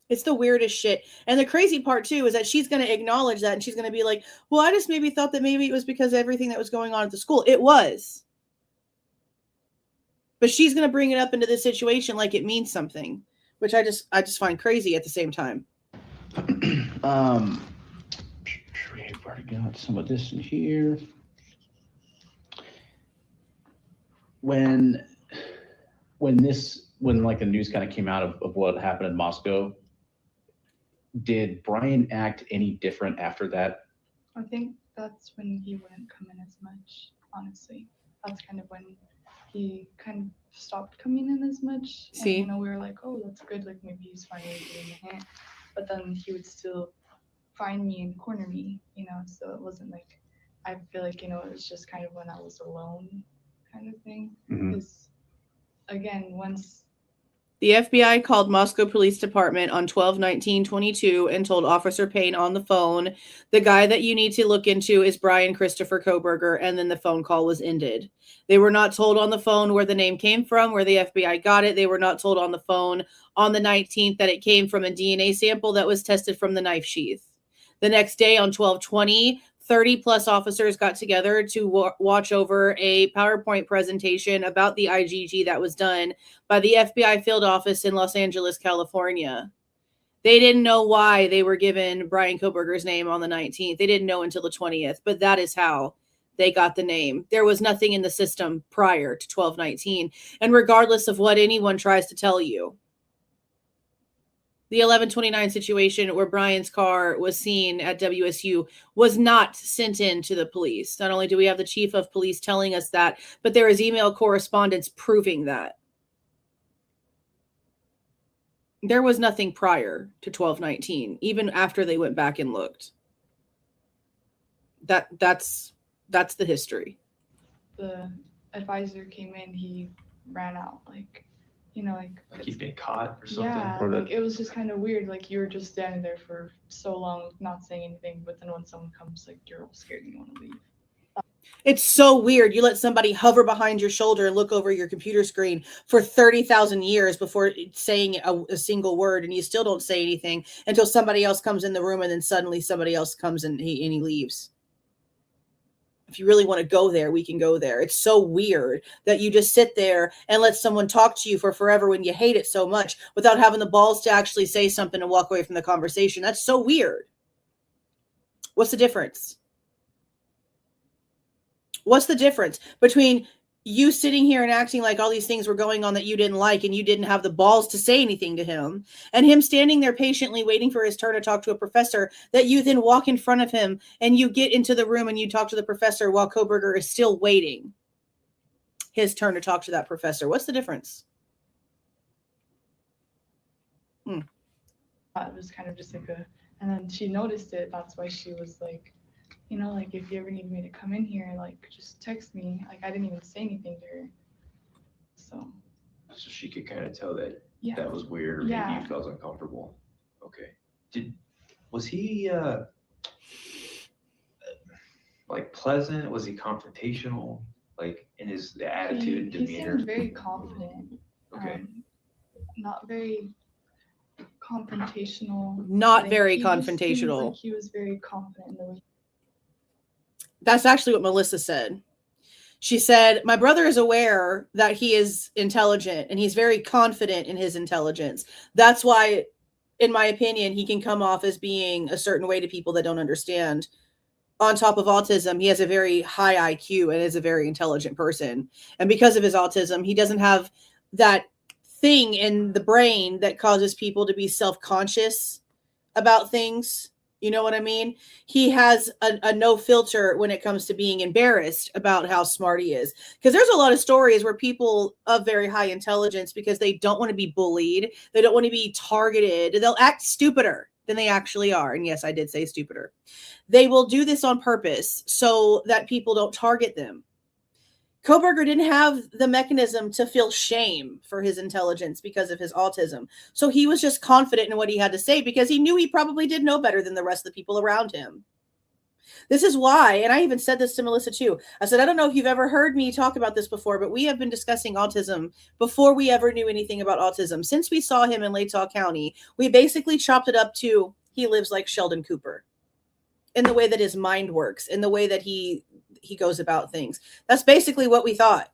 It's the weirdest shit. And the crazy part too is that she's going to acknowledge that and she's going to be like, well, I just maybe thought that maybe it was because of everything that was going on at the school. It was. But she's going to bring it up into this situation like it means something, which I just find crazy at the same time. We've already got some of this in here. when like the news kind of came out of what happened in Moscow, did Bryan act any different after that? I think that's when he wouldn't come in as much, honestly. That's kind of when he kind of stopped coming in as much. See? And, we were like, oh, that's good. Like, maybe he's finally doing a hint. But then he would still find me and corner me, so it wasn't like, I feel like, it was just kind of when I was alone kind of thing. Because, again, once The FBI called Moscow Police Department on 12/19/22 and told Officer Payne on the phone, the guy that you need to look into is Bryan Christopher Kohberger, and then the phone call was ended. They were not told on the phone where the name came from, where the FBI got it. They were not told on the phone on the 19th that it came from a DNA sample that was tested from the knife sheath. The next day on 12/20, 30 plus officers got together to watch over a PowerPoint presentation about the IGG that was done by the FBI field office in Los Angeles, California. They didn't know why they were given Bryan Kohberger's name on the 19th. They didn't know until the 20th, but that is how they got the name. There was nothing in the system prior to 12/19. And regardless of what anyone tries to tell you, the 11/29 situation where Bryan's car was seen at WSU was not sent in to the police. Not only do we have the chief of police telling us that, but there is email correspondence proving that. There was nothing prior to 12/19, even after they went back and looked. That's the history. The advisor came in, he ran out, like he's been caught or something. yeah, like it was just kind of weird. Like you were just standing there for so long, not saying anything, but then when someone comes, like you're all scared and you want to leave. It's so weird. You let somebody hover behind your shoulder and look over your computer screen for 30,000 years before saying a single word, and you still don't say anything until somebody else comes in the room, and then suddenly somebody else comes and he leaves. If you really want to go there, we can go there. It's so weird that you just sit there and let someone talk to you for forever when you hate it so much without having the balls to actually say something and walk away from the conversation. That's so weird. What's the difference? What's the difference between you sitting here and acting like all these things were going on that you didn't like and you didn't have the balls to say anything to him, and him standing there patiently waiting for his turn to talk to a professor that you then walk in front of him and you get into the room and you talk to the professor while Kohberger is still waiting his turn to talk to that professor? What's the difference? It was kind of just like and then she noticed it. That's why she was like, like if you ever need me to come in here, like just text me. Like I didn't even say anything to her. So she could kind of tell that yeah. that was weird. Or maybe you felt uncomfortable. Okay. Was he like pleasant? Was he confrontational? Like in his attitude and demeanor? He seemed very confident. Okay. Not very confrontational. Not very confrontational. Like he was very confident in the way. That's actually what Melissa said. She said, my brother is aware that he is intelligent and he's very confident in his intelligence. That's why, in my opinion, he can come off as being a certain way to people that don't understand. On top of autism, he has a very high IQ and is a very intelligent person. And because of his autism, he doesn't have that thing in the brain that causes people to be self-conscious about things. You know what I mean? He has a no filter when it comes to being embarrassed about how smart he is. Because there's a lot of stories where people of very high intelligence, because they don't want to be bullied, they don't want to be targeted, they'll act stupider than they actually are. And yes, I did say stupider. They will do this on purpose so that people don't target them. Kohberger didn't have the mechanism to feel shame for his intelligence because of his autism. So he was just confident in what he had to say because he knew he probably did know better than the rest of the people around him. This is why, and I even said this to Melissa too. I said, I don't know if you've ever heard me talk about this before, but we have been discussing autism before we ever knew anything about autism. Since we saw him in Latah County, we basically chopped it up to he lives like Sheldon Cooper in the way that his mind works, in the way that he goes about things. That's basically what we thought.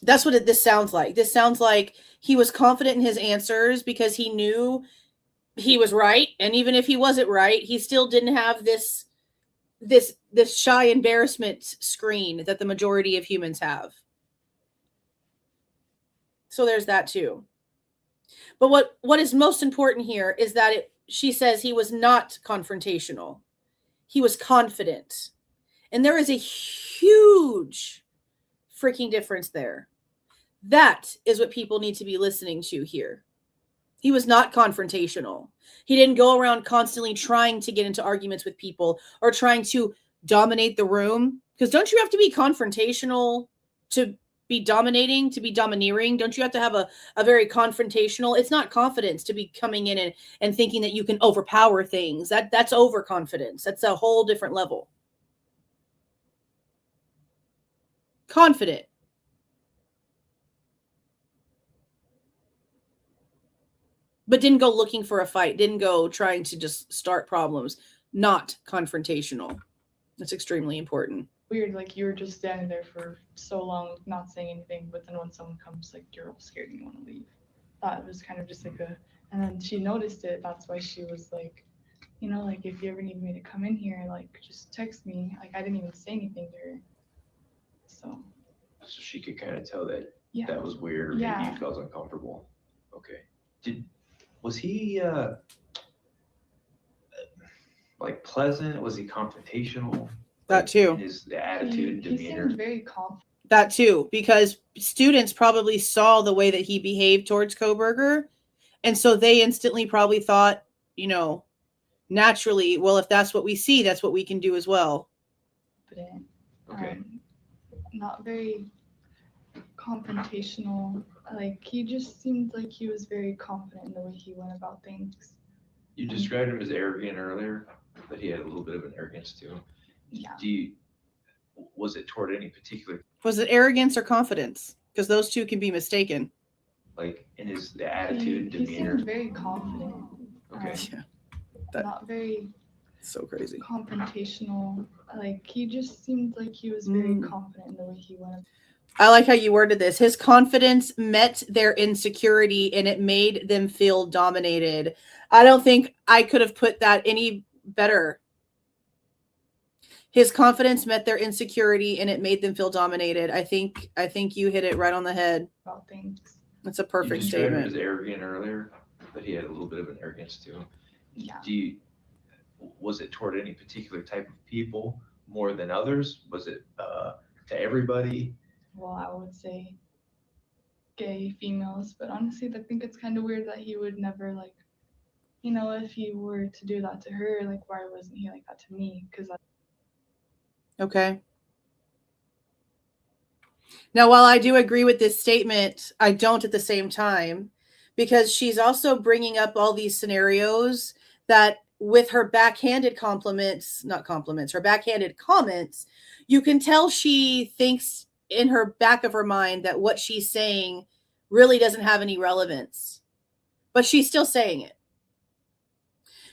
That's what this sounds like. This sounds like he was confident in his answers because he knew he was right. And even if he wasn't right, he still didn't have this this shy embarrassment screen that the majority of humans have. So there's that too. But what is most important here is that she says he was not confrontational. He was confident. And there is a huge freaking difference there. That is what people need to be listening to here. He was not confrontational. He didn't go around constantly trying to get into arguments with people or trying to dominate the room. Because don't you have to be confrontational to be dominating, to be domineering? Don't you have to have a very confrontational? It's not confidence to be coming in and thinking that you can overpower things. That's overconfidence. That's a whole different level. Confident. But didn't go looking for a fight. Didn't go trying to just start problems. Not confrontational. That's extremely important. Weird, like you were just standing there for so long, not saying anything, but then when someone comes, like you're all scared and you want to leave. Thought it was kind of just like and then she noticed it. That's why she was like, you know, like if you ever need me to come in here, like just text me. Like I didn't even say anything to her. So she could kind of tell that yeah. that was weird, or maybe you felt uncomfortable. Okay. Was he like pleasant? Was he confrontational? That too. In his attitude and demeanor. He seemed very confident. That too, because students probably saw the way that he behaved towards Kohberger. And so they instantly probably thought, you know, naturally, well, if that's what we see, that's what we can do as well. Okay. Not very confrontational. Like he just seemed like he was very confident in the way he went about things. You described him as arrogant earlier, but he had a little bit of an arrogance to him. Yeah. Was it toward any particular? Was it arrogance or confidence? Because those two can be mistaken. Like in his attitude and demeanor. He seemed very confident. Okay. Not very so crazy. Confrontational. Like he just seemed like he was very confident in the way he went. I like how you worded this. His confidence met their insecurity and it made them feel dominated. I don't think I could have put that any better. His confidence met their insecurity and it made them feel dominated. I think you hit it right on the head. About things. That's a perfect you described statement. Him as arrogant earlier, but he had a little bit of an arrogance to him. Yeah. Was it toward any particular type of people more than others? Was it to everybody? Well, I would say gay females, but honestly, I think it's kind of weird that he would never like, you know, if he were to do that to her, like why wasn't he like that to me? Because Okay. Now, while I do agree with this statement, I don't at the same time, because she's also bringing up all these scenarios that with her backhanded her backhanded comments, you can tell she thinks in her back of her mind that what she's saying really doesn't have any relevance, but she's still saying it.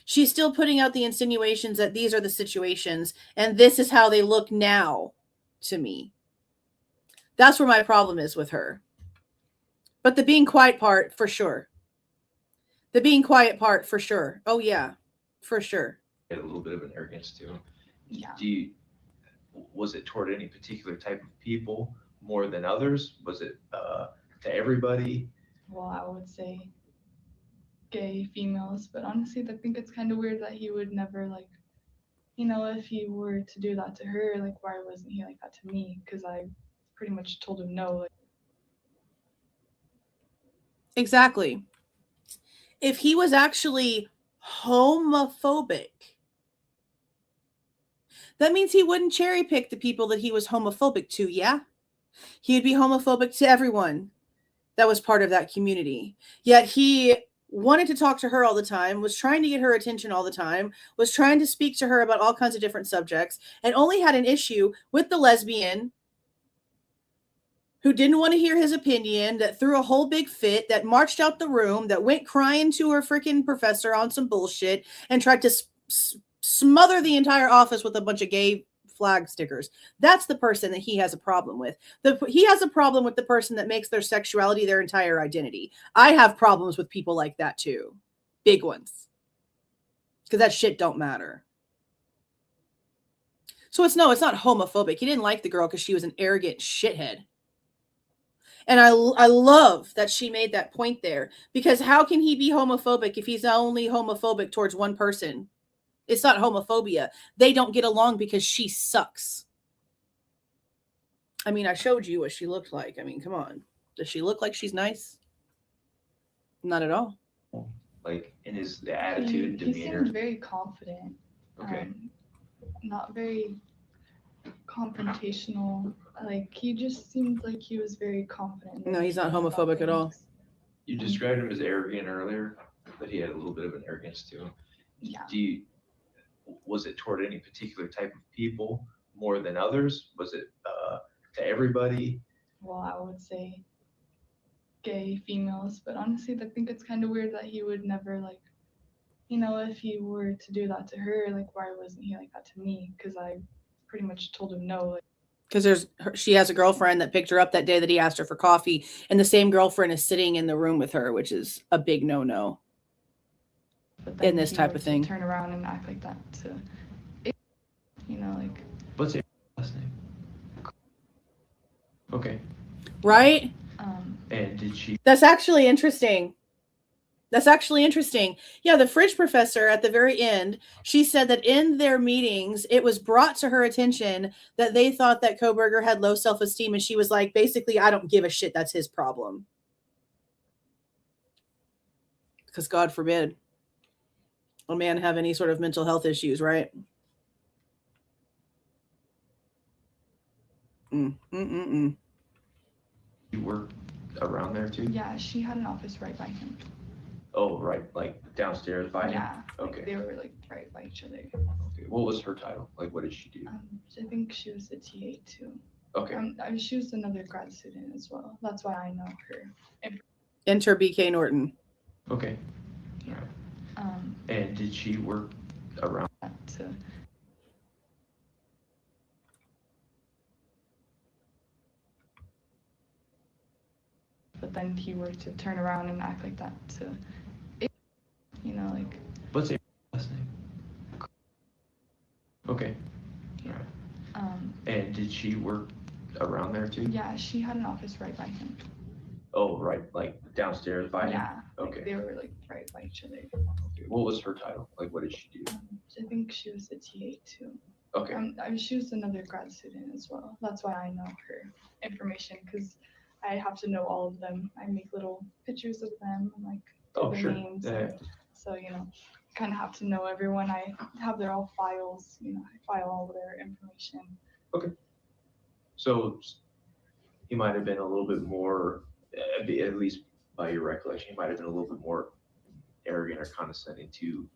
She's still putting out the insinuations that these are the situations and this is how they look now to me. That's where my problem is with her. But the being quiet part, for sure. The being quiet part, for sure. Oh, yeah, for sure. He had a little bit of an arrogance to him. Yeah. Was it toward any particular type of people more than others? Was it to everybody? Well, I would say gay females, but honestly, I think it's kind of weird that he would never like, you know, if he were to do that to her, like why wasn't he like that to me? Because I pretty much told him no. Like. Exactly. If he was actually homophobic, that means he wouldn't cherry pick the people that he was homophobic to, yeah? He'd be homophobic to everyone that was part of that community. Yet he wanted to talk to her all the time, was trying to get her attention all the time, was trying to speak to her about all kinds of different subjects, and only had an issue with the lesbian who didn't want to hear his opinion, that threw a whole big fit, that marched out the room, that went crying to her freaking professor on some bullshit, and tried to smother the entire office with a bunch of gay flag stickers. That's the person that he has a problem with. He has a problem with the person that makes their sexuality their entire identity. I have problems with people like that too. Big ones. Because that shit don't matter. So it's not homophobic. He didn't like the girl because she was an arrogant shithead. And I love that she made that point there, because how can he be homophobic if he's only homophobic towards one person? It's not homophobia. They don't get along because she sucks. I mean, I showed you what she looked like. I mean, come on. Does she look like she's nice? Not at all. Like in his attitude, He demeanor. seemed very confident. Okay. Not very confrontational. Like, he just seemed like he was very confident. No, he's not homophobic at all. You described him as arrogant earlier, but he had a little bit of an arrogance to him. Yeah. Was it toward any particular type of people more than others? Was it to everybody? Well, I would say gay females, but honestly, I think it's kind of weird that he would never, like, you know, if he were to do that to her, like, why wasn't he like that to me? Because I pretty much told him no. Like, Because she has a girlfriend that picked her up that day that he asked her for coffee, and the same girlfriend is sitting in the room with her, which is a big no-no in this type of thing. Turn around and act like that to, you know, like. What's your last name? Okay. Right? And did she? That's actually interesting. Yeah, the fridge professor at the very end, she said that in their meetings, it was brought to her attention that they thought that Kohberger had low self-esteem, and she was like, basically, I don't give a shit. That's his problem. Because God forbid a man have any sort of mental health issues, right? You work around there too? Yeah, she had an office right by him. Oh, right, like downstairs by him? Yeah. Okay. Like, they were like right by each other. Okay. What was her title? Like, what did she do? I think she was a TA too. Okay. She was another grad student as well. That's why I know her. Enter BK Norton. Okay. Yeah. And did she work around? But then he were to turn around and act like that to, you know, like. What's your last name? Okay. Yeah. And did she work around there too? Yeah, she had an office right by him. Oh, right, like downstairs by him? Yeah. Okay. Like, they were like right by each other. Okay. What was her title? Like, what did she do? I think she was a TA too. Okay. She was another grad student as well. That's why I know her information, because I have to know all of them. I make little pictures of them, and like their names. Yeah. So, you know, kind of have to know everyone. I have their all files. You know, I file all their information. Okay. So he might have been a little bit more, at least by your recollection, he might have been a little bit more arrogant or condescending to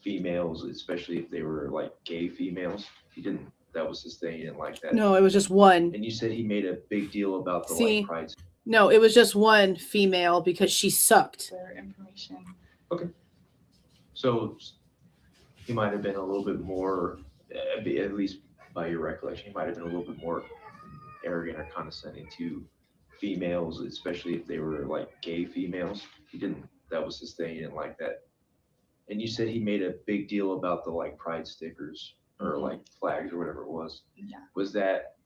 females, especially if they were like gay females. He didn't. That was his thing. He didn't like that. No, it was just one. And you said he made a big deal about the See? like pride. No, it was just one female because she sucked. Their information. Okay. So he might have been a little bit more, at least by your recollection, he might have been a little bit more arrogant or condescending to females, especially if they were like gay females. He didn't. That was his thing. He didn't like that. And you said he made a big deal about the like pride stickers or like flags or whatever it was. Yeah. Was that?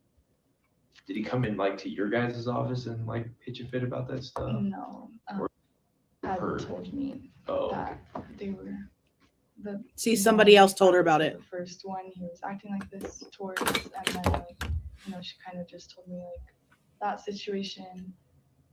Did he come in like to your guys' office and like pitch a fit about that stuff? No. Had told me that they were the. See, somebody else told her about it. The first one, he was acting like this towards, and then like, you know, she kind of just told me like that situation,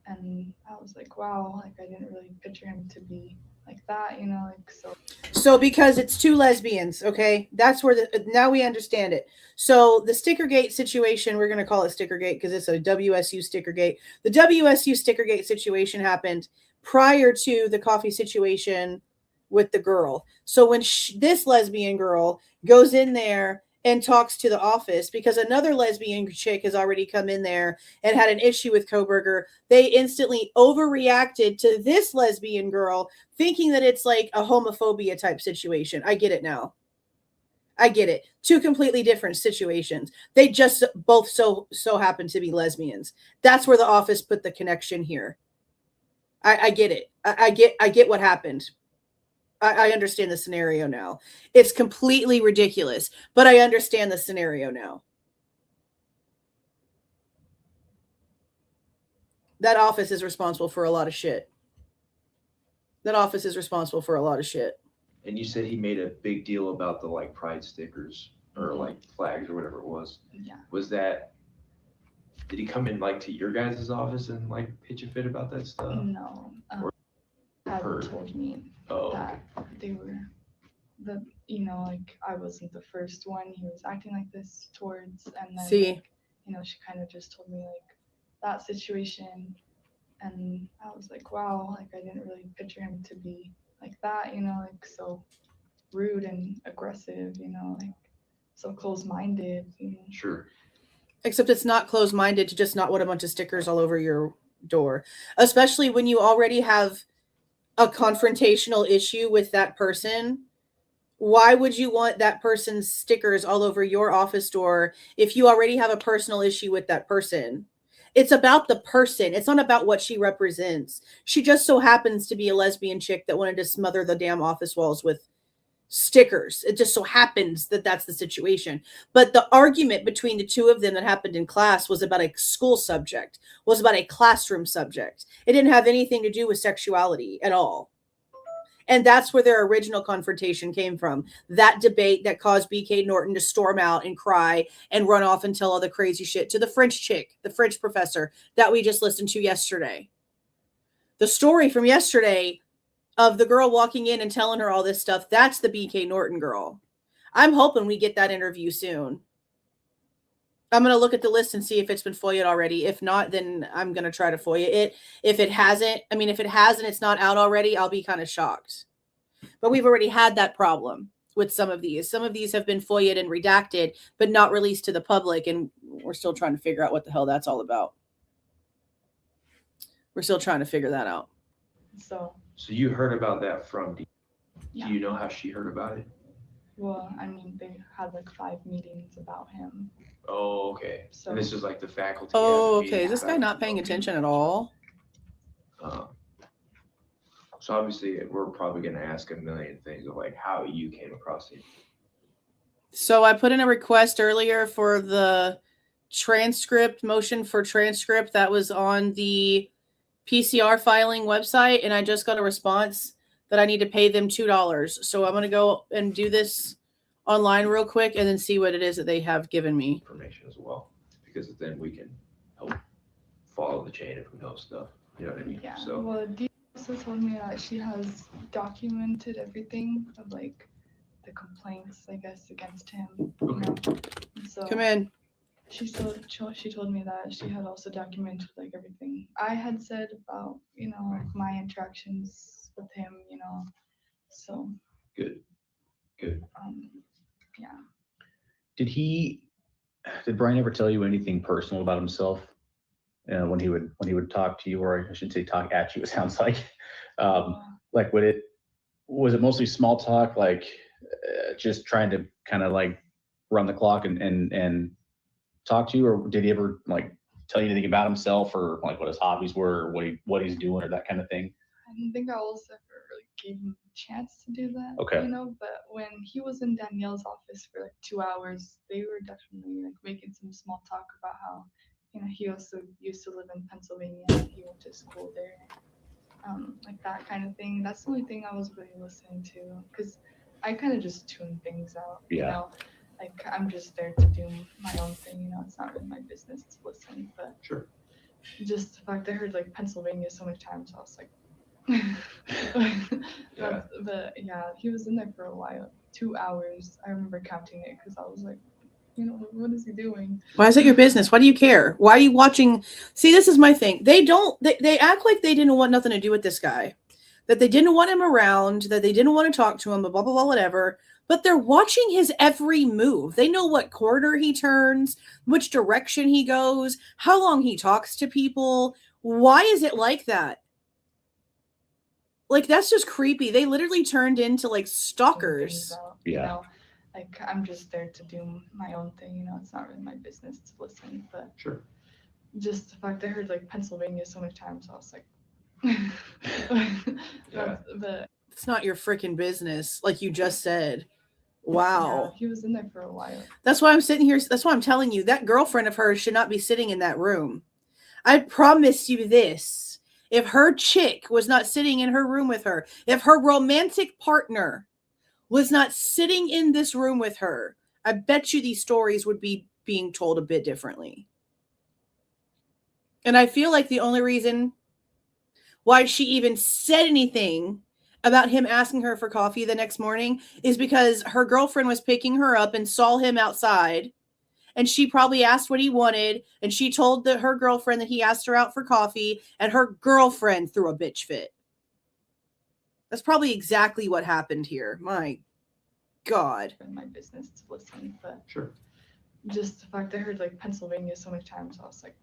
and I was like, wow, like I didn't really picture him to be like that, you know, like so. So because it's two lesbians, okay, that's where now we understand it. So the Stickergate situation, we're going to call it Stickergate because it's a WSU Stickergate. The WSU Stickergate situation happened prior to the coffee situation with the girl. So when this lesbian girl goes in there and talks to the office because another lesbian chick has already come in there and had an issue with Kohberger, they instantly overreacted to this lesbian girl thinking that it's like a homophobia type situation. I get it now. I get it. Two completely different situations. They just both so happen to be lesbians. That's where the office put the connection here. I get it. I get what happened. I understand the scenario now. It's completely ridiculous, but I understand the scenario now. That office is responsible for a lot of shit. That office is responsible for a lot of shit. And you said he made a big deal about the like pride stickers or like flags or whatever it was. Yeah. Was that, did he come in like to your guys' office and like pitch a fit about that stuff? No. Had told me that they were like I wasn't the first one he was acting like this towards, and then See, like, she kind of just told me like that situation, and I was like, wow, like I didn't really picture him to be like that, like so rude and aggressive, like so close-minded. Sure. except it's not closed-minded to just not want a bunch of stickers all over your door, especially when you already have a confrontational issue with that person. Why would you want that person's stickers all over your office door if you already have a personal issue with that person? It's about the person. It's not about what she represents. She just so happens to be a lesbian chick that wanted to smother the damn office walls with stickers. It just so happens that that's the situation. But the argument between the two of them that happened in class was about a school subject, was about a classroom subject. It didn't have anything to do with sexuality at all. And that's where their original confrontation came from. That debate that caused BK Norton to storm out and cry and run off and tell all the crazy shit to the French chick, the French professor that we just listened to yesterday. The story from yesterday of the girl walking in and telling her all this stuff, that's the BK Norton girl. I'm hoping we get that interview soon. I'm going to look at the list and see if it's been FOIA'd already. If not, then I'm going to try to FOIA it. If it hasn't, it's not out already, I'll be kind of shocked. But we've already had that problem with some of these. Some of these have been FOIA'd and redacted, but not released to the public. And we're still trying to figure out what the hell that's all about. We're still trying to figure that out. So you heard about that from D. Yeah. Do you know how she heard about it? Well, they had like 5 meetings about him. Oh, okay. So and this is like the faculty. Oh, okay. Is this guy not paying attention at all? So obviously we're probably going to ask a million things of like how you came across him. So I put in a request earlier for the motion for transcript that was on the PCR filing website, and I just got a response that I need to pay them $2. So I'm going to go and do this online real quick and then see what it is that they have given me. Information as well, because then we can help follow the chain if we know stuff. You know what I mean? Yeah. So. Well, Dee also told me that she has documented everything of like the complaints, I guess, against him. So Come in. She told me that she had also documented like everything I had said about like my interactions with him. So. Good. Yeah. Did Bryan ever tell you anything personal about himself when he would talk to you, or I shouldn't say talk at you, it sounds like, like was it mostly small talk, like just trying to kind of like run the clock and talk to you, or did he ever like tell you anything about himself, or like what his hobbies were, or what he's doing, or that kind of thing? I don't think I also ever really gave him a chance to do that. Okay. But when he was in Danielle's office for like 2 hours, they were definitely like making some small talk about how, he also used to live in Pennsylvania and he went to school there. Like that kind of thing. That's the only thing I was really listening to, because I kind of just tune things out. Yeah. Like I'm just there to do my own thing. It's not really my business to listen. But sure. Just the fact I heard like Pennsylvania so many times, I was like. Yeah. But yeah, he was in there for a while, 2 hours. I remember counting it because I was like, what is he doing? Why is it your business? Why do you care? Why are you watching? See, this is my thing. They act like they didn't want nothing to do with this guy, that they didn't want him around, that they didn't want to talk to him, blah, blah, blah, whatever. But they're watching his every move. They know what corner he turns, which direction he goes, how long he talks to people. Why is it like that? Like, that's just creepy. They literally turned into like stalkers. Yeah. Like I'm just there to do my own thing. It's not really my business to listen. But sure. Just the fact I heard like Pennsylvania so many times, I was like, yeah. But It's not your freaking business, like you just said. Wow. Yeah, he was in there for a while. That's why I'm sitting here. That's why I'm telling you that girlfriend of hers should not be sitting in that room. I promise you this. If her chick was not sitting in her room with her, if her romantic partner was not sitting in this room with her, I bet you these stories would be being told a bit differently. And I feel like the only reason why she even said anything about him asking her for coffee the next morning is because her girlfriend was picking her up and saw him outside. And she probably asked what he wanted. And she told her girlfriend that he asked her out for coffee. And her girlfriend threw a bitch fit. That's probably exactly what happened here. My God. In my business to listen, but Sure. just the fact that I heard like Pennsylvania so many times, I was like,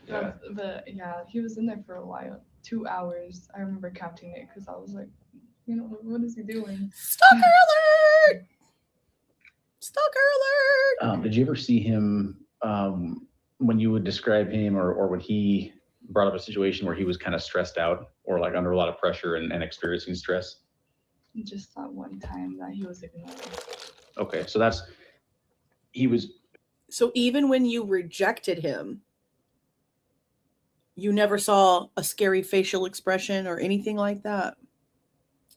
Yeah. but yeah, he was in there for a while, 2 hours. I remember counting it because I was like, you know, what is he doing? Stalker alert! Stalker alert! Did you ever see him when you would describe him or when he brought up a situation where he was kind of stressed out or like under a lot of pressure and experiencing stress? Just that one time that he was ignored. Okay, so So even when you rejected him, you never saw a scary facial expression or anything like that.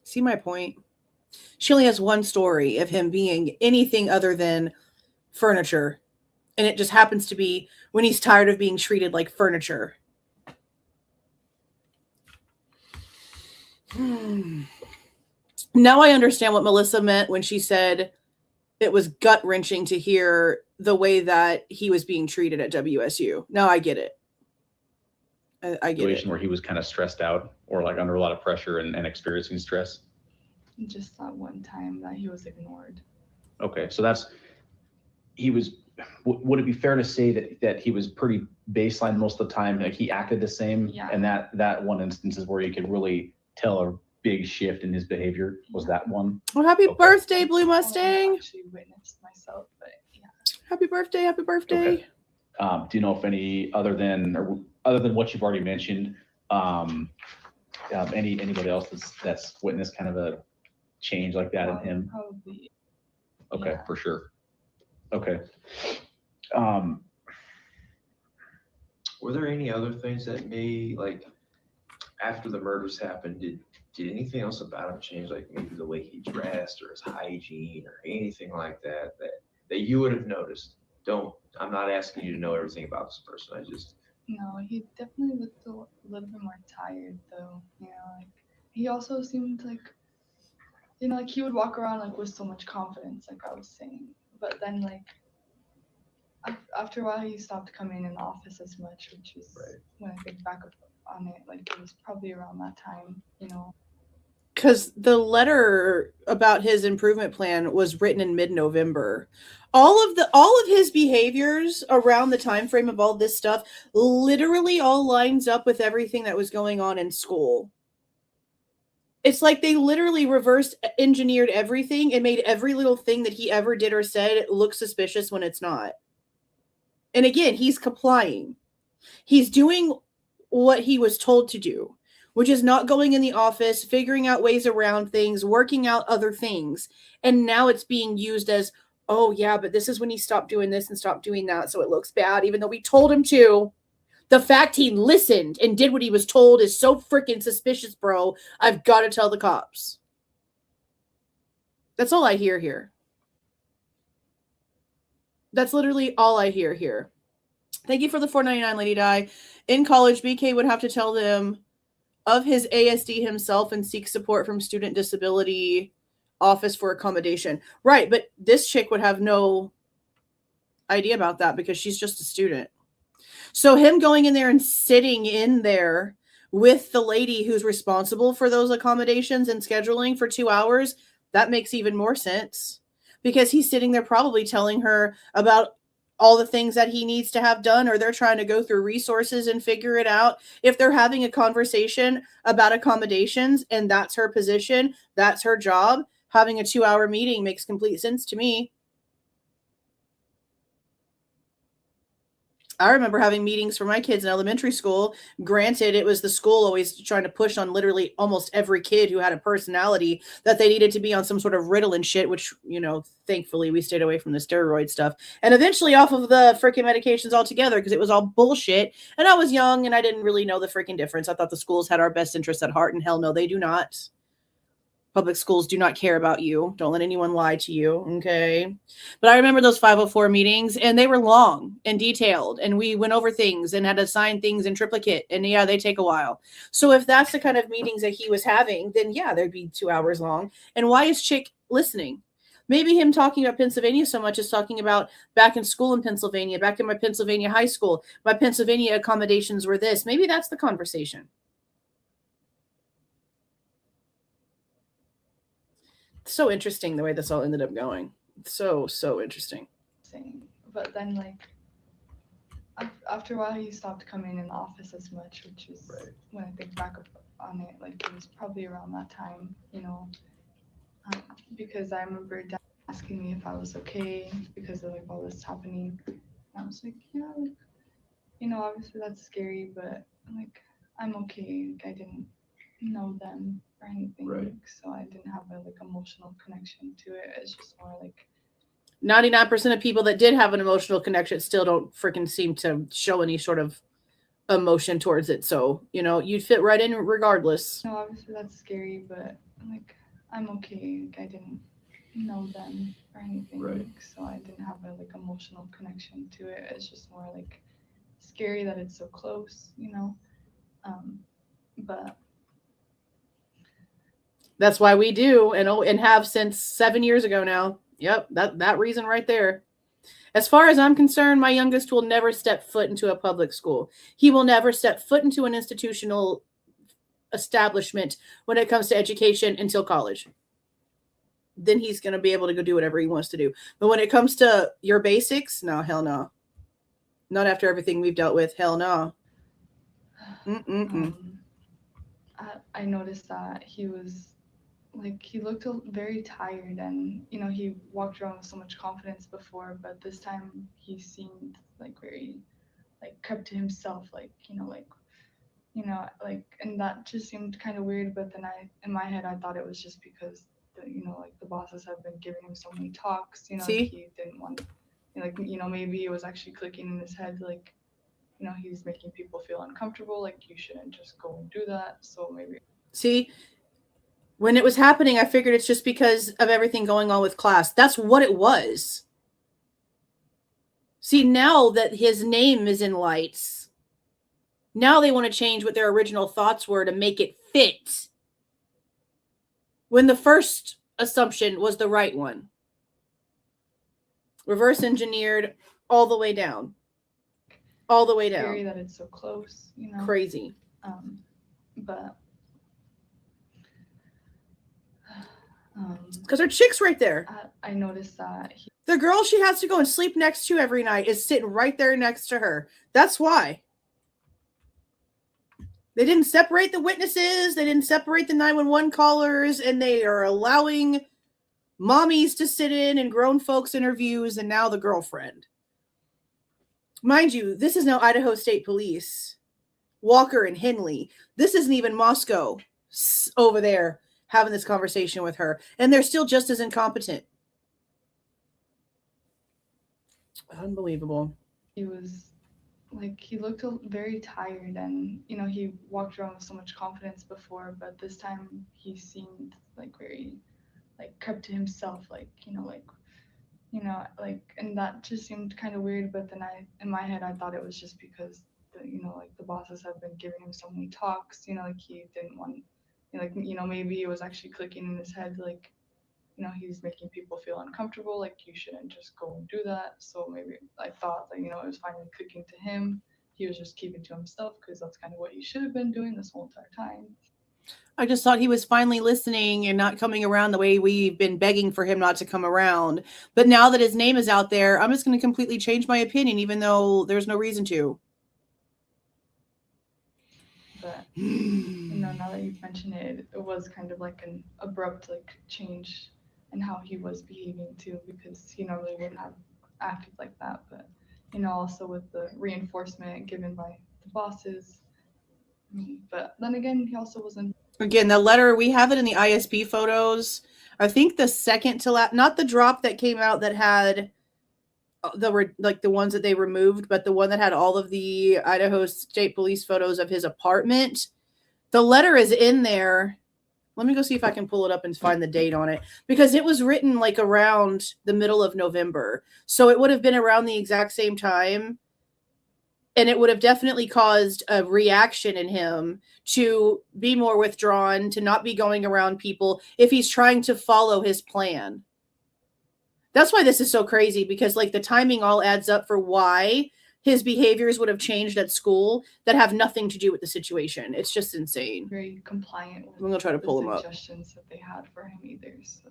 See my point? She only has one story of him being anything other than furniture. And it just happens to be when he's tired of being treated like furniture. Now I understand what Melissa meant when she said it was gut-wrenching to hear the way that he was being treated at WSU. Now I get it. I get it. Where he was kind of stressed out or like under a lot of pressure and experiencing stress? Just that one time that he was ignored. Okay, so would it be fair to say that he was pretty baseline most of the time? Like he acted the same? Yeah. And that one instance is where you could really tell a big shift in his behavior? Was that one? Well, happy birthday, Blue Mustang. I actually witnessed myself, but yeah. Happy birthday, happy birthday. Okay. Do you know if any other than what you've already mentioned, anybody else that's witnessed kind of a change like that in him? Probably. Okay, yeah. for sure. Okay. Were there any other things that may, like, after the murders happened, did anything else about him change, like maybe the way he dressed or his hygiene or anything like that you would have noticed? I'm not asking you to know everything about this person. No, he definitely looked a little bit more tired though. You know, like he also seemed like, you know, like he would walk around like with so much confidence, like I was saying. But then like after a while he stopped coming in the office as much, which is when I think back on it, like it was probably around that time, you know. Because the letter about his improvement plan was written in mid-November. All of his behaviors around the time frame of all this stuff literally all lines up with everything that was going on in school. It's like they literally reverse engineered everything and made every little thing that he ever did or said look suspicious when it's not. And again, he's complying. He's doing what he was told to do, which is not going in the office, figuring out ways around things, working out other things. And now it's being used as, oh yeah, but this is when he stopped doing this and stopped doing that, so it looks bad, even though we told him to. The fact he listened and did what he was told is so freaking suspicious, bro. I've got to tell the cops. That's all I hear here. That's literally all I hear here. Thank you for the $4.99, Lady Di. In college, BK would have to tell them of his ASD himself and seek support from Student Disability Office for accommodation. Right, but this chick would have no idea about that because she's just a student. So him going in there and sitting in there with the lady who's responsible for those accommodations and scheduling for 2 hours, that makes even more sense because he's sitting there probably telling her about all the things that he needs to have done, or they're trying to go through resources and figure it out. If they're having a conversation about accommodations and that's her position, that's her job, having a 2-hour meeting makes complete sense to me. I remember having meetings for my kids in elementary school. Granted, it was the school always trying to push on literally almost every kid who had a personality that they needed to be on some sort of Ritalin shit, which, you know, thankfully we stayed away from the steroid stuff and eventually off of the freaking medications altogether because it was all bullshit. And I was young and I didn't really know the freaking difference. I thought the schools had our best interests at heart, and hell no, they do not. Public schools do not care about you. Don't let anyone lie to you, okay? But I remember those 504 meetings, and they were long and detailed, and we went over things and had to sign things in triplicate, and yeah, they take a while. So if that's the kind of meetings that he was having, then yeah, they'd be 2 hours long. And why is Chick listening? Maybe him talking about Pennsylvania so much is talking about back in school in Pennsylvania, back in my Pennsylvania high school, my Pennsylvania accommodations were this. Maybe that's the conversation. So interesting the way this all ended up going. So interesting. But then, like, after a while, he stopped coming in the office as much, which is when I think back on it, like, it was probably around that time, you know, because I remember Dad asking me if I was okay because of, like, all this happening. And I was like, yeah, like, you know, obviously that's scary, but, like, I'm okay. Like, I didn't know them or anything, like, so I didn't have a like emotional connection to it. It's just more like 99% of people that did have an emotional connection still don't freaking seem to show any sort of emotion towards it. So, you know, you'd fit right in regardless. No, obviously that's scary, but like I'm okay. Like, I didn't know them or anything, like, so I didn't have a like emotional connection to it. It's just more like scary that it's so close, you know. But that's why we do and have since 7 years ago now. Yep, that reason right there. As far as I'm concerned, my youngest will never step foot into a public school. He will never step foot into an institutional establishment when it comes to education until college. Then he's going to be able to go do whatever he wants to do. But when it comes to your basics, no, hell no. Not after everything we've dealt with. Hell no. I noticed that he was like, he looked very tired, and you know, he walked around with so much confidence before, but this time he seemed like very like kept to himself, like, you know, like, and that just seemed kind of weird. But then in my head I thought it was just because the bosses have been giving him so many talks, you know. See? He didn't want, like, you know, maybe it was actually clicking in his head, like, you know, he's making people feel uncomfortable, like you shouldn't just go and do that. So maybe. See, when it was happening, I figured it's just because of everything going on with class. That's what it was. See, now that his name is in lights, now they want to change what their original thoughts were to make it fit. When the first assumption was the right one. Reverse engineered all the way down. All the way down. Scary that it's so close, you know. Crazy. But because her chick's right there. I noticed that the girl she has to go and sleep next to every night is sitting right there next to her. That's why. They didn't separate the witnesses. They didn't separate the 911 callers, and they are allowing mommies to sit in and grown folks interviews, and now the girlfriend. Mind you, this is now Idaho State Police. Walker and Henley. This isn't even Moscow over there having this conversation with her. And they're still just as incompetent. Unbelievable. He was like, he looked very tired, and you know, he walked around with so much confidence before, but this time he seemed like very like kept to himself, like, you know, and that just seemed kind of weird. But then in my head I thought it was just because the bosses have been giving him so many talks, you know, like he didn't want, you know, maybe it was actually clicking in his head, like, you know, he's making people feel uncomfortable, like you shouldn't just go and do that. So maybe I thought that, you know, it was finally clicking to him. He was just keeping to himself because that's kind of what he should have been doing this whole entire time. I just thought he was finally listening and not coming around the way we've been begging for him not to come around. But now that his name is out there, I'm just going to completely change my opinion, even though there's no reason to. But, you know, now that you've mentioned it, it was kind of like an abrupt like change in how he was behaving too, because he normally wouldn't have acted like that. But you know, also with the reinforcement given by the bosses. But then again, he also wasn't. Again, the letter, we have it in the ISP photos. I think the second to last, not the drop that came out that had the ones that they removed, but the one that had all of the Idaho State Police photos of his apartment. The letter is in there. Let me go see if I can pull it up and find the date on it, because it was written like around the middle of November. So it would have been around the exact same time. And it would have definitely caused a reaction in him to be more withdrawn, to not be going around people if he's trying to follow his plan. That's why this is so crazy, because like the timing all adds up for why his behaviors would have changed at school that have nothing to do with the situation. It's just insane. Very compliant with I'm gonna try to pull the him up. suggestions that they had for him either. So,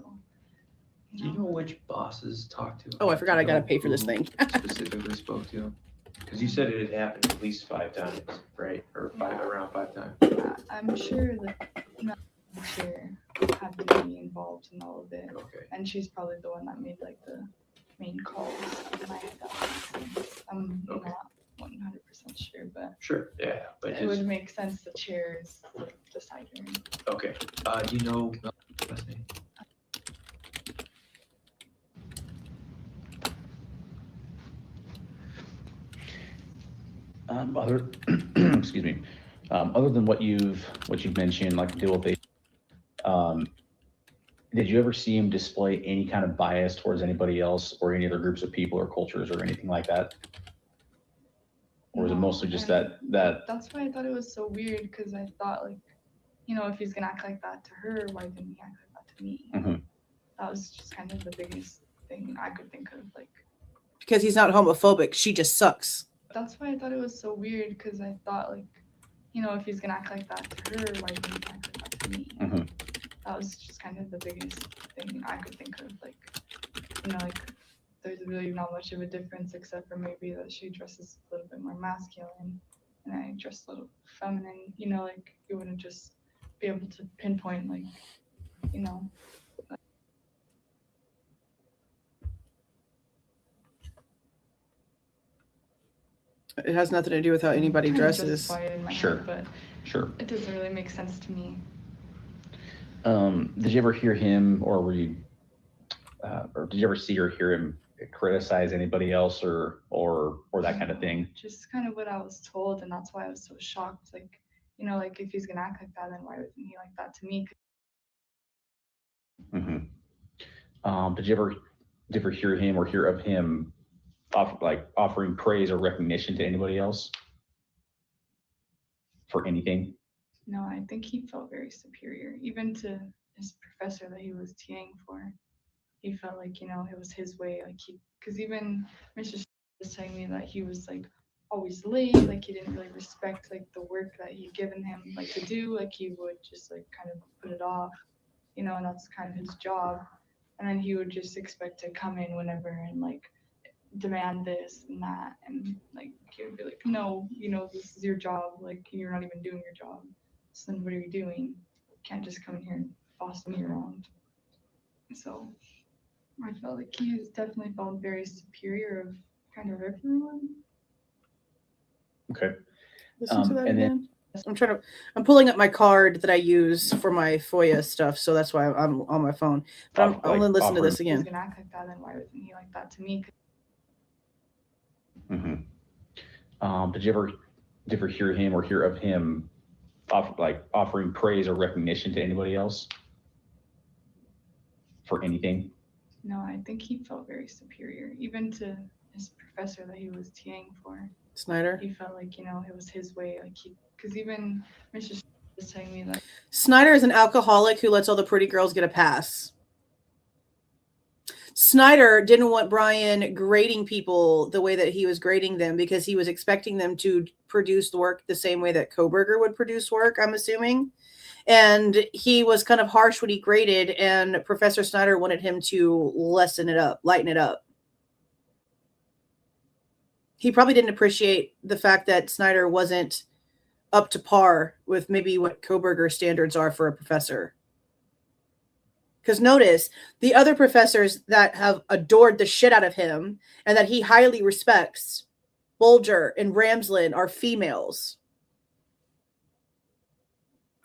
Do you know which bosses talked to him? Oh, I forgot I gotta Know pay for this who thing. Specifically spoke to him? Because you said it had happened at least 5 times, right? Or around 5 times. I'm sure that the chair had to be involved in all of it. Okay. And she's probably the one that made like the main calls. I'm Okay. not 100% sure, but Sure, yeah, but it would make sense the chair is the decider. okay. Do you know last name? Other, excuse me, other than what you've mentioned, like deal with did you ever see him display any kind of bias towards anybody else or any other groups of people or cultures or anything like that? Or was it mostly just that? That's why I thought it was so weird, because I thought, like, you know, if he's gonna act like that to her, why didn't he act like that to me? Mm-hmm. That was just kind of the biggest thing I could think of. Like, Because he's not homophobic. She just sucks. that's why I thought it was so weird, because I thought, like, you know, if he's gonna act like that to her, why didn't he act like that to me? Mm-hmm. That was just kind of the biggest thing I could think of. Like, you know, like, there's really not much of a difference except for maybe that she dresses a little bit more masculine and I dress a little feminine. You know, like, you wouldn't just be able to pinpoint, like, you know. It has nothing to do with how anybody Trying to dresses. justify it in my Sure. head, but Sure. it doesn't really make sense to me. Did you ever hear him, or were you, or did you ever see or hear him criticize anybody else, or that kind of thing? Just kind of what I was told, and that's why I was so shocked. Like, you know, like, if he's gonna act like that, then why wasn't he like that to me? Mm-hmm. Did you ever hear him or hear of him offering praise or recognition to anybody else for anything? No, I think he felt very superior, even to his professor that he was TAing for. He felt like, you know, it was his way. Like, because even Mr. was telling me that he was like always late, like he didn't really respect like the work that he'd given him like to do. Like, he would just like kind of put it off, you know, and that's kind of his job. And then he would just expect to come in whenever and like demand this and that, and like he would be like, no, you know, this is your job, like you're not even doing your job, so then what are you doing? You can't just come in here and boss me around. So I felt like he has definitely felt very superior of kind of everyone. Okay. Listen to that and again. I'm pulling up my card that I use for my FOIA stuff, so that's why I'm on my phone. But I'm gonna listen to this If he's again. gonna act like that, then why wasn't he like that to me? Mm-hmm. Did you ever hear him or hear of him offering praise or recognition to anybody else for anything? No, I think he felt very superior, even to his professor that he was TAing for. Snyder. He felt like, you know, it was his way. Like, because even Mr. was telling me that Snyder is an alcoholic who lets all the pretty girls get a pass. Snyder didn't want Bryan grading people the way that he was grading them, because he was expecting them to produce the work the same way that Kohberger would produce work, I'm assuming. And he was kind of harsh when he graded, and Professor Snyder wanted him to lighten it up. He probably didn't appreciate the fact that Snyder wasn't up to par with maybe what Kohberger standards are for a professor. Because notice, the other professors that have adored the shit out of him and that he highly respects Bolger and Ramsland are females.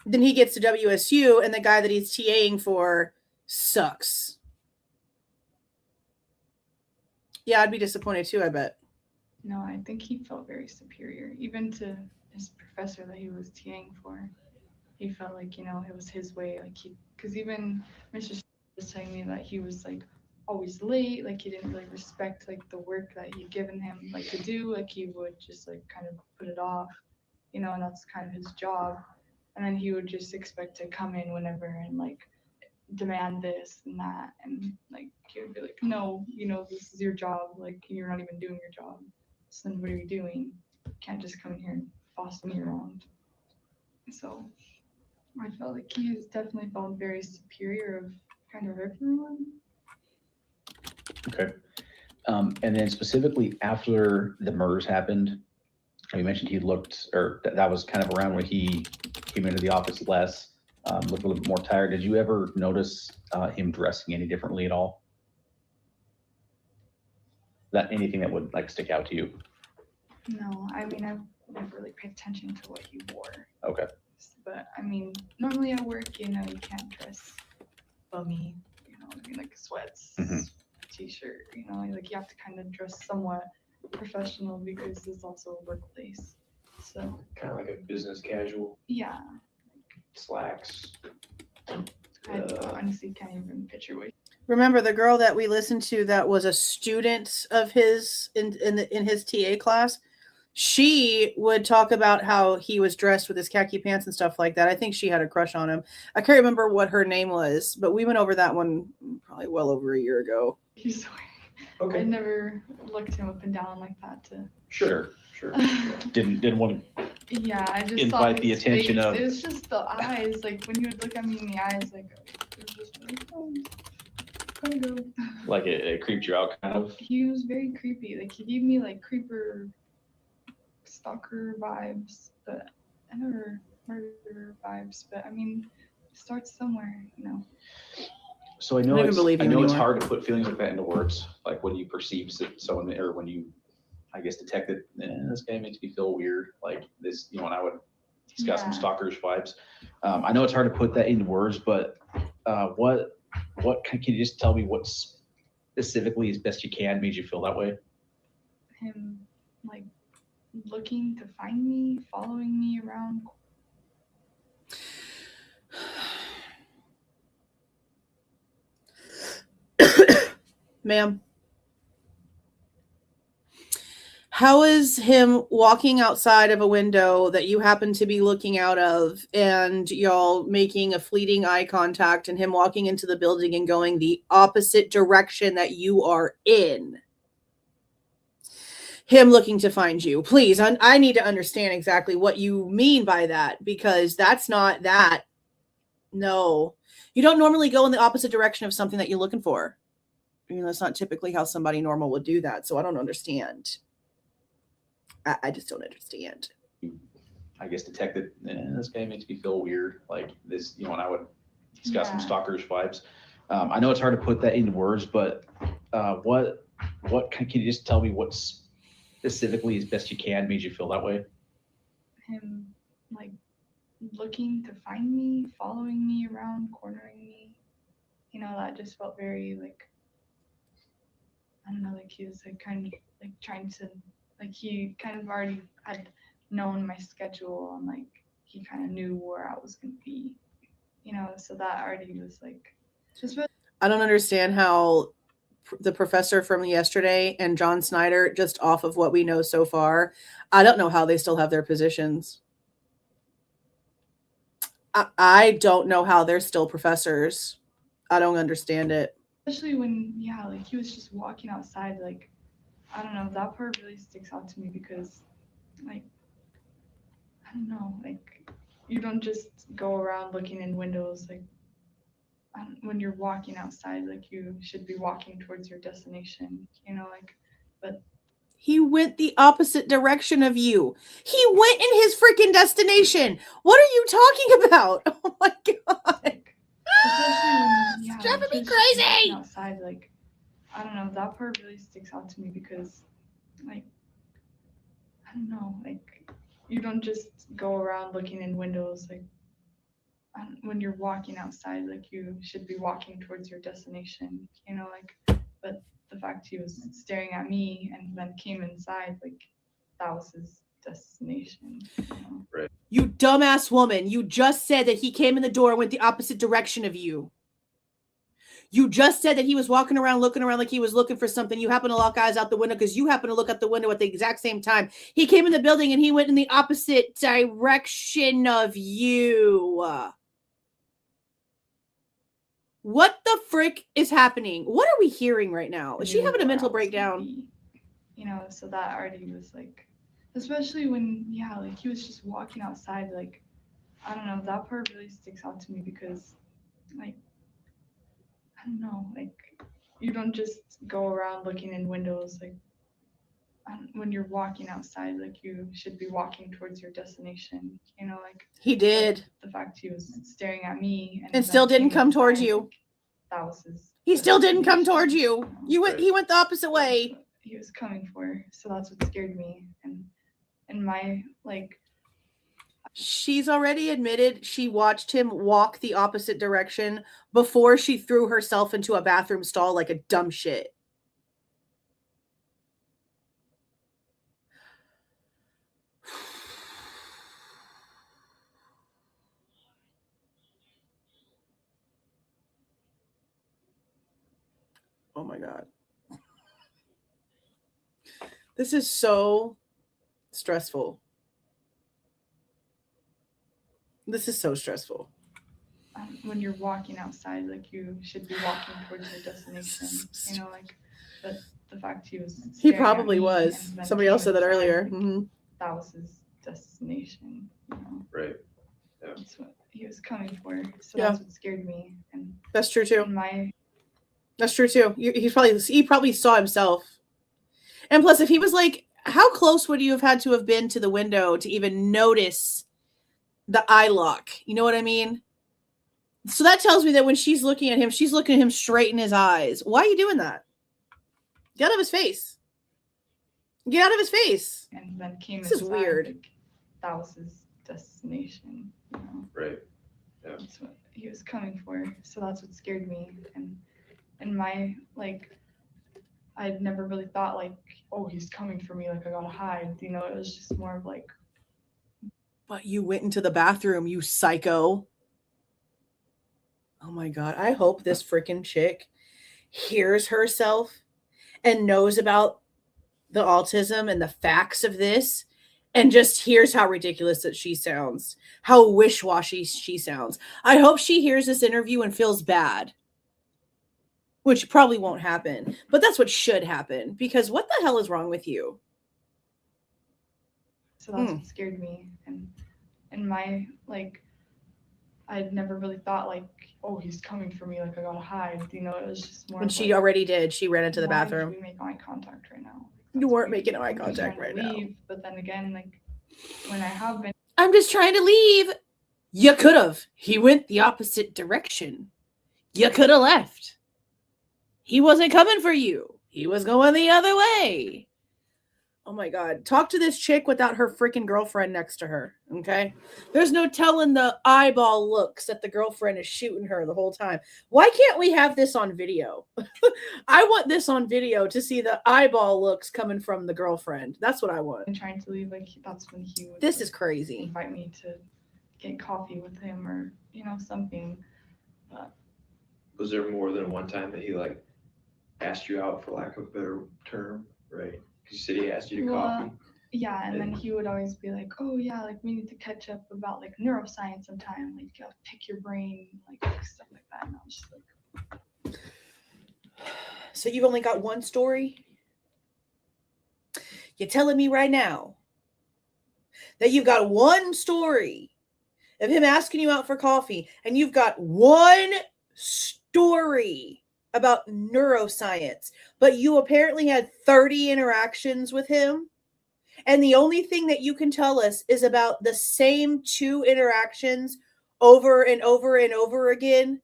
Then he gets to WSU, and the guy that he's TAing for sucks. Yeah, I'd be disappointed too, I bet. No, I think he felt very superior, even to his professor that he was TAing for. He felt like, it was his way. Like because even Mr. was telling me that he was like always late, like he didn't really respect like the work that he'd given him like to do. Like he would just like kind of put it off, and that's kind of his job. And then he would just expect to come in whenever and like demand this and that, and like he would be like, no, this is your job, like you're not even doing your job, so then what are you doing? You can't just come in here and boss me around. So I felt like he has definitely felt very superior of kind of everyone. Okay. And then specifically after the murders happened, you mentioned he looked, or that was kind of around when he came into the office less, looked a little bit more tired. Did you ever notice him dressing any differently at all? That anything that would like stick out to you? No, I mean, I never really paid attention to what he wore. Okay. But I mean, normally at work, you can't dress bummy, like sweats, t-shirt, like you have to kind of dress somewhat professional because it's also a workplace. So Kind of like a business casual, yeah, slacks. I honestly can't even picture what. Remember the girl that we listened to that was a student of his in his TA class? She would talk about how he was dressed with his khaki pants and stuff like that. I think she had a crush on him. I can't remember what her name was, but we went over that one probably well over a year ago. He's okay. I never looked him up and down like that. Sure. Didn't want to. Yeah, I just invite the attention face. of. It was just the eyes. Like when he would look at me in the eyes, like it was just like, oh, gotta go. Like it creeped you out, kind of. He was very creepy. Like he gave me like creeper, stalker vibes, but I never murder vibes. But I mean, it starts somewhere, So I know it's hard to put feelings like that into words. Like when you perceive someone, or when you, I guess, detect that this guy makes me feel weird. Like this, and he's got some stalkerish vibes. I know it's hard to put that into words, but what can you just tell me what specifically, as best you can, made you feel that way? Him like looking to find me, following me around. Ma'am, how is him walking outside of a window that you happen to be looking out of and y'all making a fleeting eye contact and him walking into the building and going the opposite direction that you are in? Him looking to find you. Please, I need to understand exactly what you mean by that, because that's not that. No. You don't normally go in the opposite direction of something that you're looking for. That's not typically how somebody normal would do that. So I don't understand. I just don't understand. I guess detected this guy makes me feel weird. Like this, he's got some stalkerish vibes. I know it's hard to put that into words, but what can you just tell me what specifically, as best you can, made you feel that way? Him like looking to find me, following me around, cornering me. That just felt very like, I don't know, like he was like kind of like trying to, like he kind of already had known my schedule and like he kind of knew where I was going to be, so that already was like just really. I don't understand how the professor from yesterday and John Snyder, just off of what we know so far, I don't know how they still have their positions. I don't know how they're still professors. I don't understand it. Especially when, like he was just walking outside, like, I don't know, that part really sticks out to me because, like, I don't know, like, you don't just go around looking in windows, like, when you're walking outside, like, you should be walking towards your destination, but. He went the opposite direction of you. He went in his freaking destination. What are you talking about? Oh my God. It's driving me crazy. Outside, like, I don't know, that part really sticks out to me because, like, I don't know, like, you don't just go around looking in windows, like, when you're walking outside, like, you should be walking towards your destination, you know, like, but the fact he was staring at me and then came inside, like, that was his destination, you know? Right. You dumbass woman. You just said that he came in the door and went the opposite direction of you. You just said that he was walking around, looking around like he was looking for something. You happen to lock eyes out the window because you happen to look out the window at the exact same time. He came in the building and he went in the opposite direction of you. What the frick is happening? What are we hearing right now? Is she having a mental breakdown? You know, so that already was like, especially when, yeah, like he was just walking outside, like, I don't know, that part really sticks out to me because, like, I don't know, like, you don't just go around looking in windows, like, when you're walking outside, like, you should be walking towards your destination, you know, like. He did. The fact he was staring at me and still didn't come towards you. Like, that was his. He still didn't come towards you. He went the opposite way. He was coming for, so that's what scared me. And my, like, she's already admitted she watched him walk the opposite direction before she threw herself into a bathroom stall like a dumb shit. Oh my God. This is so stressful. This is so stressful. when you're walking outside, like you should be walking towards your destination, you know, like, but the fact he was. He probably was. Somebody else said that earlier. Like, mm-hmm. That was his destination, you know. Right. Yeah. That's what he was coming for. So Yeah. that's what scared me. And That's true too. My That's true too. He probably saw himself. And plus, if he was like, how close would you have had to have been to the window to even notice the eye lock? You know what I mean? So that tells me that when she's looking at him, she's looking at him straight in his eyes. Why are you doing that? Get out of his face. Get out of his face. And then came This is inside, weird. like, that was his destination, you know. Right. Yeah. That's what he was coming for. So that's what scared me. And my, like, I'd never really thought like, oh, he's coming for me, like I gotta hide. You know, it was just more of like. But you went into the bathroom, you psycho. Oh my God. I hope this freaking chick hears herself and knows about the autism and the facts of this and just hears how ridiculous that she sounds, how wish-washy she sounds. I hope she hears this interview and feels bad, which probably won't happen, but that's what should happen, because what the hell is wrong with you? So that's what scared me. And my, like, I'd never really thought like, oh, he's coming for me, like I gotta hide. You know, it was just more. When of, she like, already did. She ran into the why bathroom. did we make eye contact right now? You That's weren't weird. making eye I'm just contact trying right to now. leave, but then again, like, when I have been. I'm just trying to leave. You could have. He went the opposite direction. You could have left. He wasn't coming for you. He was going the other way. Oh my God. Talk to this chick without her freaking girlfriend next to her. Okay. There's no telling the eyeball looks that the girlfriend is shooting her the whole time. Why can't we have this on video? I want this on video to see the eyeball looks coming from the girlfriend. That's what I want. And trying to leave, like, that's when he would. This like, is crazy. invite me to get coffee with him or, you know, something. But Was there more than one time that he like asked you out, for lack of a better term, right? Because you said he asked you to coffee. yeah, and then he would always be like, oh yeah, like we need to catch up about like neuroscience sometime, like pick your brain, like stuff like that. And I was just like, So you've only got one story? You're telling me right now that you've got one story of him asking you out for coffee, and you've got one story about neuroscience, but you apparently had 30 interactions with him, and the only thing that you can tell us is about the same 2 interactions over and over and over again?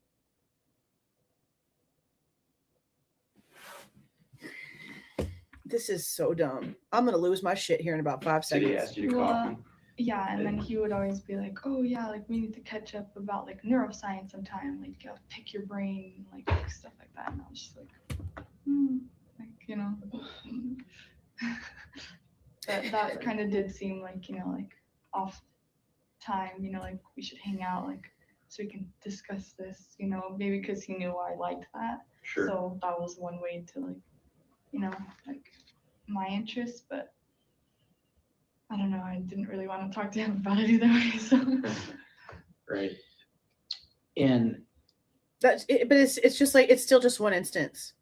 This is so dumb. I'm gonna lose my shit here in about 5 Did he seconds. ask you to copy? Yeah, and then he would always be like, oh yeah, like we need to catch up about like neuroscience sometime, like pick your brain, like stuff like that. And I was just like, like, you know, that kind of did seem like, you know, like off time, you know, like we should hang out, like so we can discuss this, you know, maybe because he knew I liked that. Sure. So that was one way to like, you know, like my interests, but I don't know. I didn't really want to talk to him about it either way. So. Right. And That's it, but it's just like, it's still just one instance.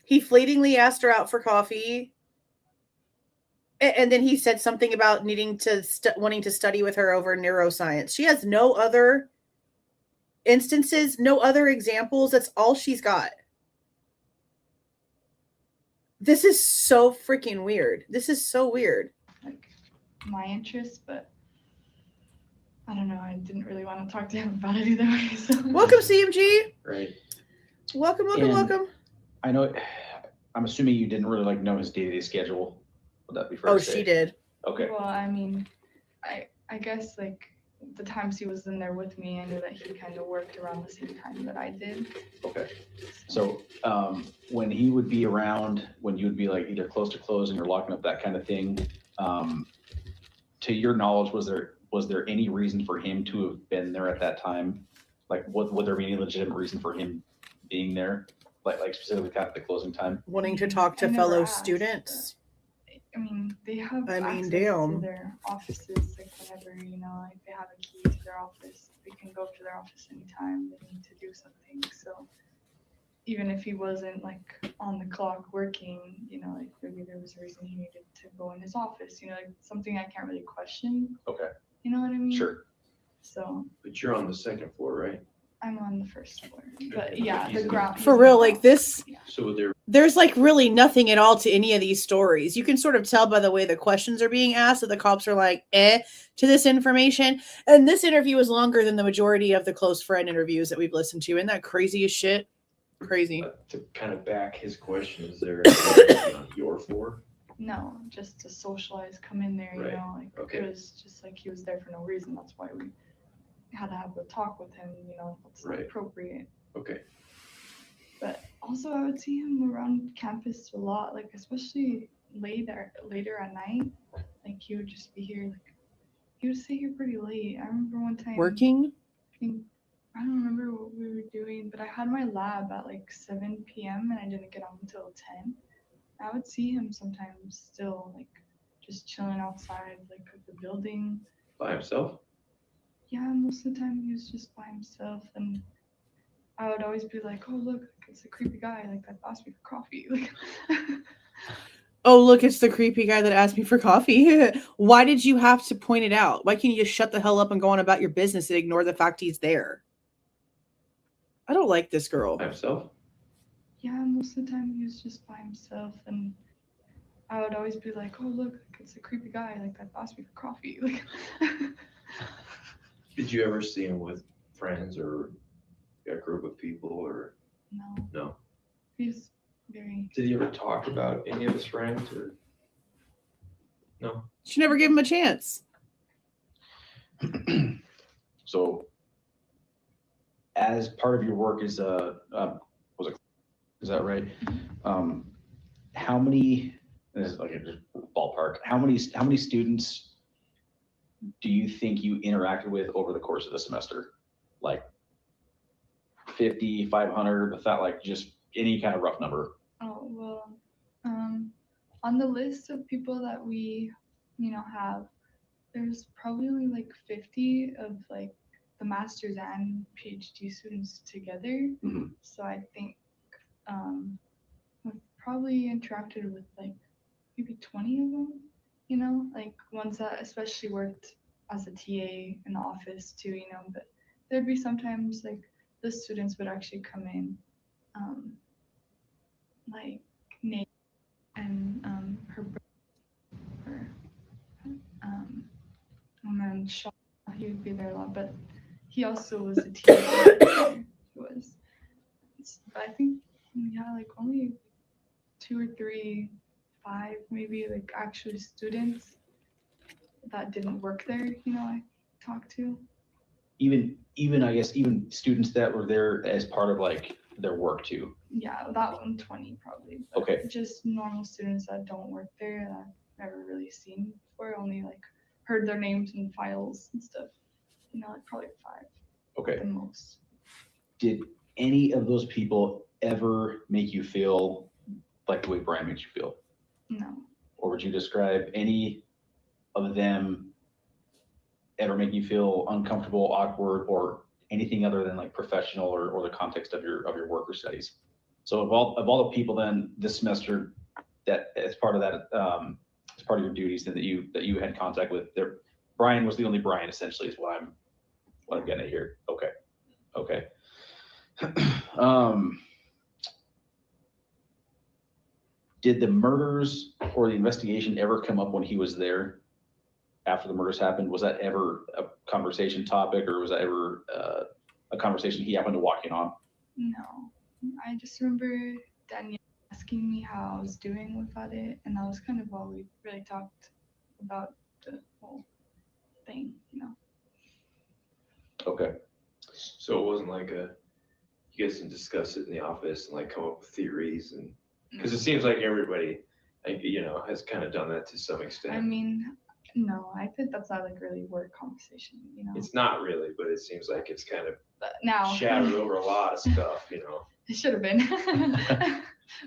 He fleetingly asked her out for coffee, and then he said something about needing to wanting to study with her over neuroscience. She has no other instances, no other examples. That's all she's got. This is so freaking weird. This is so weird. Like my interests, but I don't know. I didn't really want to talk to him about it either way. So. Welcome, CMG. right. Welcome. I know. I'm assuming you didn't really like know his day-to-day schedule. Would that be fair? Oh, to say? she did. Okay. Well, I mean, I guess like the times he was in there with me, I knew that he kind of worked around the same time that I did. Okay. So when he would be around, when you would be like either close to closing or locking up, that kind of thing, to your knowledge, was there any reason for him to have been there at that time? Like, would there be any legitimate reason for him being there? Like specifically at the closing time? Wanting to talk to I never fellow asked, students. I mean, they have I mean, access damn. to their offices, like whenever, you know, like they have a key to their office. They can go to their office anytime they need to do something. So even if he wasn't like on the clock working, you know, like maybe there was a reason he needed to go in his office, you know, like something I can't really question. Okay. You know what I mean? Sure. So But you're on the second floor, right? I'm on the first floor. But yeah, the ground. For real, like this, So there's like really nothing at all to any of these stories. You can sort of tell by the way the questions are being asked that the cops are like, to this information. And this interview is longer than the majority of the close friend interviews that we've listened to. Isn't that crazy as shit? Crazy. to kind of back his question, is there anything on your floor? No, just to socialize, come in there, you Right. know, like Okay. it was just like he was there for no reason. That's why we had to have a talk with him, you know, that's not Right. appropriate. Okay. But also I would see him around campus a lot, like especially later at night. Like he would just be here, like he would stay here pretty late. I remember one time Working? I don't remember what we were doing, but I had my lab at like 7 p.m. and I didn't get home until 10. I would see him sometimes still like just chilling outside like of the building. By himself? Yeah, most of the time he was just by himself, and I would always be like, oh look, it's a creepy guy like that asked me for coffee. Like Oh, look, it's the creepy guy that asked me for coffee. Why did you have to point it out? Why can't you just shut the hell up and go on about your business and ignore the fact he's there? I don't like this girl. By himself? yeah, most of the time he was just by himself, and I would always be like, oh look, it's a creepy guy like that asked me for coffee. Like Did you ever see him with friends or a group of people or no, no? he's very Did he ever talk about any of his friends or no? She never gave him a chance. So, as part of your work is is that right? How many? This is like a ballpark. How many students do you think you interacted with over the course of the semester? Like 50, 500, without like just any kind of rough number. Oh, well, on the list of people that we, you know, have, there's probably only like 50 of like the master's and PhD students together. Mhm. So I think I've probably interacted with like maybe 20 of them, you know, like ones that especially worked as a TA in the office too, you know, but there'd be sometimes like the students would actually come in, like Nate and her brother, and then Shaw, he would be there a lot, but he also was a TA. He was, but I think, yeah, like only 2 or 3, 5 maybe, like actually students that didn't work there, I talked to. Even I guess even students that were there as part of like their work too. Yeah, that one 20 probably. But Okay. just normal students that don't work there that I've never really seen before, only like heard their names in files and stuff. Like probably 5 Okay. the most. Did any of those people ever make you feel like the way Bryan makes you feel? No. Or would you describe any of them ever make you feel uncomfortable, awkward, or anything other than like professional or the context of your work or studies? So of all the people then this semester that as part of that as part of your duties that you had contact with, there Bryan was the only Bryan essentially is what I'm getting at here. Okay. Did the murders or the investigation ever come up when he was there after the murders happened? Was that ever a conversation topic, or was that ever a conversation he happened to walk in on? No. I just remember Danielle asking me how I was doing with it, and that was kind of all we really talked about the whole thing, Okay. So it wasn't like you guys didn't discuss it in the office and like come up with theories, and because it seems like everybody, like, has kind of done that to some extent. I mean, no, I think that's not like really work conversation, It's not really, but it seems like it's kind of But now shattered over a lot of stuff, it should have been,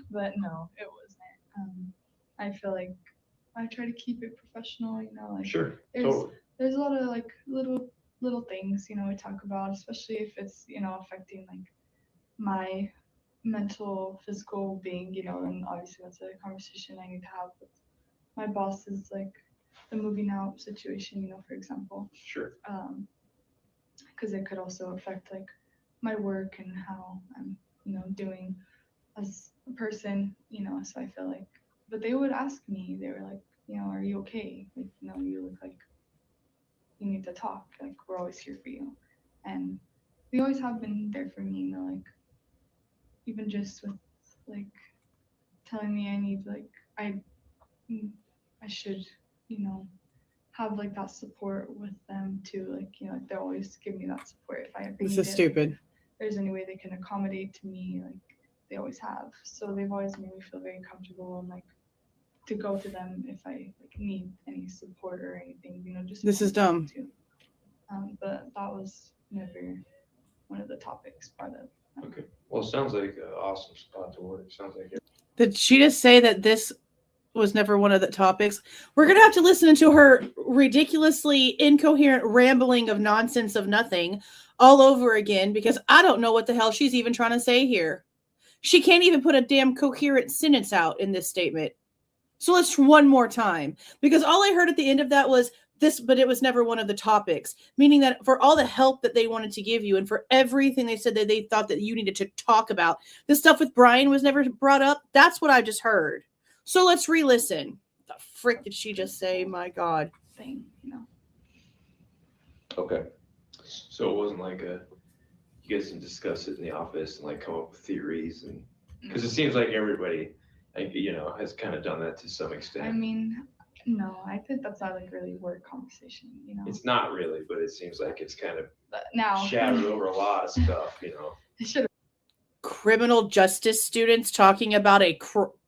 but no, it wasn't. I feel like I try to keep it professional, like Sure, there's totally. there's a lot of like little things, we talk about, especially if it's, affecting like my mental, physical being, and obviously that's a conversation I need to have with my bosses, like the moving out situation, for example. Sure. Because it could also affect like my work and how I'm, doing as a person, so I feel like, but they would ask me, they were like, are you okay? Like, you look like you need to talk, like we're always here for you. And they always have been there for me, like even just with like telling me I need like I should, have like that support with them too, like like they always give me that support if I ever This need is it. stupid. If there's any way they can accommodate to me, like they always have. So they've always made me feel very comfortable and like to go to them if I like need any support or anything, just This is dumb. too. But that was never one of the topics part of. Okay. Well, it sounds like an awesome spot to work. Sounds like it. Did she just say that this was never one of the topics? We're going to have to listen to her ridiculously incoherent rambling of nonsense of nothing all over again, because I don't know what the hell she's even trying to say here. She can't even put a damn coherent sentence out in this statement. So let's one more time, because all I heard at the end of that was this, but it was never one of the topics, meaning that for all the help that they wanted to give you and for everything they said that they thought that you needed to talk about, the stuff with Bryan was never brought up. That's what I just heard. So let's re-listen. The frick did she just say? My God. Thing, Okay. So it wasn't like you guys didn't discuss it in the office and like come up with theories, and because it seems like everybody, like, has kind of done that to some extent. I mean, no, I think that's not like really work conversation, It's not really, but it seems like it's kind of But now shattered over a lot of stuff, it should have. Criminal justice students talking about a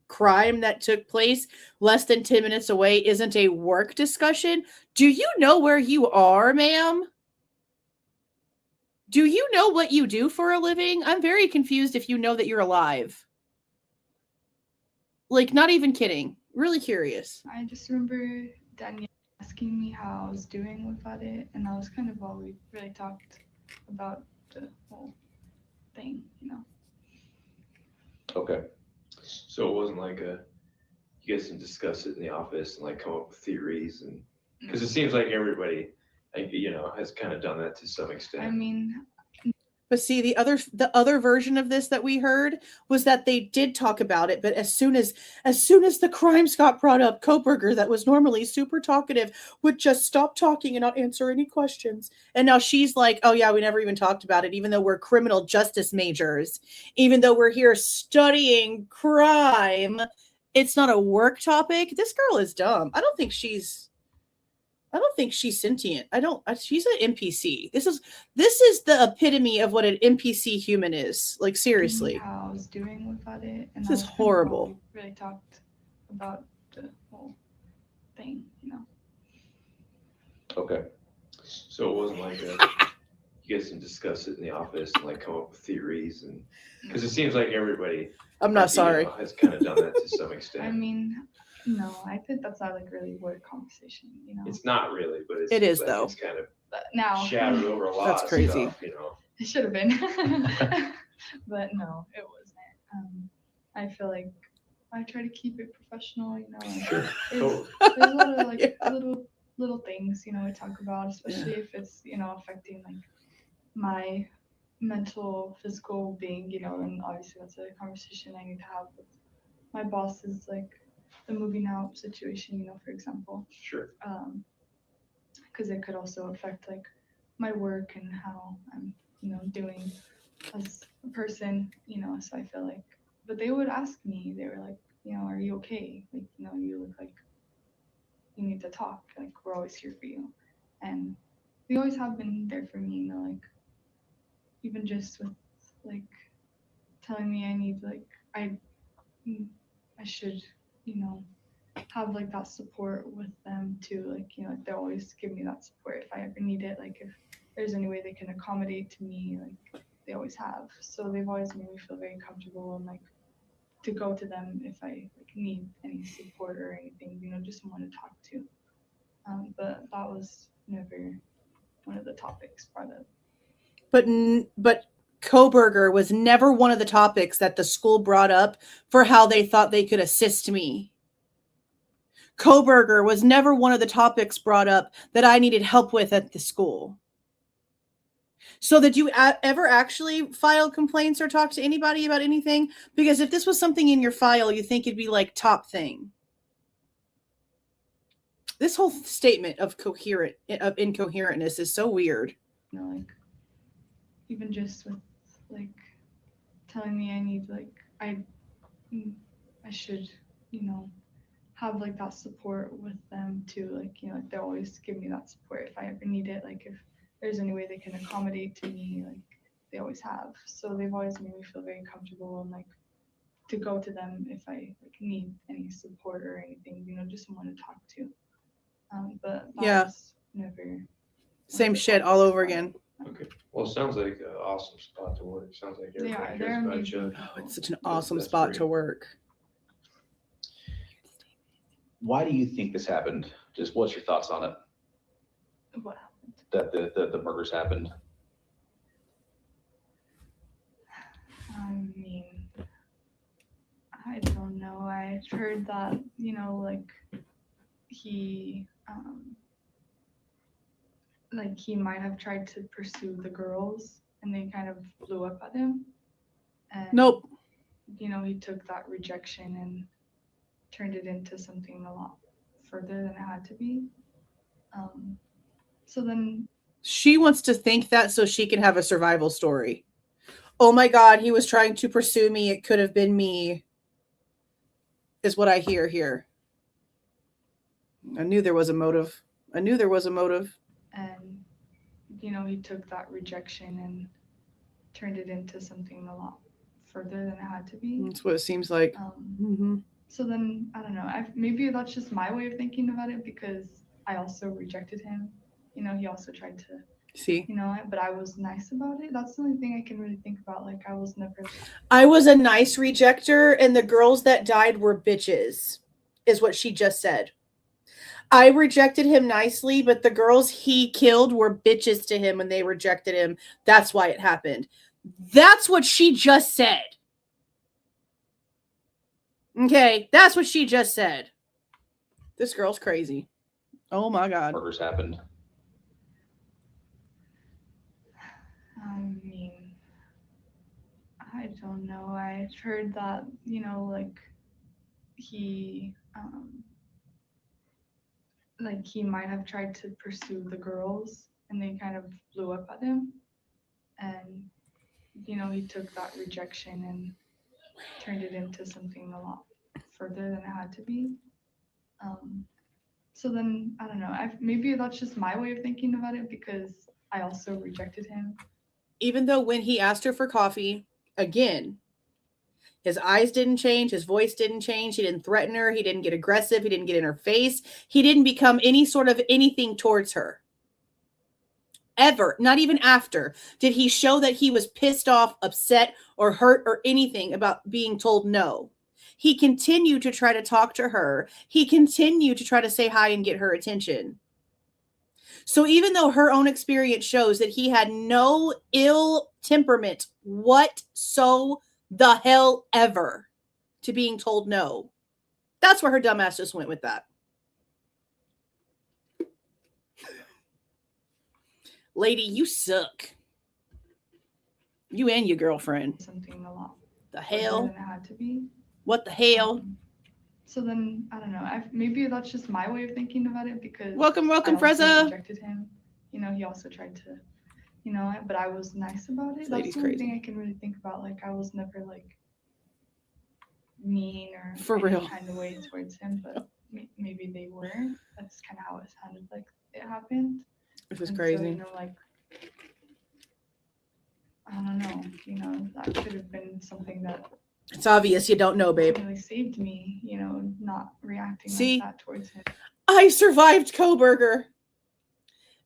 crime that took place less than 10 minutes away isn't a work discussion. Do you know where you are, ma'am? Do you know what you do for a living? I'm very confused if you know that you're alive. Like, not even kidding. Really curious. I just remember Danielle asking me how I was doing with it, and that was kind of all we really talked about the whole thing, Okay. So it wasn't like you guys didn't discuss it in the office and like come up with theories, and because it seems like everybody, like, has kind of done that to some extent. I mean, But see, the other version of this that we heard was that they did talk about it, but as soon as the crimes got brought up, Kohberger, that was normally super talkative, would just stop talking and not answer any questions. And now she's like, "Oh yeah, we never even talked about it, even though we're criminal justice majors, even though we're here studying crime. It's not a work topic." This girl is dumb. I don't think she's sentient. She's an NPC. This is the epitome of what an NPC human is. Like, seriously. How I was doing without it. And This is horrible. Really talked about the whole thing, you know. Okay. So it wasn't like you guys can discuss it in the office and like come up with theories, and because it seems like everybody. I'm not sorry. Has kind of done that to some extent. I mean, no, I think that's not like really work conversation, you know. It's not really, but it is like though. It's kind of now shadowed over a lot. That's crazy. Stuff, you know. It should have been, but no, it wasn't. I feel like I try to keep it professional, you know. Sure. There's a lot of like little things, you know, we talk about, especially if it's, you know, affecting like my mental, physical being, you know, and obviously that's a conversation I need to have with my boss. Is like the moving out situation, you know, for example. Sure. Because it could also affect like my work and how I'm, you know, doing as a person, you know. So I feel like, but they would ask me, they were like, you know, "Are you okay? Like, you know, you look like you need to talk. Like, we're always here for you." And they always have been there for me, you know, like even just with like telling me I need like I should, you know, have like that support with them too. Like, you know, like they always give me that support if I ever need it. Like if there's any way they can accommodate to me, like they always have. So they've always made me feel very comfortable and like to go to them if I like need any support or anything, you know, just someone to talk to. But that was never one of the topics brought up. But Kohberger was never one of the topics that the school brought up for how they thought they could assist me. Kohberger was never one of the topics brought up that I needed help with at the school. So did you ever actually file complaints or talk to anybody about anything? Because if this was something in your file, you think it'd be like top thing. This whole statement of incoherentness is so weird. You know, like even just with like telling me I need like I should, you know, have like that support with them too. Like, you know, like they always give me that support if I ever need it. Like if there's any way they can accommodate to me, like they always have. So they've always made me feel very comfortable and like to go to them if I like need any support or anything, you know, just someone to talk to. But that was never same shit all over again. Okay. Well, it sounds like an awesome spot to work. It sounds like everybody cares about you. Oh, it's such an awesome spot to work. Why do you think this happened? Just what's your thoughts on it? What happened? That the murders happened. I mean, I don't know. I've heard that, you know, like he might have tried to pursue the girls and they kind of blew up at him. And, nope. You know, he took that rejection and turned it into something a lot further than it had to be. So then she wants to think that so she can have a survival story. Oh my God, he was trying to pursue me. It could have been me, is what I hear here. I knew there was a motive. And, you know, he took that rejection and turned it into something a lot further than it had to be. That's what it seems like. So then, I don't know, maybe that's just my way of thinking about it because I also rejected him. You know, he also tried to, see, you know, but I was nice about it. That's the only thing I can really think about. Like, I was a nice rejecter and the girls that died were bitches, is what she just said. I rejected him nicely, but the girls he killed were bitches to him when they rejected him. That's why it happened. That's what she just said. Okay, that's what she just said. This girl's crazy. Oh my God. Murders happened. I mean, don't know. I've heard that, like he might have tried to pursue the girls and they kind of blew up at him. And, he took that rejection and turned it into something a lot further than it had to be. So then, I don't know, maybe that's just my way of thinking about it because I also rejected him. Even though when he asked her for coffee, again, his eyes didn't change, his voice didn't change, he didn't threaten her, he didn't get aggressive, he didn't get in her face, he didn't become any sort of anything towards her. Ever, not even after, did he show that he was pissed off, upset, or hurt, or anything about being told no. He continued to try to talk to her. He continued to try to say hi and get her attention. So even though her own experience shows that he had no ill temperament whatsoever the hell ever to being told no, that's where her dumbass just went with that. Lady, you suck. You and your girlfriend. Something a lot. The hell? Than it had to be. What the hell? So then, I don't know. Maybe that's just my way of thinking about it because welcome, I Freza. rejected him. He also tried to, but I was nice about it. This That's lady's the only crazy. thing I can really think about. Like I was never like mean or For any real. kind of way towards him, but maybe they were. That's kind of how it sounded like it happened. This is And crazy. So, I don't know, that could have been something that It's obvious you don't know, babe. really saved me, not reacting See? like that towards him. I survived Kohberger.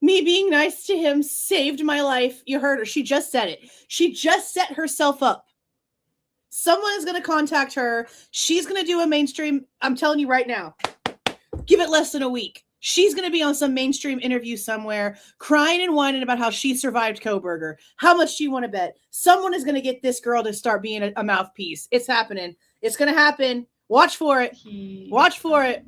Me being nice to him saved my life. You heard her. She just said it. She just set herself up. Someone is going to contact her. She's going to do a mainstream. I'm telling you right now. Give it less than a week. She's going to be on some mainstream interview somewhere, crying and whining about how she survived Kohberger. How much do you want to bet? Someone is going to get this girl to start being a mouthpiece. It's happening. It's going to happen. Watch for it. Watch for it.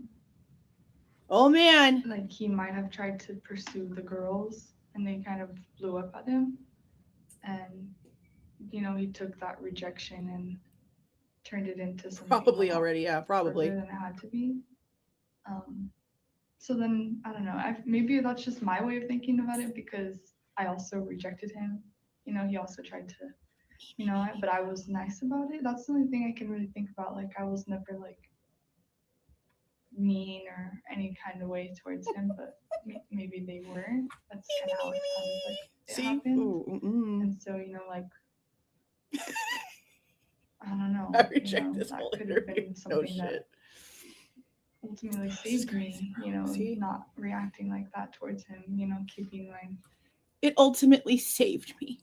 Oh, man. Like he might have tried to pursue the girls and they kind of blew up at him. And, he took that rejection and turned it into something. Probably already. Yeah, probably. Further than it had to be. So then, I don't know, maybe that's just my way of thinking about it because I also rejected him. He also tried to, but I was nice about it. That's the only thing I can really think about. Like, I was never, like, mean or any kind of way towards him, but maybe they were. That's kind of how it sounded like it happened. Ooh, and so, like, I don't know. I reject this that whole could have been interview. something No that shit. ultimately saved me, See? not reacting like that towards him, keeping my... It ultimately saved me.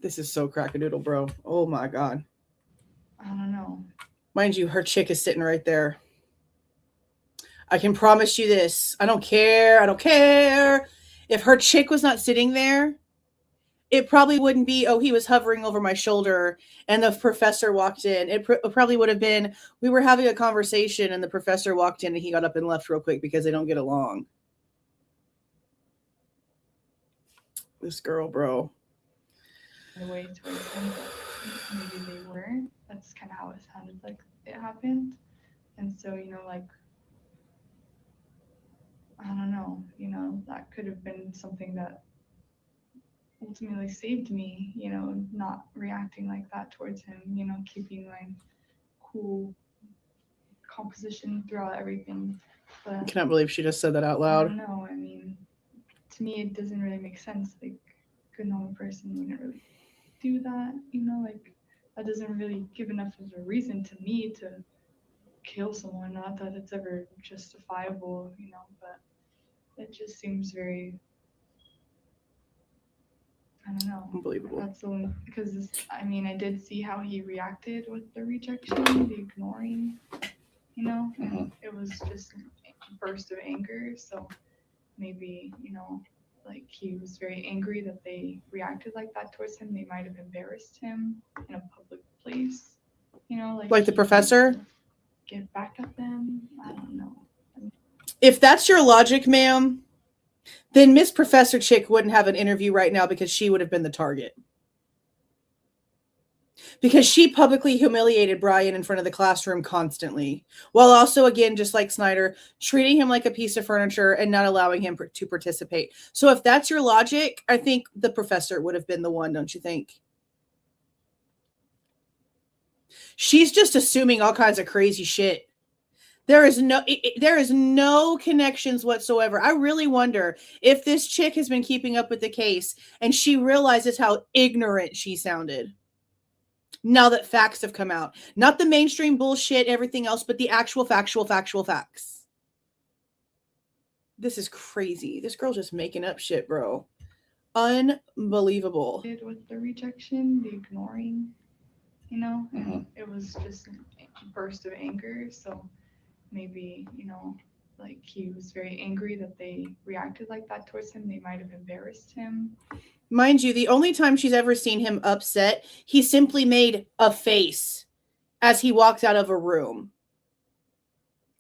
This is so crackadoodle, bro. Oh my God. I don't know. Mind you, her chick is sitting right there. I can promise you this. I don't care. I don't care. If her chick was not sitting there, it probably wouldn't be, oh, he was hovering over my shoulder and the professor walked in. It probably would have been, we were having a conversation and the professor walked in and he got up and left real quick because they don't get along. This girl, bro. The way towards him, but maybe they were. That's kind of how it sounded like it happened. And so, like, I don't know, that could have been something that ultimately saved me, not reacting like that towards him, keeping my cool composition throughout everything. But I cannot believe she just said that out I loud. don't know. I mean, to me, it doesn't really make sense. Like, a good normal person wouldn't really do that, like, that doesn't really give enough of a reason to me to kill someone. Not that it's ever justifiable, but it just seems very, I don't know. Unbelievable. That's the one, because I did see how he reacted with the rejection, the ignoring, and it was just a burst of anger. So maybe, like he was very angry that they reacted like that towards him. They might have embarrassed him in a public place, Like the professor? Get back at them. I don't know. If that's your logic, ma'am, then Miss Professor Chick wouldn't have an interview right now because she would have been the target. Because she publicly humiliated Bryan in front of the classroom constantly, while also, again, just like Snyder, treating him like a piece of furniture and not allowing him to participate. So if that's your logic, I think the professor would have been the one, don't you think? She's just assuming all kinds of crazy shit. There is no connections whatsoever. I really wonder if this chick has been keeping up with the case and she realizes how ignorant she sounded. Now that facts have come out. Not the mainstream bullshit, everything else, but the actual factual facts. This is crazy. This girl's just making up shit, bro. Unbelievable. With the rejection, the ignoring, you know, and it was just a burst of anger. So maybe, you know, like he was very angry that they reacted like that towards him. They might have embarrassed him. Mind you, the only time she's ever seen him upset, he simply made a face as he walked out of a room.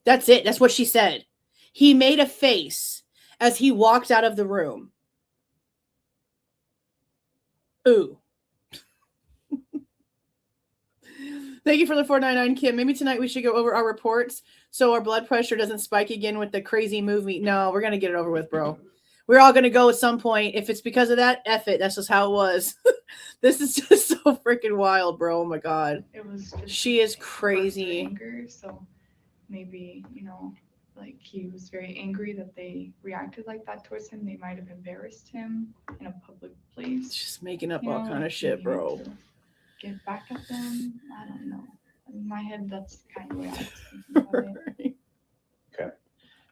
That's it. That's what she said. He made a face as he walked out of the room. Ooh. Thank you for the 499, Kim. Maybe tonight we should go over our reports so our blood pressure doesn't spike again with the crazy movie. No, we're going to get it over with, bro. We're all going to go at some point. If it's because of that, F it. That's just how it was. This is just so freaking wild, bro. Oh, my God. It was she is crazy. Anger, so maybe, you know, like he was very angry that they reacted like that towards him. They might have embarrassed him in a public place. Just making up all kind of shit, bro. Get back at them. I don't know. In my head, that's kind of the way I was thinking about it. Okay.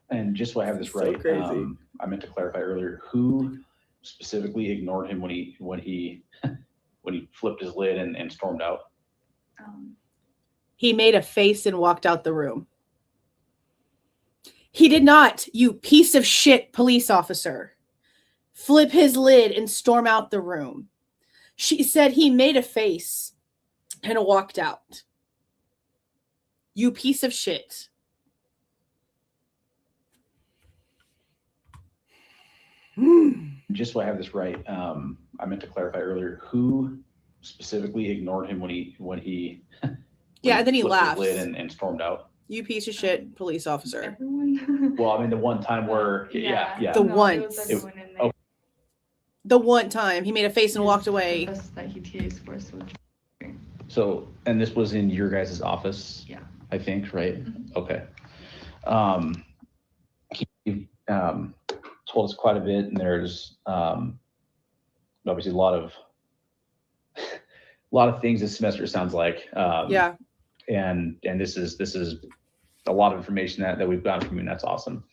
And just so I have this So right, crazy. I meant to clarify earlier, who specifically ignored him when he flipped his lid and stormed out? He made a face and walked out the room. He did not, you piece of shit police officer, flip his lid and storm out the room. She said he made a face and walked out. You piece of shit. Just so I have this right, I meant to clarify earlier, who specifically ignored him when he yeah, and then he flipped laughed. his lid and stormed out? You piece of shit police officer. Everyone. Well, I mean, the one time where, yeah. The No, once. it was everyone in there. The one time he made a face and walked away. That he TAs for, so So, and this was in your guys' office? Yeah. I think, right? Mm-hmm. Okay. He told us quite a bit, and there's obviously a lot of things this semester, it sounds like. Yeah. And this is a lot of information that we've gotten from you, and that's awesome.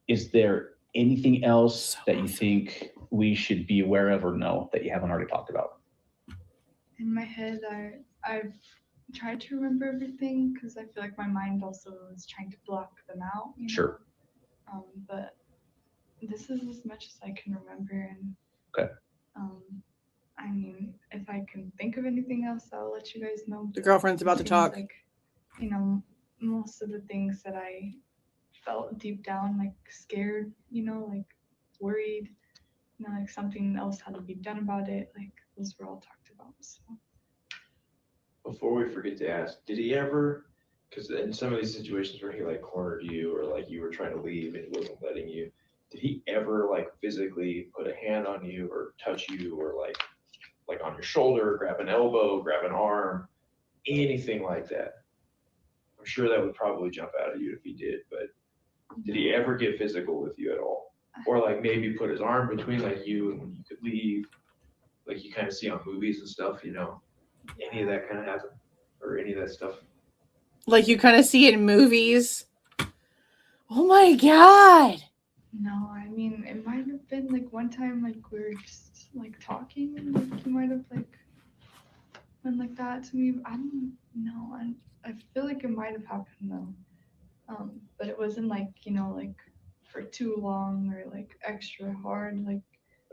Is there anything else that you think we should be aware of or know that you haven't already talked about? in my head, I've tried to remember everything because I feel like my mind also is trying to block them out. You know? Sure. But this is as much as I can remember. And okay. I mean, if I can think of anything else, I'll let you guys know. The girlfriend's about to talk. Like, you know, most of the things that I felt deep down, like scared, you know, like worried, you know, like something else had to be done about it. Like those were all talked about. So. Before we forget to ask, did he ever, because in some of these situations where he like cornered you or like you were trying to leave and he wasn't letting you, did he ever like physically put a hand on you or touch you or like on your shoulder, grab an elbow, grab an arm, anything like that? I'm sure that would probably jump out at you if he did, but did he ever get physical with you at all? Or like maybe put his arm between like you and when you could leave, like you kind of see on movies and stuff, you know? Any of that kind of happen? Or any of that stuff? Like you kind of see in movies. Oh my God. No, I mean, it might have been like one time, like we were just like talking and like he might have like been like that to me. I don't know. I feel like it might have happened though. But it wasn't like, you know, like for too long or like extra hard. Like,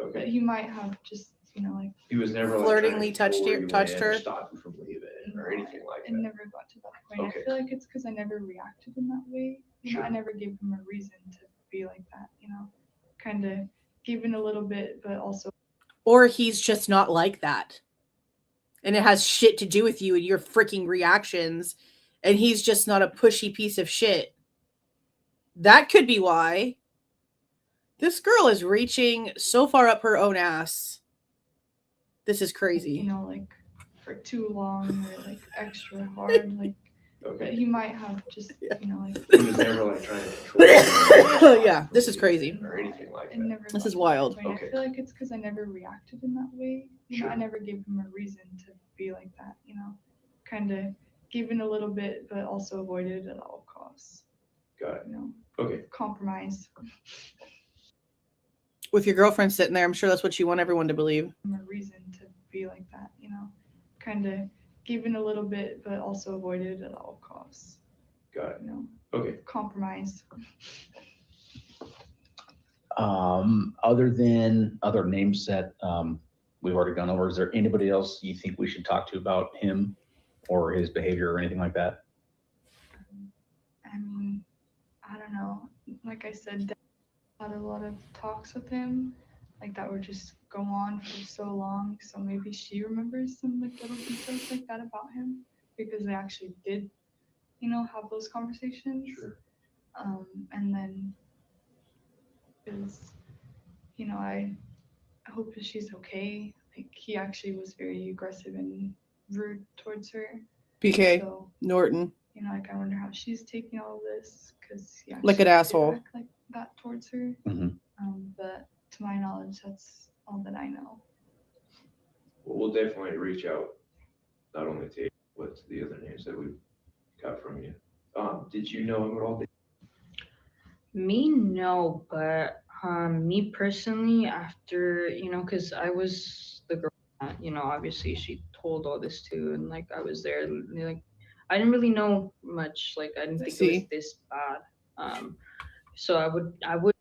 okay. But he might have just, you know, like he was never like flirtingly touched her, stop you from leaving or anything like that. It never got to that point. Okay. I feel like it's because I never reacted in that way. You Sure. know, I never gave him a reason to be like that. You know, kind of giving a little bit, but also. Or he's just not like that. and it has shit to do with you and your freaking reactions, and he's just not a pushy piece of shit. That could be why. This girl is reaching so far up her own ass. This is crazy. You know, like for too long or like extra hard, like that he might have just, you know, like. He was never like trying to control. Yeah, this is crazy. Or anything like that. This is wild. I feel like it's because I never reacted in that way. You know, I never gave him a reason to be like that, you know. Kind of gave in a little bit, but also avoided at all costs. Got it. You know. Okay. Compromise. With your girlfriend sitting there, I'm sure that's what you want everyone to believe. A reason to be like that, you know. Kind of gave in a little bit, but also avoided at all costs. Got it. You know. Okay. Compromise. Other than other names that we've already gone over, is there anybody else you think we should talk to about him or his behavior or anything like that? I mean, I don't know. Like I said, Dad had a lot of talks with him, like that would just go on for so long. So maybe she remembers some like little details like that about him because they actually did, you know, have those conversations. Sure. And then, because, you know, I hope that she's okay. Like he actually was very aggressive and rude towards her. PK So, Norton. you know, like I wonder how she's taking all this because he Like an actually did asshole. act like that towards her. Mhm. But to my knowledge, that's all that I know. Well, we'll definitely reach out, not only to you, but to the other names that we got from you. Did you know him at all? Me, no, but me personally, after, you know, because I was the girl that, you know, obviously she told all this to, and like I was there, and, like I didn't really know much, like I didn't think it was this bad. So I would.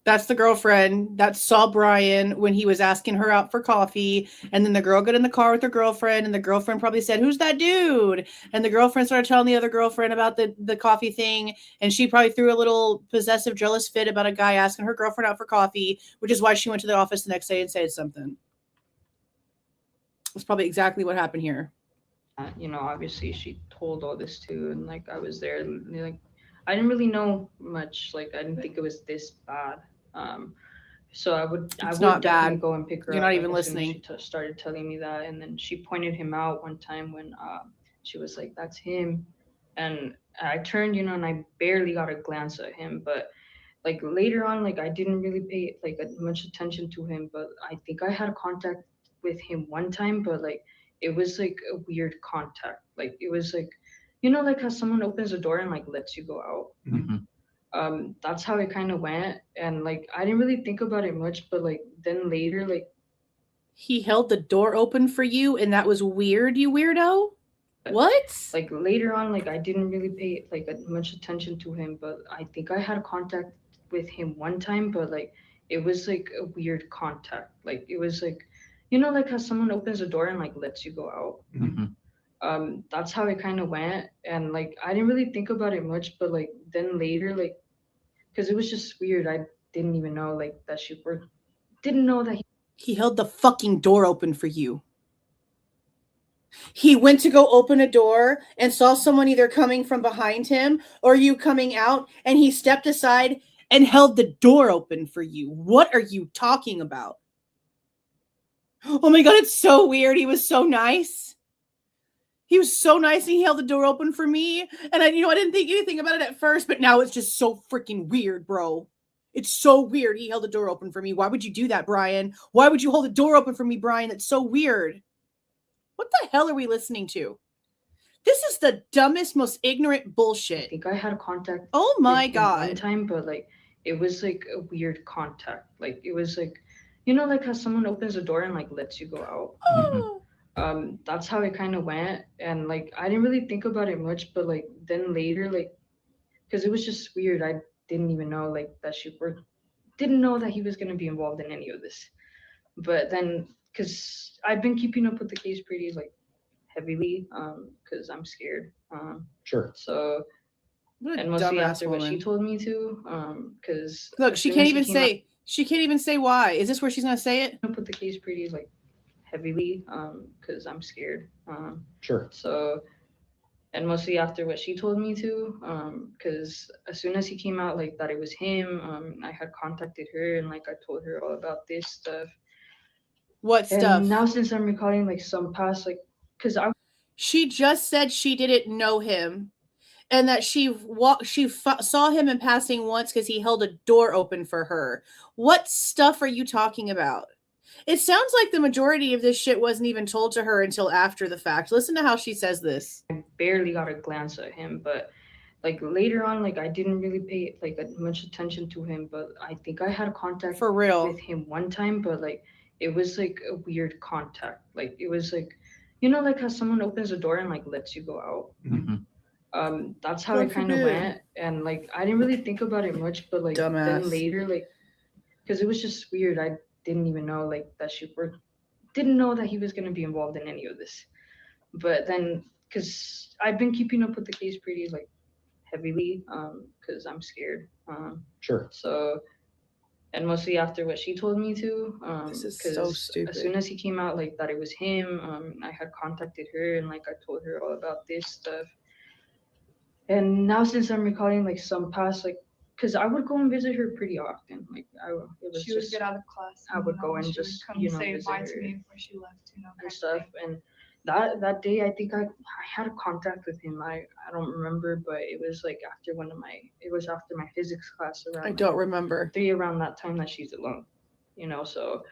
That's the girlfriend that saw Bryan when he was asking her out for coffee. And then the girl got in the car with her girlfriend, and the girlfriend probably said, "Who's that dude?" And the girlfriend started telling the other girlfriend about the coffee thing. And she probably threw a little possessive, jealous fit about a guy asking her girlfriend out for coffee, which is why she went to the office the next day and said something. That's probably exactly what happened here. You know, obviously she told all this to, and like I was there, and, like I didn't really know much, like I didn't think it was this bad. So I would not definitely bad. go and pick her You're up. not even like, as soon as listening. She started telling me that, and then she pointed him out one time when she was like, "That's him," and I turned, you know, and I barely got a glance at him, but like later on, like I didn't really pay like much attention to him, but I think I had contact with him one time, but like it was like a weird contact. Like it was like, you know, like how someone opens the door and like lets you go out. Mm-hmm. That's how it kind of went, and like I didn't really think about it much, but like then later, like he held the door open for you, and that was weird, you weirdo. What? Like later on, like I didn't really pay like much attention to him, but I think I had contact with him one time, but like it was like a weird contact. Like it was like, you know, like how someone opens the door and like lets you go out. Mm-hmm. That's how it kind of went, and like I didn't really think about it much, but like then later, like because it was just weird. I didn't even know like that didn't know that he held the fucking door open for you. He went to go open a door and saw someone either coming from behind him or you coming out, and he stepped aside and held the door open for you. What are you talking about? Oh my God, it's so weird. He was so nice. He was so nice, and he held the door open for me. And I didn't think anything about it at first, but now it's just so freaking weird, bro. It's so weird. He held the door open for me. Why would you do that, Bryan? Why would you hold the door open for me, Bryan? That's so weird. What the hell are we listening to? This is the dumbest, most ignorant bullshit. I think I had contact. Oh my with him God. one time, but like it was like a weird contact. Like it was like, you know, like how someone opens the door and like lets you go out. Oh. That's how it kind of went, and like I didn't really think about it much, but like then later, like because it was just weird. I didn't even know like that didn't know that he was gonna be involved in any of this. But then, because I've been keeping up with the case pretty like heavily, because I'm scared. Sure. So What a and mostly dumbass after what she woman. told me to, because Look, she can't even say why. Is this where she's gonna say it? Up with the case pretty like heavily because I'm scared. Sure. So, and mostly after what she told me to, because as soon as he came out like that it was him, I had contacted her and like I told her all about this stuff. What And stuff? now since I'm recalling like some past, like, because She just said she didn't know him, and that she saw him in passing once because he held a door open for her. What stuff are you talking about? It sounds like the majority of this shit wasn't even told to her until after the fact. Listen to how she says this. I barely got a glance at him, but like later on, like I didn't really pay like much attention to him, but I think I had contact For real with him one time, but like it was like a weird contact. Like it was like, you know, like how someone opens a door and like lets you go out. Mm-hmm. That's how it kind of went, and like I didn't really think about it much, but like Dumbass. then later, like, because it was just weird. I didn't even know like that didn't know that he was gonna be involved in any of this. But then, because I've been keeping up with the case pretty like heavily, because I'm scared. Sure. So, and mostly after what she told me to, This is because so stupid. as soon as he came out like that it was him, I had contacted her and like I told her all about this stuff. And now since I'm recalling like some past, like, because I would go and visit her pretty often. Like She would get out of class. I would go and she just would come visit say bye her to me before she left. and kind of stuff. thing. And that day I think I had a contact with him. I don't remember, but it was like after after my physics class around. I don't remember. 3 around that time that she's alone, you know. So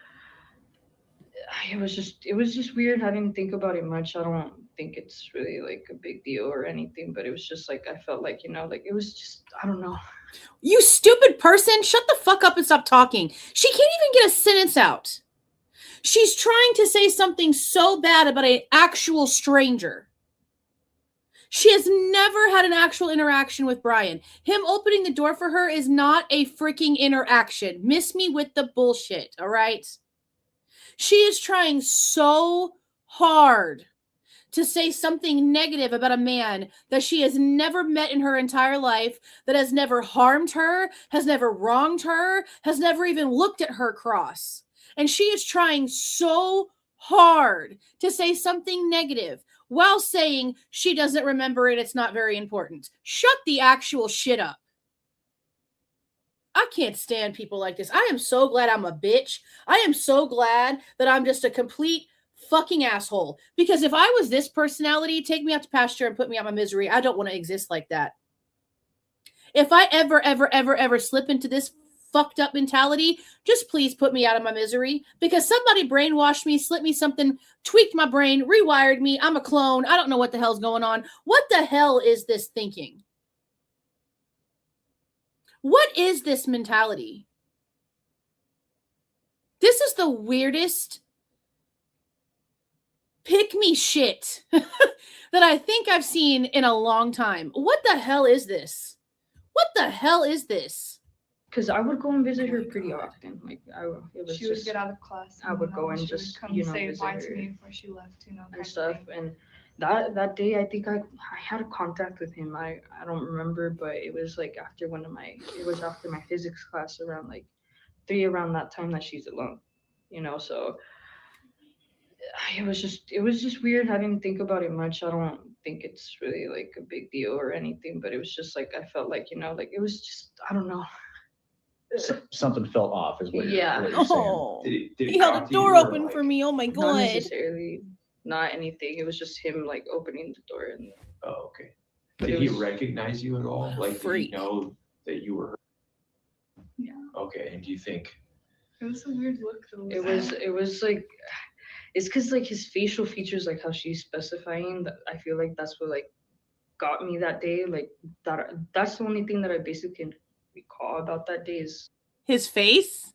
it was just weird. I didn't think about it much. I don't think it's really like a big deal or anything, but it was just like I felt like, you know, like it was just, I don't know. You stupid person, shut the fuck up and stop talking. She can't even get a sentence out. She's trying to say something so bad about an actual stranger. She has never had an actual interaction with Bryan. Him opening the door for her is not a freaking interaction. Miss me with the bullshit, all right? She is trying so hard to say something negative about a man that she has never met in her entire life, that has never harmed her, has never wronged her, has never even looked at her cross. And she is trying so hard to say something negative while saying she doesn't remember it, it's not very important. Shut the actual shit up. I can't stand people like this. I am so glad I'm a bitch. I am so glad that I'm just a complete fucking asshole. Because if I was this personality, take me out to pasture and put me out my misery. I don't want to exist like that. If I ever slip into this fucked up mentality, just please put me out of my misery. Because somebody brainwashed me, slipped me something, tweaked my brain, rewired me. I'm a clone. I don't know what the hell's going on. What the hell is this thinking? What is this mentality? This is the weirdest pick me shit that I think I've seen in a long time. What the hell is this? What the hell is this? Because I would go and visit her pretty often. Like She would get out of class. I would go and she just, would come you know, say visit bye to her me before she left. You know, and stuff. And that day I think I had a contact with him. I don't remember, but it was like after after my physics class around like 3 around that time that she's alone, you know. So it was just weird. I didn't think about it much. I don't think it's really like a big deal or anything, but it was just like I felt like, you know, like it was just, I don't know. Something felt off is what Yeah. you're saying. Oh, Did he held the door open for me. Oh my Not god. necessarily, not anything. It was just him like opening the door. And Oh, okay. But Did it he was- recognize you at all? Like, did Freak. he know that you were her? Yeah. Okay, and do you think, It was a weird look though. it was like, it's because like his facial features, like how she's specifying, that I feel like that's what like got me that day. Like that's the only thing that I basically can recall about that day is His face?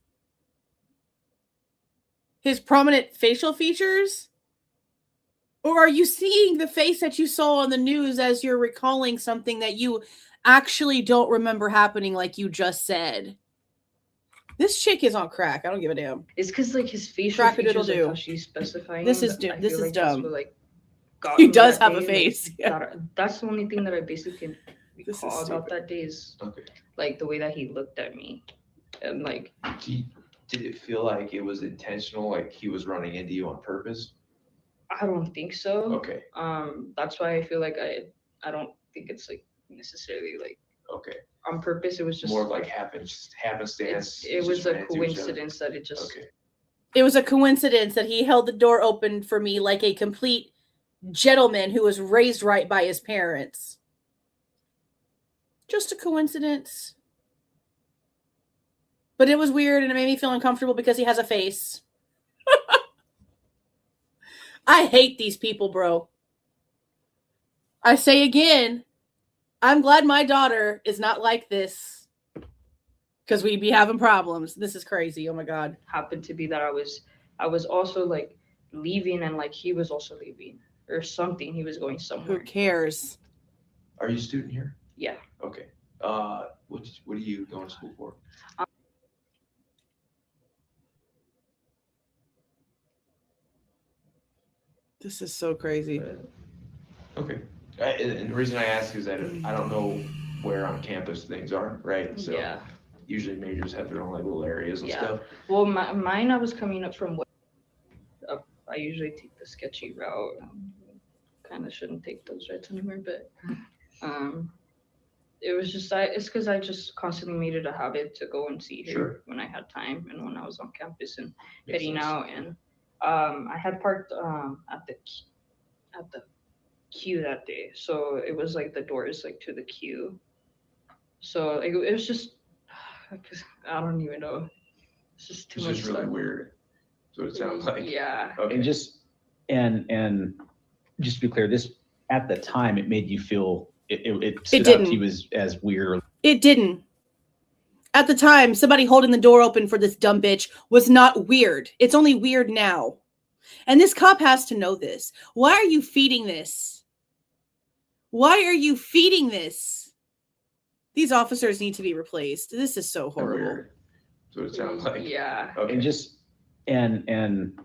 His prominent facial features? Or are you seeing the face that you saw on the news as you're recalling something that you actually don't remember happening like you just said? This chick is on crack. I don't give a damn. it's because like his facial Crack-a-doodle features, like do. how she's specifying. This is that I this feel is like that's dumb. what, like, got He me does that have a day, face. Like, Yeah. that's the only thing that I basically can This is recall about stupid. that day is okay, like the way that he looked at me, and like do you, Did it feel like it was intentional, like he was running into you on purpose? I don't think so. Okay. That's why I feel like I don't think it's like necessarily like Okay. on purpose. It was just More of like happenstance. it was a coincidence that it just. Okay. It was a coincidence that he held the door open for me like a complete gentleman who was raised right by his parents. Just a coincidence. But it was weird and it made me feel uncomfortable because he has a face. I hate these people, bro. I say again, I'm glad my daughter is not like this because we'd be having problems. This is crazy. Oh my God. Happened to be that I was also like leaving and like he was also leaving or something. He was going somewhere. Who cares? Are you a student here? Yeah. Okay. What are you going to school for? This is so crazy. Okay. And the reason I ask is that I don't know where on campus things are, right? So Yeah. usually majors have their own like little areas and Yeah. stuff. Well, mine, I was coming up from I usually take the sketchy route. Kind of shouldn't take those routes anymore, but it was just it's because I just constantly made it a habit to go and see her when I had time and when I was on campus and heading out. And I had parked at the queue that day, so it was like the doors like to the queue. So it was just I don't even know. It's just too much. It's just really weird. That's what it sounds like. Yeah. Okay. And just to be clear, this at the time it made you feel it stood out to you as weird. It didn't. At the time, somebody holding the door open for this dumb bitch was not weird. It's only weird now. And this cop has to know this. Why are you feeding this? Why are you feeding this? These officers need to be replaced. This is so horrible. That's what it sounds like. Yeah. Okay. And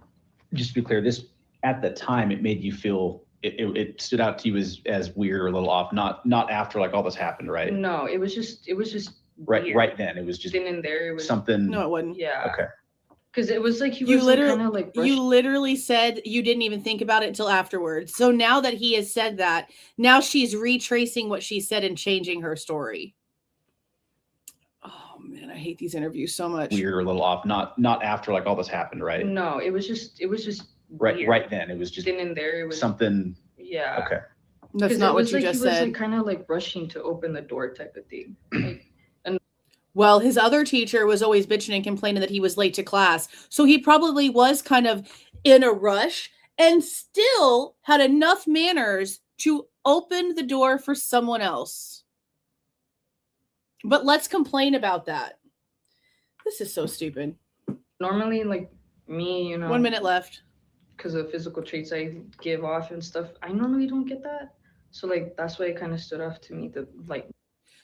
just to be clear, this at the time it made you feel it stood out to you as weird or a little off. Not after like all this happened, right? No, it was just Right weird. right then. It was just then and there. It was something. No, it wasn't. Yeah. Okay. Because it was like he was kind of like you literally said you didn't even think about it until afterwards. So now that he has said that, now she's retracing what she said and changing her story. Oh man, I hate these interviews so much. Weird or a little off. Not after like all this happened, right? No, it was just right weird. right then. It was just then and there. It was something. Yeah. Okay. That's not what you just He was said. like kind of like rushing to open the door type of thing. Like, Well, his other teacher was always bitching and complaining that he was late to class. So he probably was kind of in a rush and still had enough manners to open the door for someone else. But let's complain about that. This is so stupid. normally, like me, 1 minute left. Because of physical traits I give off and stuff, I normally don't get that. So like that's why it kind of stood off to me.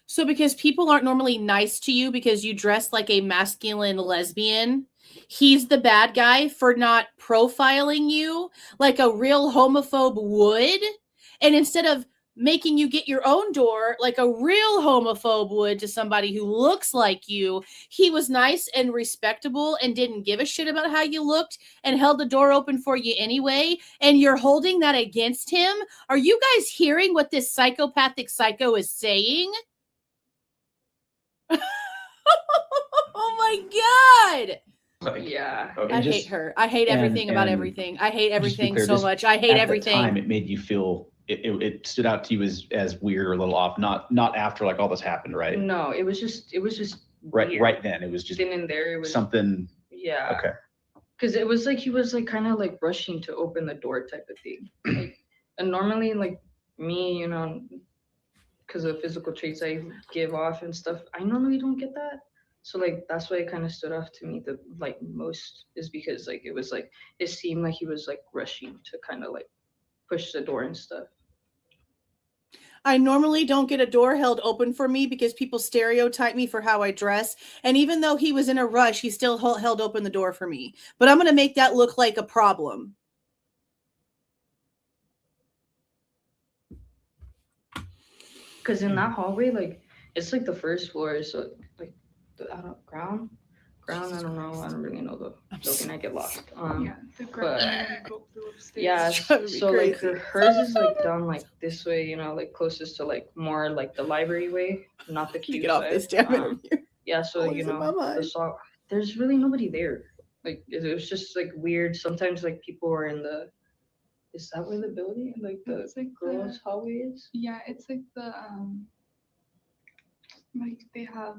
So because people aren't normally nice to you because you dress like a masculine lesbian, he's the bad guy for not profiling you like a real homophobe would. And instead of making you get your own door like a real homophobe would to somebody who looks like you, he was nice and respectable and didn't give a shit about how you looked and held the door open for you anyway. And you're holding that against him. Are you guys hearing what this psychopathic psycho is saying? Oh my God. Yeah. I hate her. I hate everything about everything. I hate everything so much. I hate everything. At the time, it made you feel it stood out to you as weird or a little off. Not after like all this happened, right? No, it was just right weird. right then. It was just then and there. It was something. Yeah. Okay. Because it was like he was like kind of like rushing to open the door type of thing. Like, and normally like me, because of physical traits I give off and stuff, I normally don't get that. So like that's why it kind of stood off to me the like most is because like it was like it seemed like he was like rushing to kind of like push the door and stuff. I normally don't get a door held open for me because people stereotype me for how I dress. And even though he was in a rush, he still held open the door for me. But I'm going to make that look like a problem. Because in that hallway, like it's like the first floor, so like the ground ground. I don't know. I don't really know the building. I get lost. Yeah, the ground. And then go up the upstairs. Yeah, It's driving me so like crazy. hers is like done like this way, you know, like closest to like more like the library way, not the cube Get off side. this damn interview. Yeah, so Always you in my know, mind. there's really nobody there. Like it was just like weird. Sometimes like people were in the. Is that where the building, like the It's like girls' hallway is? Yeah, it's like the like they have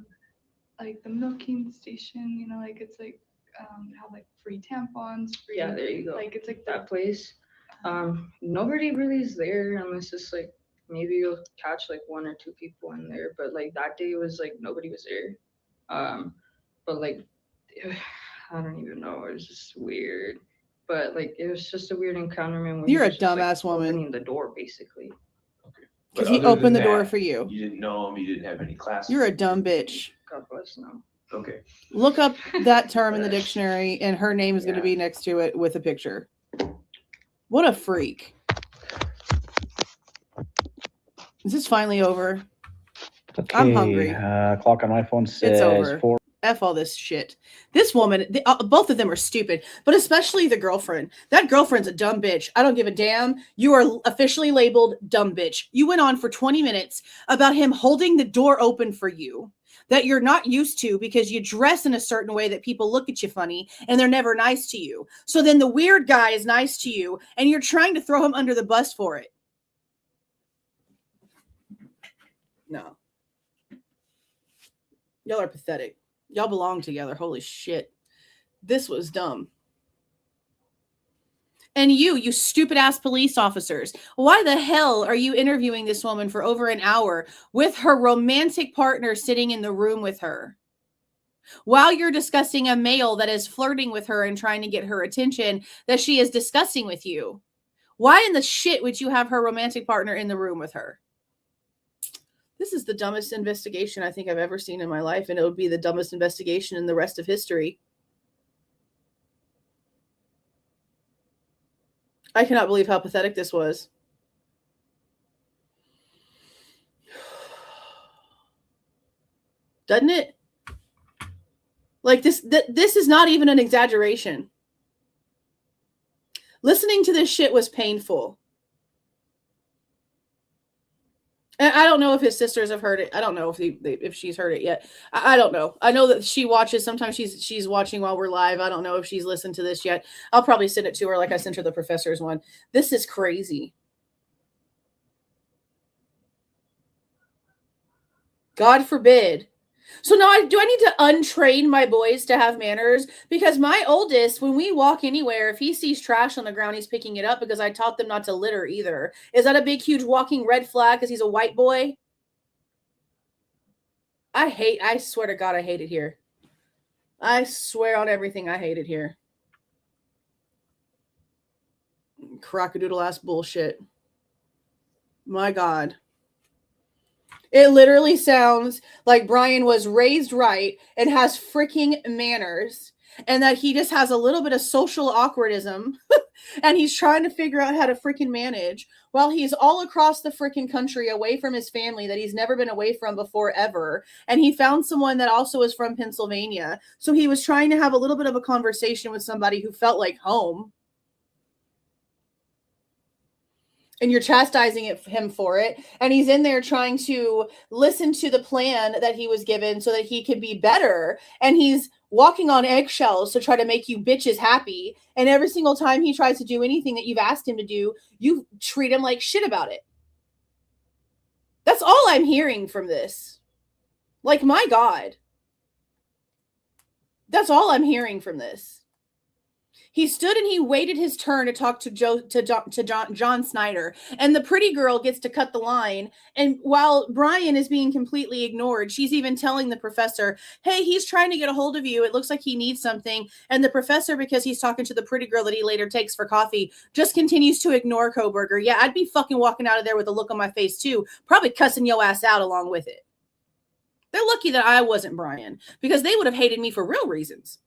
like the milking station, you know, like it's like have like free tampons, free, Yeah, there you go. like it's like That place. Nobody really is there unless it's like maybe you'll catch like one or two people in there. But like that day was like nobody was there. But like I don't even know. It was just weird. But like it was just a weird encounter, man. You're a dumbass woman. Opening the door, basically. Because he opened the door for you. You didn't know him. You didn't have any classes. You're a dumb bitch. God bless no. Okay. Look up that term in the dictionary, and her name is going to be next to it with a picture. What a freak. Is this finally over? Okay, I'm hungry. Clock on my phone says It's over. 4. F all this shit. This woman, both of them are stupid, but especially the girlfriend. That girlfriend's a dumb bitch. I don't give a damn. You are officially labeled dumb bitch. You went on for 20 minutes about him holding the door open for you that you're not used to because you dress in a certain way that people look at you funny and they're never nice to you. So then the weird guy is nice to you and you're trying to throw him under the bus for it. No. Y'all are pathetic. Y'all belong together. Holy shit. This was dumb. And you stupid ass police officers. Why the hell are you interviewing this woman for over an hour with her romantic partner sitting in the room with her? While you're discussing a male that is flirting with her and trying to get her attention that she is discussing with you. Why in the shit would you have her romantic partner in the room with her? This is the dumbest investigation I think I've ever seen in my life, and it would be the dumbest investigation in the rest of history. I cannot believe how pathetic this was. Doesn't it? Like this is not even an exaggeration. Listening to this shit was painful. And I don't know if his sisters have heard it. I don't know if she's heard it yet. I don't know. I know that she watches. Sometimes she's watching while we're live. I don't know if she's listened to this yet. I'll probably send it to her like I sent her the professor's one. This is crazy. God forbid. So now do I need to untrain my boys to have manners? Because my oldest, when we walk anywhere, if he sees trash on the ground, he's picking it up because I taught them not to litter either. Is that a big, huge walking red flag because he's a white boy? I swear to God, I hate it here. I swear on everything, I hate it here. Crocodile ass bullshit. My God. It literally sounds like Bryan was raised right and has freaking manners and that he just has a little bit of social awkwardism and he's trying to figure out how to freaking manage while he's all across the freaking country away from his family that he's never been away from before ever. And he found someone that also is from Pennsylvania. So he was trying to have a little bit of a conversation with somebody who felt like home. And you're chastising him for it. And he's in there trying to listen to the plan that he was given so that he could be better. And he's walking on eggshells to try to make you bitches happy. And every single time he tries to do anything that you've asked him to do, you treat him like shit about it. That's all I'm hearing from this. Like, my God. That's all I'm hearing from this. He stood and he waited his turn to talk to John Snyder. And the pretty girl gets to cut the line. And while Bryan is being completely ignored, she's even telling the professor, hey, he's trying to get a hold of you. It looks like he needs something. And the professor, because he's talking to the pretty girl that he later takes for coffee, just continues to ignore Kohberger. Yeah, I'd be fucking walking out of there with a look on my face too. Probably cussing your ass out along with it. They're lucky that I wasn't Bryan, because they would have hated me for real reasons.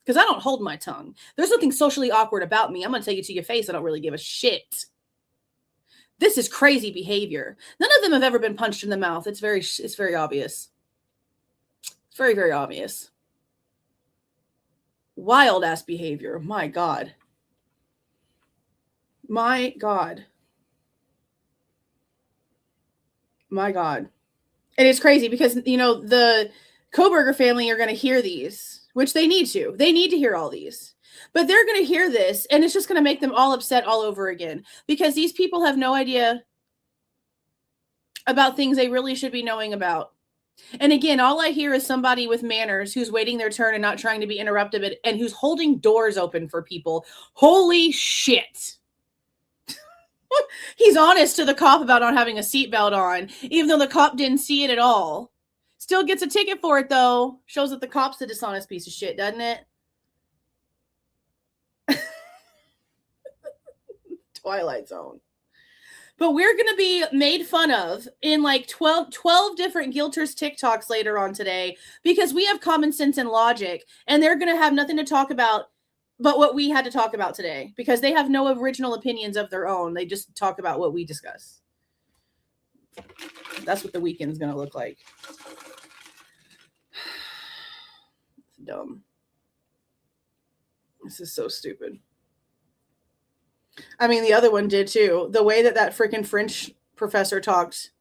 Because I don't hold my tongue. There's nothing socially awkward about me. I'm going to tell you to your face. I don't really give a shit. This is crazy behavior. None of them have ever been punched in the mouth. It's very obvious. It's very, very obvious. Wild ass behavior. My God. My God. My God. And it's crazy because, you know, the Kohberger family are going to hear these, which they need to. They need to hear all these. But they're going to hear this, and it's just going to make them all upset all over again because these people have no idea about things they really should be knowing about. And again, all I hear is somebody with manners who's waiting their turn and not trying to be interrupted and who's holding doors open for people. Holy shit. He's honest to the cop about not having a seatbelt on, even though the cop didn't see it at all. Still gets a ticket for it, though. Shows that the cop's the dishonest piece of shit, doesn't it? Twilight Zone. But we're going to be made fun of in like 12 different Guilters TikToks later on today because we have common sense and logic, and they're going to have nothing to talk about but what we had to talk about today because they have no original opinions of their own. They just talk about what we discuss. That's what the weekend's going to look like. It's dumb. This is so stupid. I mean, the other one did too. The way that freaking French professor talked.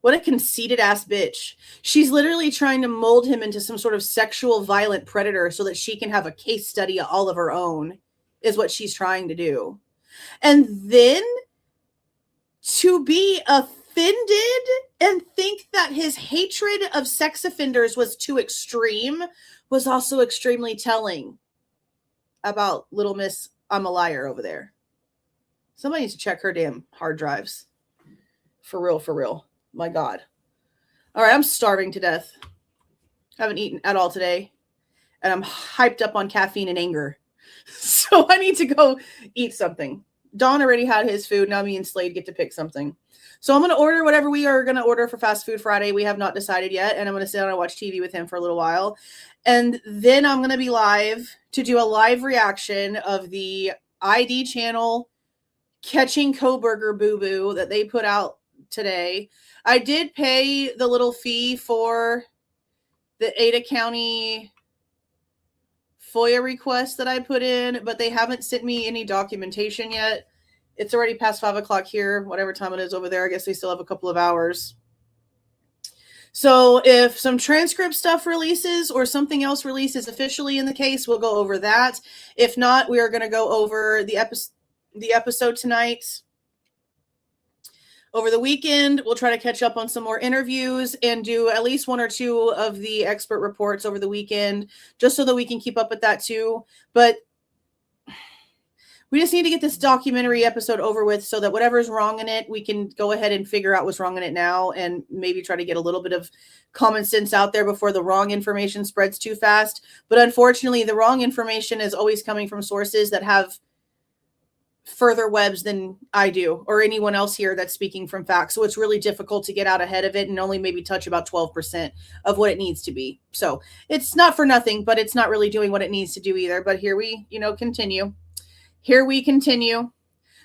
What a conceited ass bitch. She's literally trying to mold him into some sort of sexual violent predator so that she can have a case study all of her own is what she's trying to do. And then to be offended and think that his hatred of sex offenders was too extreme was also extremely telling about little Miss I'm a liar over there. Somebody needs to check her damn hard drives. For real, for real. My God. All right, I'm starving to death. I haven't eaten at all today. And I'm hyped up on caffeine and anger. So I need to go eat something. Don already had his food. Now me and Slade get to pick something. So I'm going to order whatever we are going to order for Fast Food Friday. We have not decided yet. And I'm going to sit down and watch TV with him for a little while. And then I'm going to be live to do a live reaction of the ID channel Catching Kohberger Boo-Boo that they put out today. I did pay the little fee for the Ada County FOIA request that I put in, but they haven't sent me any documentation yet. It's already past 5 o'clock here, whatever time it is over there. I guess they still have a couple of hours. So if some transcript stuff releases or something else releases officially in the case, we'll go over that. If not, we are going to go over the episode tonight. Over the weekend, we'll try to catch up on some more interviews and do at least 1 or 2 of the expert reports over the weekend, just so that we can keep up with that too. But we just need to get this documentary episode over with so that whatever's wrong in it, we can go ahead and figure out what's wrong in it now and maybe try to get a little bit of common sense out there before the wrong information spreads too fast. But unfortunately, the wrong information is always coming from sources that have further webs than I do or anyone else here that's speaking from facts. So it's really difficult to get out ahead of it and only maybe touch about 12% of what it needs to be. So it's not for nothing, but it's not really doing what it needs to do either. But here we, continue. Here we continue.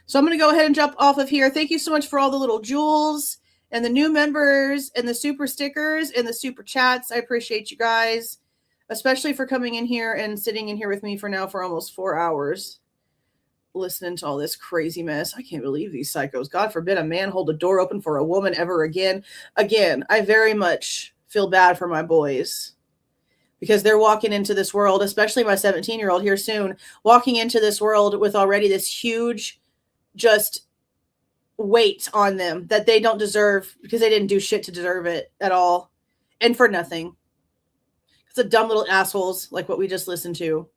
So I'm going to go ahead and jump off of here. Thank you so much for all the little jewels and the new members and the super stickers and the super chats. I appreciate you guys, especially for coming in here and sitting in here with me for almost 4 hours. Listening to all this crazy mess. I can't believe these psychos. God forbid a man hold a door open for a woman ever again. Again, I very much feel bad for my boys because they're walking into this world, especially my 17-year-old here soon, walking into this world with already this huge just weight on them that they don't deserve because they didn't do shit to deserve it at all and for nothing. It's a dumb little assholes like what we just listened to.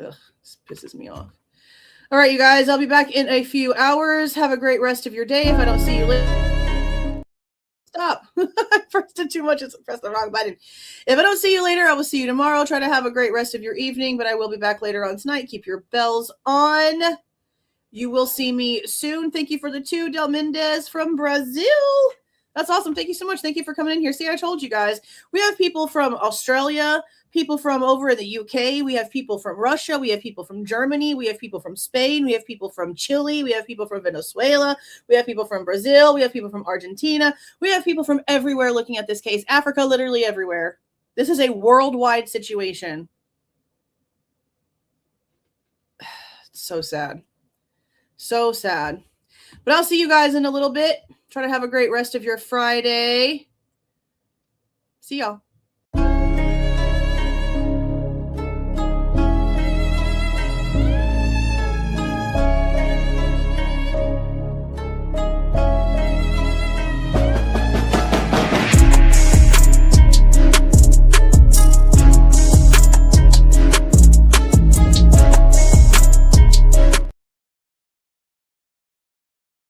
Ugh, this pisses me off. All right, you guys, I'll be back in a few hours. Have a great rest of your day. If I don't see you later, stop. I pressed it too much. It's pressed the wrong button. If I don't see you later, I will see you tomorrow. Try to have a great rest of your evening, but I will be back later on tonight. Keep your bells on. You will see me soon. Thank you for the 2, Del Mendez from Brazil. That's awesome. Thank you so much. Thank you for coming in here. See, I told you guys. We have people from Australia, people from over in the UK. We have people from Russia. We have people from Germany. We have people from Spain. We have people from Chile. We have people from Venezuela. We have people from Brazil. We have people from Argentina. We have people from everywhere looking at this case. Africa, literally everywhere. This is a worldwide situation. It's so sad. So sad. But I'll see you guys in a little bit. Try to have a great rest of your Friday. See y'all.